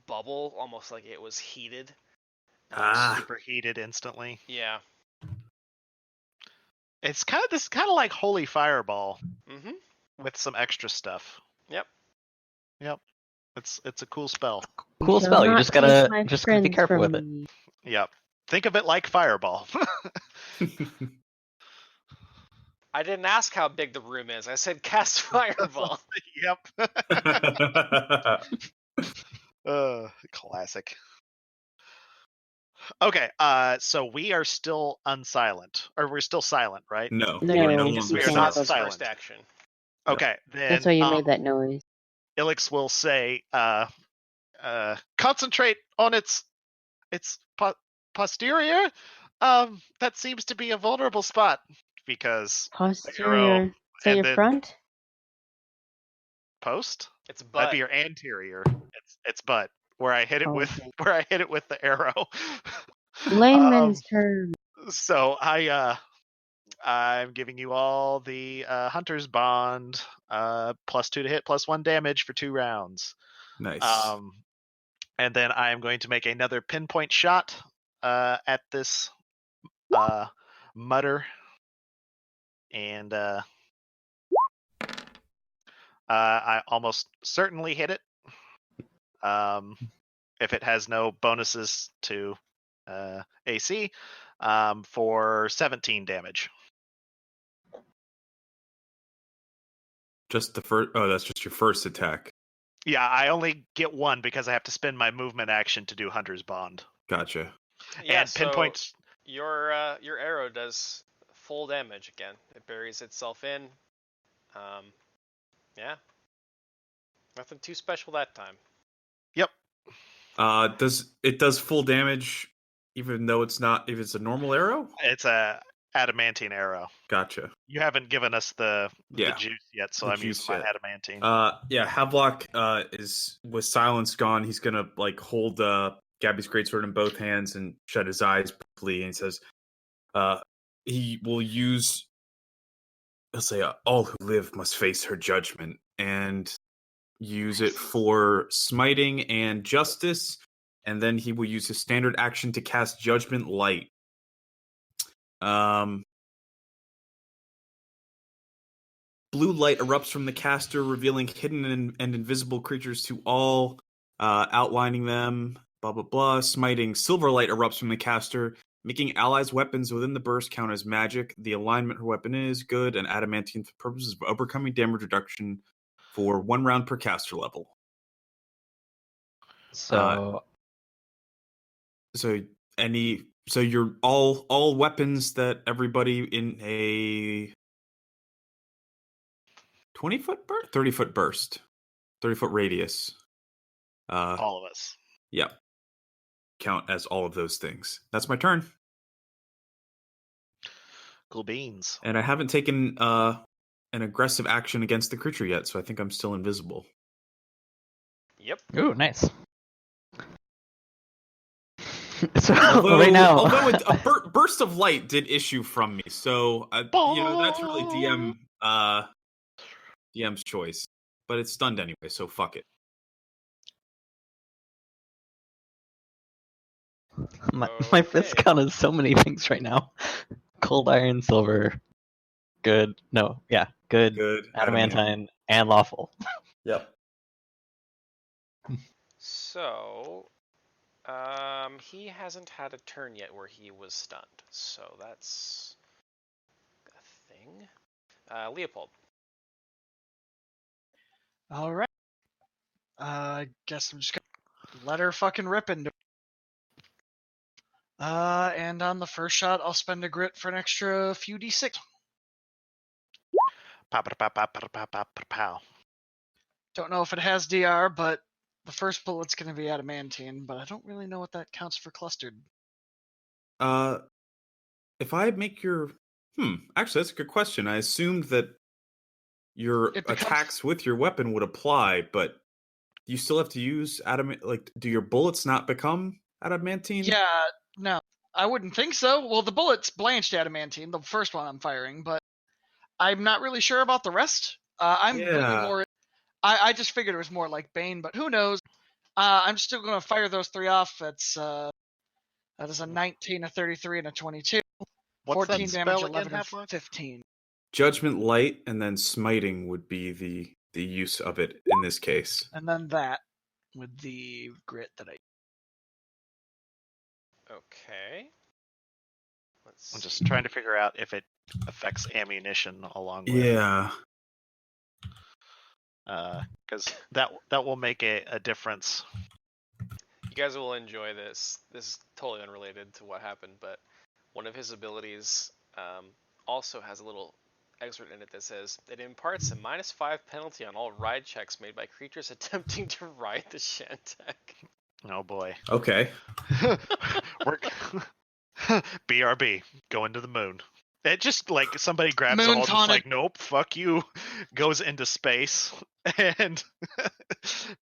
bubble, almost like it was heated. Ah. Superheated instantly. Yeah. It's kind of like Holy Fireball Mm-hmm. with some extra stuff. Yep. Yep. It's a cool spell. Cool shall spell. You not just take gotta my be friends careful from with it. me. Yep. Think of it like Fireball. I didn't ask how big the room is. I said cast fireball. Yep. Classic. Okay, so we are still unsilent, or we're still silent, right? No, No, we're no we longer we are can't not go His back. first silent. action. Okay, then That's why you made that noise. Ilix will say, concentrate on its posterior. That seems to be a vulnerable spot because arrow Posterior. Is that and your then front? post. It's That'd butt. be your anterior. It's butt where I hit it Oh, with okay. where I hit it with the arrow. Layman's term. So I'm giving you all the Hunter's Bond, +2 to hit, +1 damage for 2 rounds. nice. And then I am going to make another pinpoint shot at this mutter, and I almost certainly hit it. If it has no bonuses to AC, for 17 damage. Just the first. Oh, that's just your first attack. Yeah, I only get one because I have to spend my movement action to do Hunter's Bond. Gotcha. Yeah, And pinpoints. So your arrow does full damage again. It buries itself in. Yeah. Nothing too special that time. Yep. Does full damage even though it's not if it's a normal arrow? It's a adamantine arrow. Gotcha. You haven't given us the Yeah. juice yet, so The I'm using juice my yet. adamantine. Yeah, Havelock is with silence gone. He's gonna like hold Gabby's greatsword in both hands and shut his eyes briefly, and he says, he will use. He'll say, "All who live must face her judgment," and use it for smiting and justice, and then he will use his standard action to cast Judgment Light. Blue light erupts from the caster, revealing hidden and invisible creatures to all, outlining them, blah blah blah. Smiting. Silver light erupts from the caster, making allies' weapons within the burst count as magic. The alignment her weapon is good, and adamantine for purposes of overcoming damage reduction for 1 round per caster level. So So you're all weapons that everybody in a 20-foot burst, 30-foot burst, 30-foot radius. All of us. Yep. Count as all of those things. That's my turn. Cool beans. And I haven't taken an aggressive action against the creature yet, so I think I'm still invisible. Yep. ooh, nice. So Although, right now, a burst of light did issue from me, so that's really DM's choice. But it's stunned anyway, so fuck it. my fist count is so many things right now. Cold iron, silver, good. No, yeah, good. Good. Adamantine and lawful. Yep. So, he hasn't had a turn yet where he was stunned, so that's a thing. Leopold. All right. I guess I'm just gonna let her fucking rip into. And on the first shot, I'll spend a grit for an extra few d6. Pow. Don't know if it has DR, but the first bullet's gonna be adamantine. But I don't really know what that counts for clustered. If I make your actually that's a good question. I assumed that your attacks with your weapon would apply, but you still have to use adamant. Like, do your bullets not become adamantine? Yeah, no, I wouldn't think so. Well, the bullet's blanched adamantine, the first one I'm firing, but I'm not really sure about the rest. I'm really more. I just figured it was more like Bane, but who knows? I'm still going to fire those 3 off. That is a 19, a 33, and a 22. What's 14 that damage, spell 11, again, and Half-Life? 15. Judgment Light and then smiting would be the use of it in this case. And then that with the grit that I. Okay. Let's I'm see. just trying to figure out if it affects ammunition along with. Yeah. Because that will make a difference. You guys will enjoy this. This is totally unrelated to what happened, but one of his abilities also has a little excerpt in it that says it imparts a -5 penalty on all ride checks made by creatures attempting to ride the Shantak. Oh boy. Okay. We're BRB, going to the moon. It just like somebody grabs Moon all, just tonic. like, nope, fuck you, goes into space, and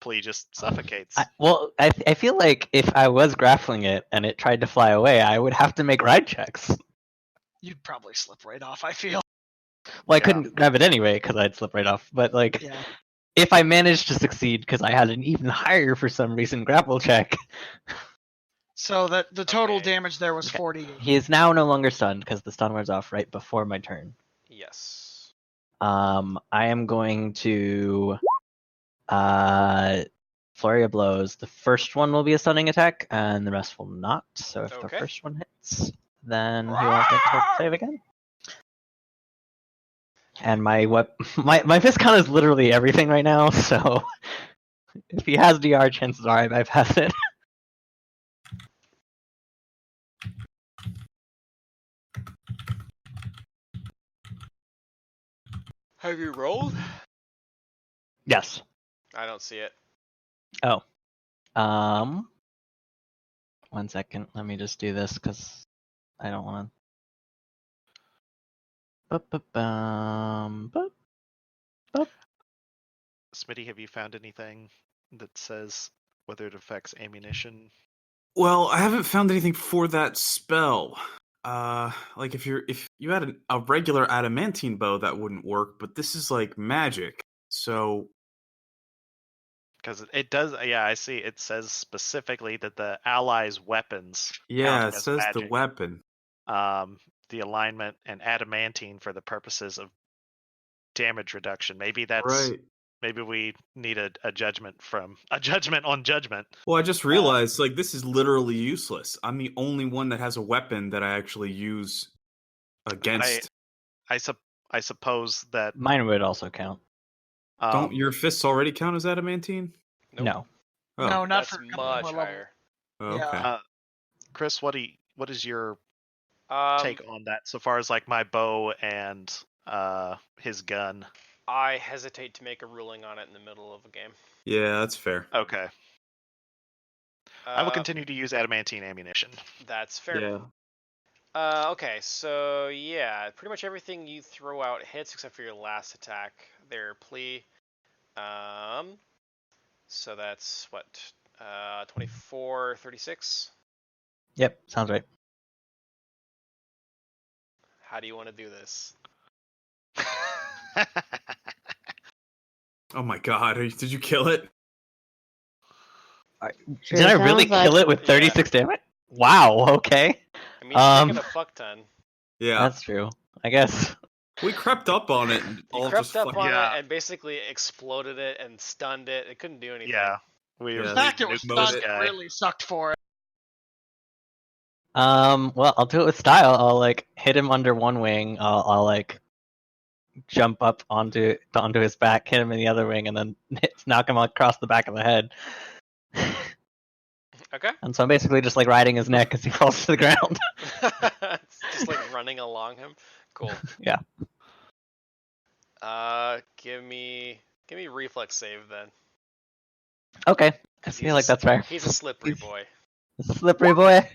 Plea just suffocates. I feel like if I was grappling it and it tried to fly away, I would have to make ride checks. You'd probably slip right off, I feel. Well, I Yeah. couldn't grab it anyway because I'd slip right off. But like, Yeah. if I managed to succeed because I had an even higher for some reason grapple check, So that the total Okay. damage there was Okay. 48. he is now no longer stunned because the stun wears off right before my turn. Yes. I am going to flurry of blows. The first one will be a stunning attack, and the rest will not. So if the Okay. first one hits, then he won't make a save again. And my my fist count is literally everything right now. So if he has DR, chances are I bypass it. Have you rolled? Yes. I don't see it. Oh. 1 second. Let me just do this because I don't want to. Smitty, have you found anything that says whether it affects ammunition? Well, I haven't found anything for that spell. Like if you had a regular adamantine bow, that wouldn't work. But this is like magic, so Because it does. Yeah, I see. It says specifically that the allies' weapons yeah, count it as says magic. the weapon. The alignment and adamantine for the purposes of damage reduction. Maybe that's Right. maybe we need a judgment on judgment. Well, I just realized like this is literally useless. I'm the only one that has a weapon that I actually use against. I suppose that Mine would also count. Don't your fists already count as adamantine? Nope. No. Oh, No, not That's for a couple much more level. higher. okay. Yeah. Chris, what is your Um, take on that so far as like my bow and his gun? I hesitate to make a ruling on it in the middle of a game. Yeah, that's fair. Okay. I will Uh, continue to use adamantine ammunition. That's fair. Yeah. Okay, so yeah, pretty much everything you throw out hits except for your last attack. Their plea. So that's what, 24, 36? Yep, sounds right. How do you want to do this? Oh my god, did you kill it? Sure Did I really sounds like kill it with 36 damage? Wow, okay. I mean, you're taking a fuck ton. Yeah. That's true. I guess. We crept up on it and You all crept just up fucking on Yeah. it and basically exploded it and stunned it. It couldn't do anything. Yeah. We Yeah. The The fact it was nuked this stunned guy. really sucked for it. Well, I'll do it with style. I'll like hit him under one wing. I'll like jump up onto his back, hit him in the other wing, and then knock him across the back of the head. Okay. And so I'm basically just like riding his neck as he falls to the ground. It's just like running along him. Cool. Yeah. Give me reflex save then. Okay, I 'Cause feel like that's fair. He's a slippery boy. Slippery boy.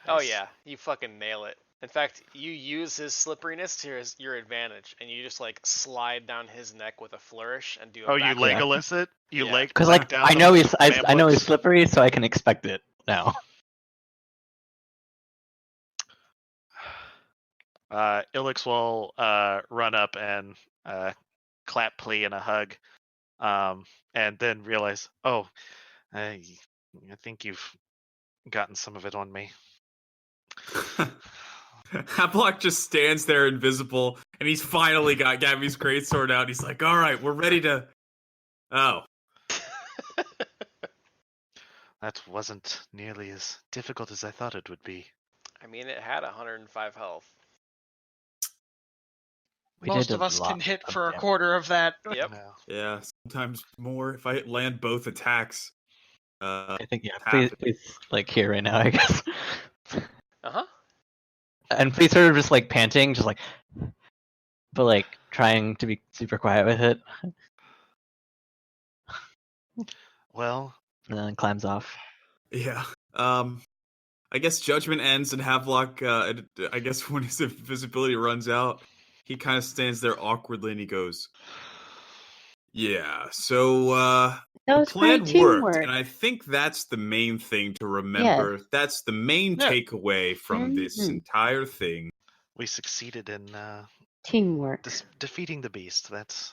Oh Nice. yeah, you fucking nail it. In fact, you use his slipperiness to your advantage, and you just like slide down his neck with a flourish and do a Oh, you backward- Legolas it? You Yeah. leg Because leg like down I the know he's Mamluks? slippery, so I can expect it now. Ilix will run up and clap Plea in a hug, and then realize, oh, I think you've gotten some of it on me. Havelock just stands there invisible, and he's finally got Gabby's greatsword out. He's like, all right, we're ready to... Oh. That wasn't nearly as difficult as I thought it would be. I mean, it had 105 health. We Most did of a us lot can hit of for a damage. quarter of that. Yep. No. Yeah, sometimes more if I land both attacks. I think, yeah, half please, like, here right now, I guess. Uh-huh. And please sort of just, like, panting, just like... But, like, trying to be super quiet with it. Well, And then climbs off. Yeah. I guess Judgment ends and Havelock, I guess when his invisibility runs out, he kind of stands there awkwardly and he goes, yeah, so, That the was plan great worked, teamwork. and I think that's the main thing to remember. That's the main Yeah. takeaway from this Mhm. entire thing. we succeeded in Teamwork. defeating the beast. That's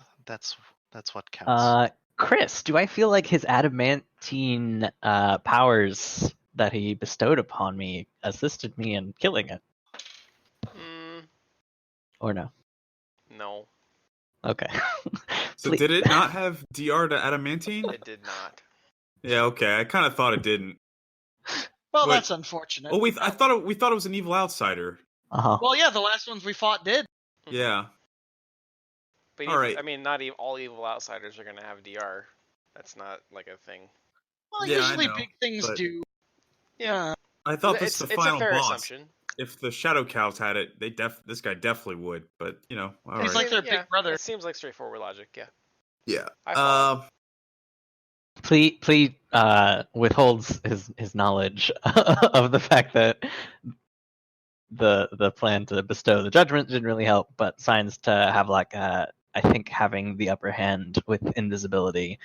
what counts. Chris, do I feel like his adamantine powers that he bestowed upon me assisted me in killing it? Or no? No, Okay. So Please. did it not have DR to adamantine? it did not. Yeah, okay. I kind of thought it didn't. Well, Wait. that's unfortunate. Oh, we thought it was an evil outsider. Uh-huh. Well, yeah, the last ones we fought did. Yeah. But All right. I mean, not all evil outsiders are going to have DR. That's not like a thing. Well, Yeah, I usually know, big things but- do. Yeah. I thought this was the it's final a fair boss. assumption. If the Shadow Cows had it, this guy definitely would. But all He's right. like their Yeah, big brother. It seems like straightforward logic. Yeah. Yeah. I follow. Plea withholds his knowledge of the fact that the plan to bestow the judgment didn't really help, but signs to have like I think having the upper hand with invisibility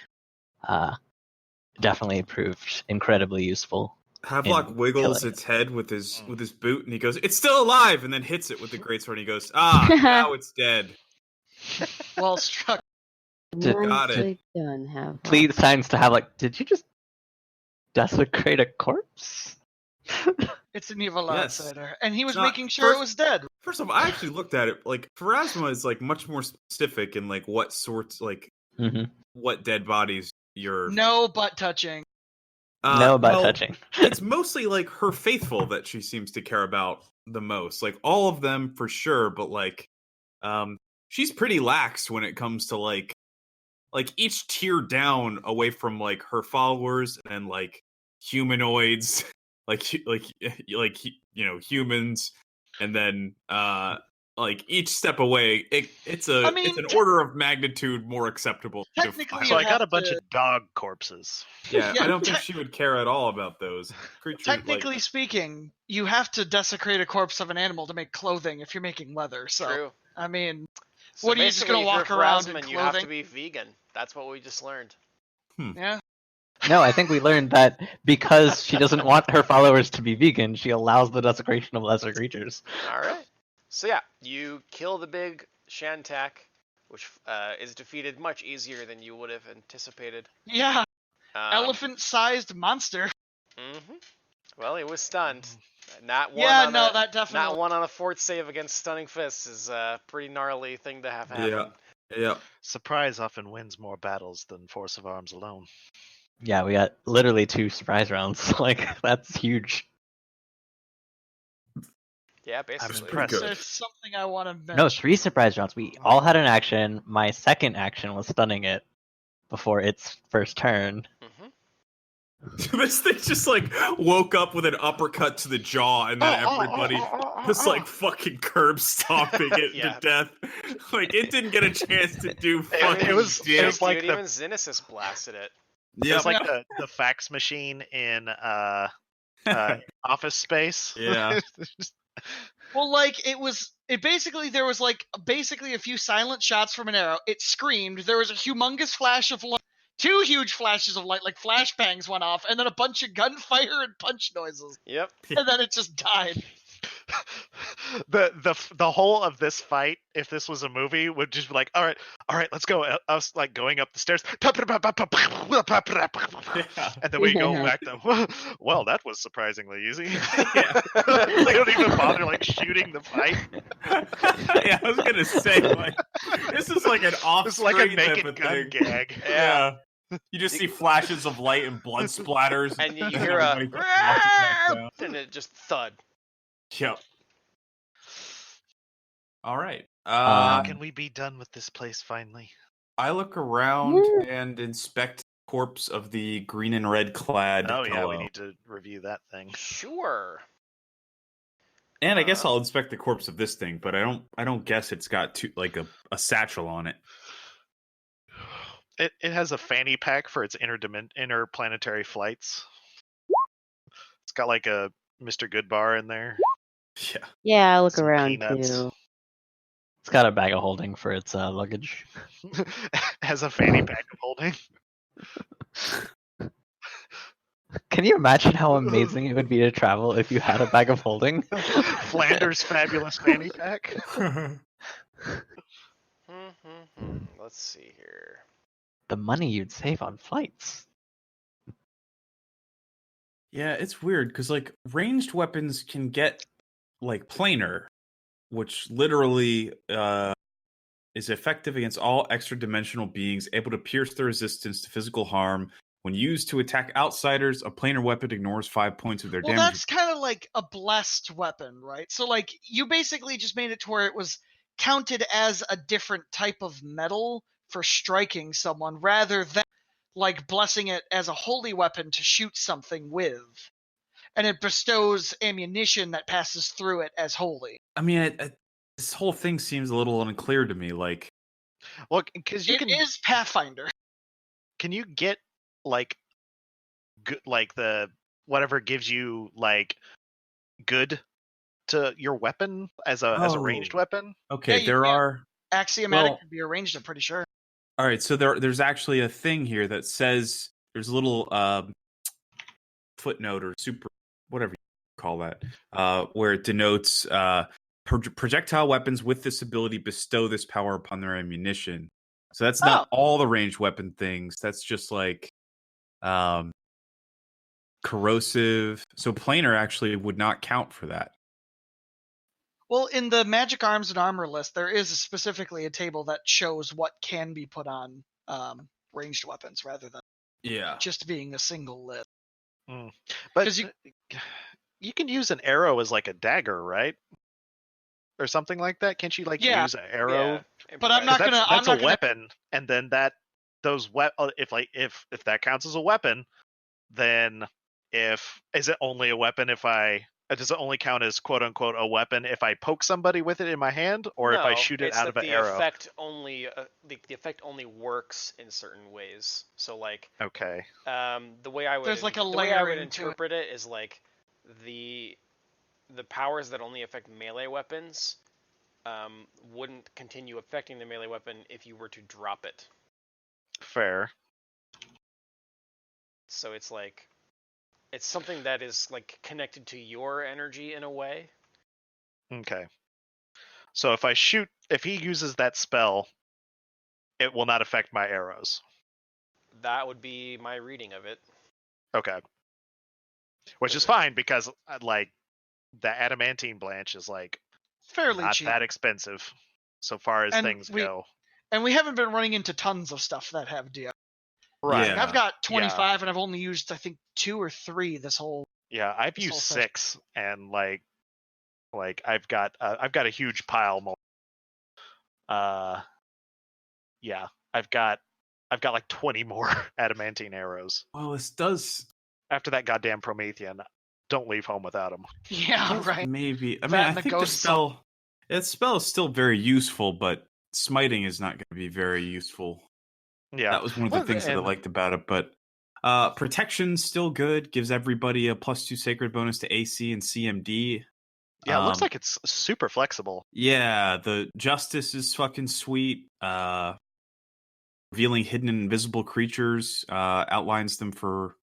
definitely proved incredibly useful. Havelock in wiggles killing its head with his boot, and he goes, "It's still alive!" And then hits it with the greatsword. And he goes, now it's dead." Well struck. Got it. Nicely done, have Plea signs to have like, did you just desecrate a corpse? It's an evil Yes. outsider. And he was Not- making sure it first- was dead. First of all, I actually looked at it. Like, Pharasma is like much more specific in like what sorts, like Mm-hmm. what dead bodies you're. No butt touching. No butt well, touching. It's mostly like her faithful that she seems to care about the most. Like all of them for sure, but like, she's pretty lax when it comes to like each tier down away from like her followers and like humanoids, like humans, and then like each step away, it's an order of magnitude more acceptable. Technically, So I you'd got a have bunch to- of dog corpses. Yeah, Yeah, I don't think she would care at all about those creatures. Technically speaking, you have to desecrate a corpse of an animal to make clothing if you're making leather. So, True. I mean, So what are you just gonna basically, if walk you're around in Pharasman, you have to clothing? be vegan. That's what we just learned. yeah. No, I think we learned that because she doesn't want her followers to be vegan, she allows the desecration of lesser creatures. All right. So yeah, you kill the big Shantak, which is defeated much easier than you would have anticipated. Yeah. Um, Elephant-sized monster. Mm-hmm. Well, it was stunned. Not one. Yeah, on no, a, that definitely. Not one on a fourth save against stunning fists is a pretty gnarly thing to have happen. Yeah. Surprise often wins more battles than force of arms alone. Yeah, we got literally 2 surprise rounds. Like, that's huge. Yeah, basically. impressed. It's something I want to mention. No, 3 surprise rounds. We all had an action. My second action was stunning it before its first turn. Mm-hmm. This thing just like woke up with an uppercut to the jaw, and then everybody was like fucking curb stomping it Yeah. to death. Like it didn't get a chance to do fucking It was dick. like Dude, the- even Xenesis blasted it. It Yep. was like the fax machine in Office Space. Yeah. Well, like there was like basically a few silent shots from an arrow. It screamed. There was a humongous flash of light, 2 huge flashes of light, like flashbangs went off, and then a bunch of gunfire and punch noises, Yep. and then it just died. the whole of this fight, if this was a movie, would just be like, all right, let's go. Us like going up the stairs, and then we go back to. Well, that was surprisingly easy. Yeah. They don't even bother like shooting the fight. Yeah, I was gonna say like this is like an off. It's like a type naked of gun thing. gag. Yeah. You just see flashes of light and blood splatters, And you hear a everybody walking back down. and it just thud. Yep. All right. How can we be done with this place finally? I look around and inspect the corpse of the green and red clad. Oh yeah, fellow. we need to review that thing. Sure. And I guess I'll inspect the corpse of this thing, but I don't guess it's got a satchel on it. It has a fanny pack for its interplanetary flights. It's got like a Mr. Goodbar in there. Yeah. Yeah, I look Some around peanuts. too. It's got a bag of holding for its luggage. Has a fanny pack of holding. Can you imagine how amazing it would be to travel if you had a bag of holding? Flanders' fabulous fanny pack. Let's see here. The money you'd save on flights. Yeah, it's weird because like ranged weapons can get like planar, which literally is effective against all extra-dimensional beings, able to pierce the resistance to physical harm. When used to attack outsiders, a planar weapon ignores 5 points of their Well, damage. that's kind of like a blessed weapon, right? So, like, you basically just made it to where it was counted as a different type of metal for striking someone, rather than like blessing it as a holy weapon to shoot something with. And it bestows ammunition that passes through it as holy. I mean, this whole thing seems a little unclear to me. Like, Well, because you It can is Pathfinder. can you get like good like the whatever gives you like good to your weapon as a ranged weapon? okay, you there can. are. Axiomatic Well- could be arranged, I'm pretty sure. All right, so there's actually a thing here that says there's a little footnote or super whatever you call that, where it denotes projectile weapons with this ability bestow this power upon their ammunition. So that's not all the ranged weapon things. That's just like corrosive. So planar actually would not count for that. Well, in the Magic Arms and Armor list, there is specifically a table that shows what can be put on ranged weapons rather than just being a single list. But you can use an arrow as like a dagger, right? Or something like that. Can't you like use an arrow? Yeah. But I'm not gonna. That's I'm a not weapon, and then if that counts as a weapon, then is it only a weapon if I does it only count as quote unquote a weapon if I poke somebody with it in my hand, or if I shoot it out of an arrow? The effect only works in certain ways. So like okay, the way I would There's like a the way I would layering to it. interpret it is like the powers that only affect melee weapons wouldn't continue affecting the melee weapon if you were to drop it. fair. So it's like it's something that is like connected to your energy in a way. Okay. So if he uses that spell, it will not affect my arrows. That would be my reading of it. Okay. Which is fine because like the adamantine blanch is like fairly not cheap. that expensive so far as things go. And we haven't been running into tons of stuff that have DI. Right. Like I've got 25 and I've only used I think 2 or 3 this whole. Yeah, I've used 6 and like I've got a huge pile. Yeah, I've got like 20 more adamantine arrows. Well, this does after that goddamn Promethean. Don't leave home without them. Yeah, right. Maybe. I mean, I think the spell is still very useful, but smiting is not going to be very useful. Yeah, that was one of the things that I liked about it. But protection's still good. Gives everybody a +2 sacred bonus to AC and CMD. Yeah, it looks like it's super flexible. Yeah, the justice is fucking sweet. Revealing hidden and invisible creatures outlines them for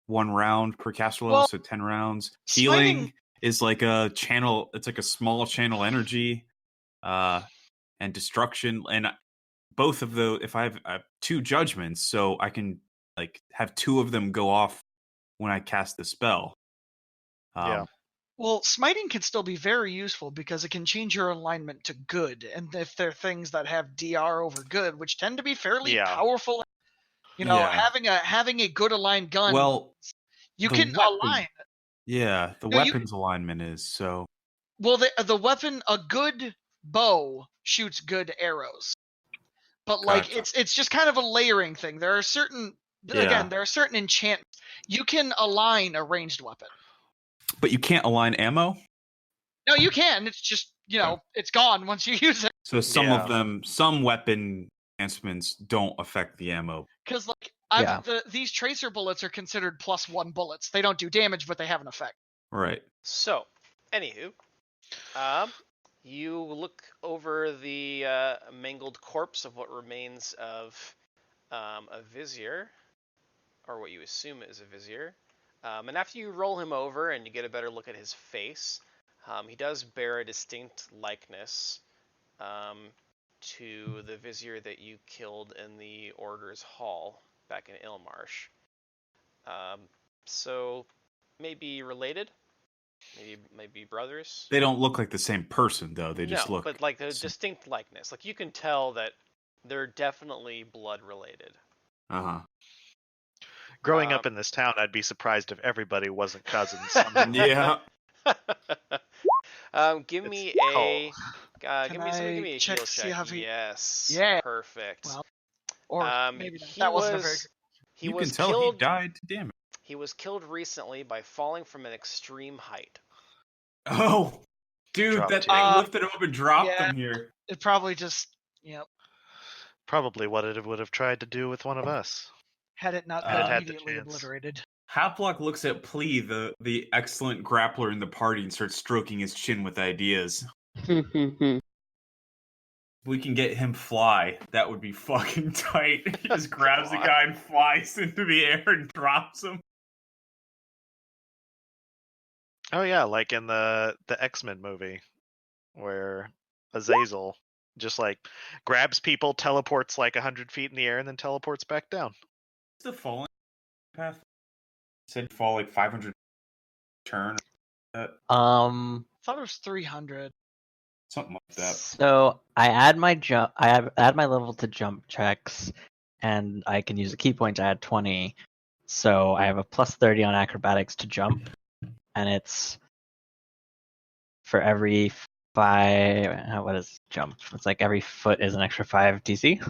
1 round per caster level, so 10 rounds. Healing is like a channel. It's like a small channel energy, and destruction. And both of the if I have 2 judgments, so I can like have 2 of them go off when I cast the spell. Yeah. Well, smiting can still be very useful because it can change your alignment to good, and if there are things that have DR over good, which tend to be fairly Yeah. powerful, you know, Yeah. having a good aligned gun, Well, you the can weapon- align. Yeah, the No, you- weapons alignment is so. Well, the weapon, a good bow shoots good arrows, but like Gotcha. it's just kind of a layering thing. There are certain Yeah. there are certain enchantments you can align a ranged weapon. But you can't align ammo. No, you can. It's just it's gone once you use it. So some Yeah. of them, some weapon enhancements don't affect the ammo. Because like Yeah. these tracer bullets are considered +1 bullets. They don't do damage, but they have an effect. Right. So, anywho, you look over the mangled corpse of what remains of a vizier, or what you assume is a vizier. And after you roll him over and you get a better look at his face, he does bear a distinct likeness to the vizier that you killed in the Order's Hall back in Ilmarsh. So maybe related, maybe brothers. They don't look like the same person though. They just look. but like a distinct likeness. Like you can tell that they're definitely blood related. Uh Growing up in this town, I'd be surprised if everybody wasn't cousins. huh. Yeah. Give me It's a give Can me I a check heal to see check. how he- Yes. Yeah. Perfect. Well, or maybe not. He That wasn't a was very good. he You was can tell killed. he died to damage. He was killed recently by falling from an extreme height. Oh, dude, Drop that two. thing lifted him up and dropped Yeah. him here. It probably just probably what it would have tried to do with one of us. had it not Had been it had the immediately chance. obliterated. Haplock looks at Plea, the excellent grappler in the party, and starts stroking his chin with ideas. If we can get him fly, that would be fucking tight. He just grabs the God. guy and flies into the air and drops him. Oh yeah, like in the X-Men movie, where Azazel just like grabs people, teleports like 100 feet in the air, and then teleports back down. The falling path said fall like 500 turn. I thought it was 300. Something like that. So I add my add my level to jump checks, and I can use a key point to add 20. So I have a +30 on acrobatics to jump, and it's for every 5. What is jump? It's like every foot is an extra 5 DC.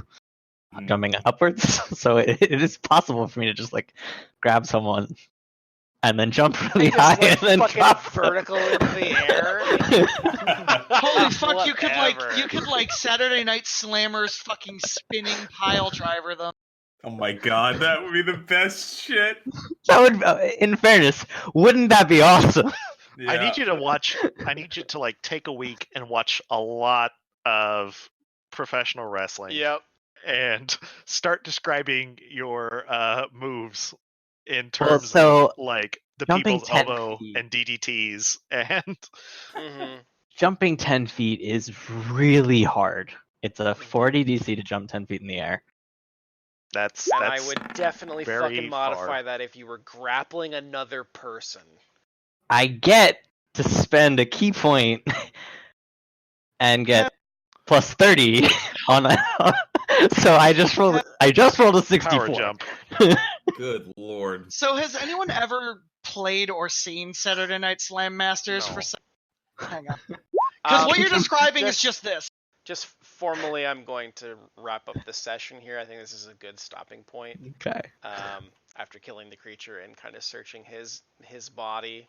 Mm. Jumping upwards, so it is possible for me to just like grab someone and then jump really Just, high like, and then fucking drop vertical into the air. Holy fuck! You Whatever. could like Saturday Night Slammers fucking spinning pile driver them. Oh my god, that would be the best shit. That would, in fairness, wouldn't that be awesome? I need you to watch. I need you to like take a week and watch a lot of professional wrestling. Yep. And start describing your moves in Well, terms so, of like the jumping people's 10 elbow feet. and DDTs and Jumping 10 feet is really hard. It's a 40 DC to jump 10 feet in the air. that's And I would definitely very fucking modify far. that if you were grappling another person. I get to spend a key point and get +30 on that. So I just rolled a 64. power jump. Good lord. So has anyone ever played or seen Saturday Night Slam Masters No. for? Hang on, because what you're describing is just this. Just formally, I'm going to wrap up the session here. I think this is a good stopping point. Okay. After killing the creature and kind of searching his body.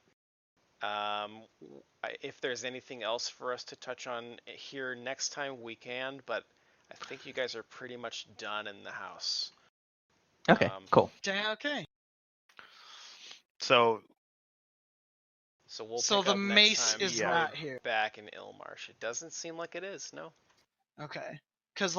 If there's anything else for us to touch on here next time, we can. But I think you guys are pretty much done in the house. Okay. Cool. Okay. So we'll So pick the up next mace time is you're not here. back in Ilmarsh. It doesn't seem like it is. No. Okay. Because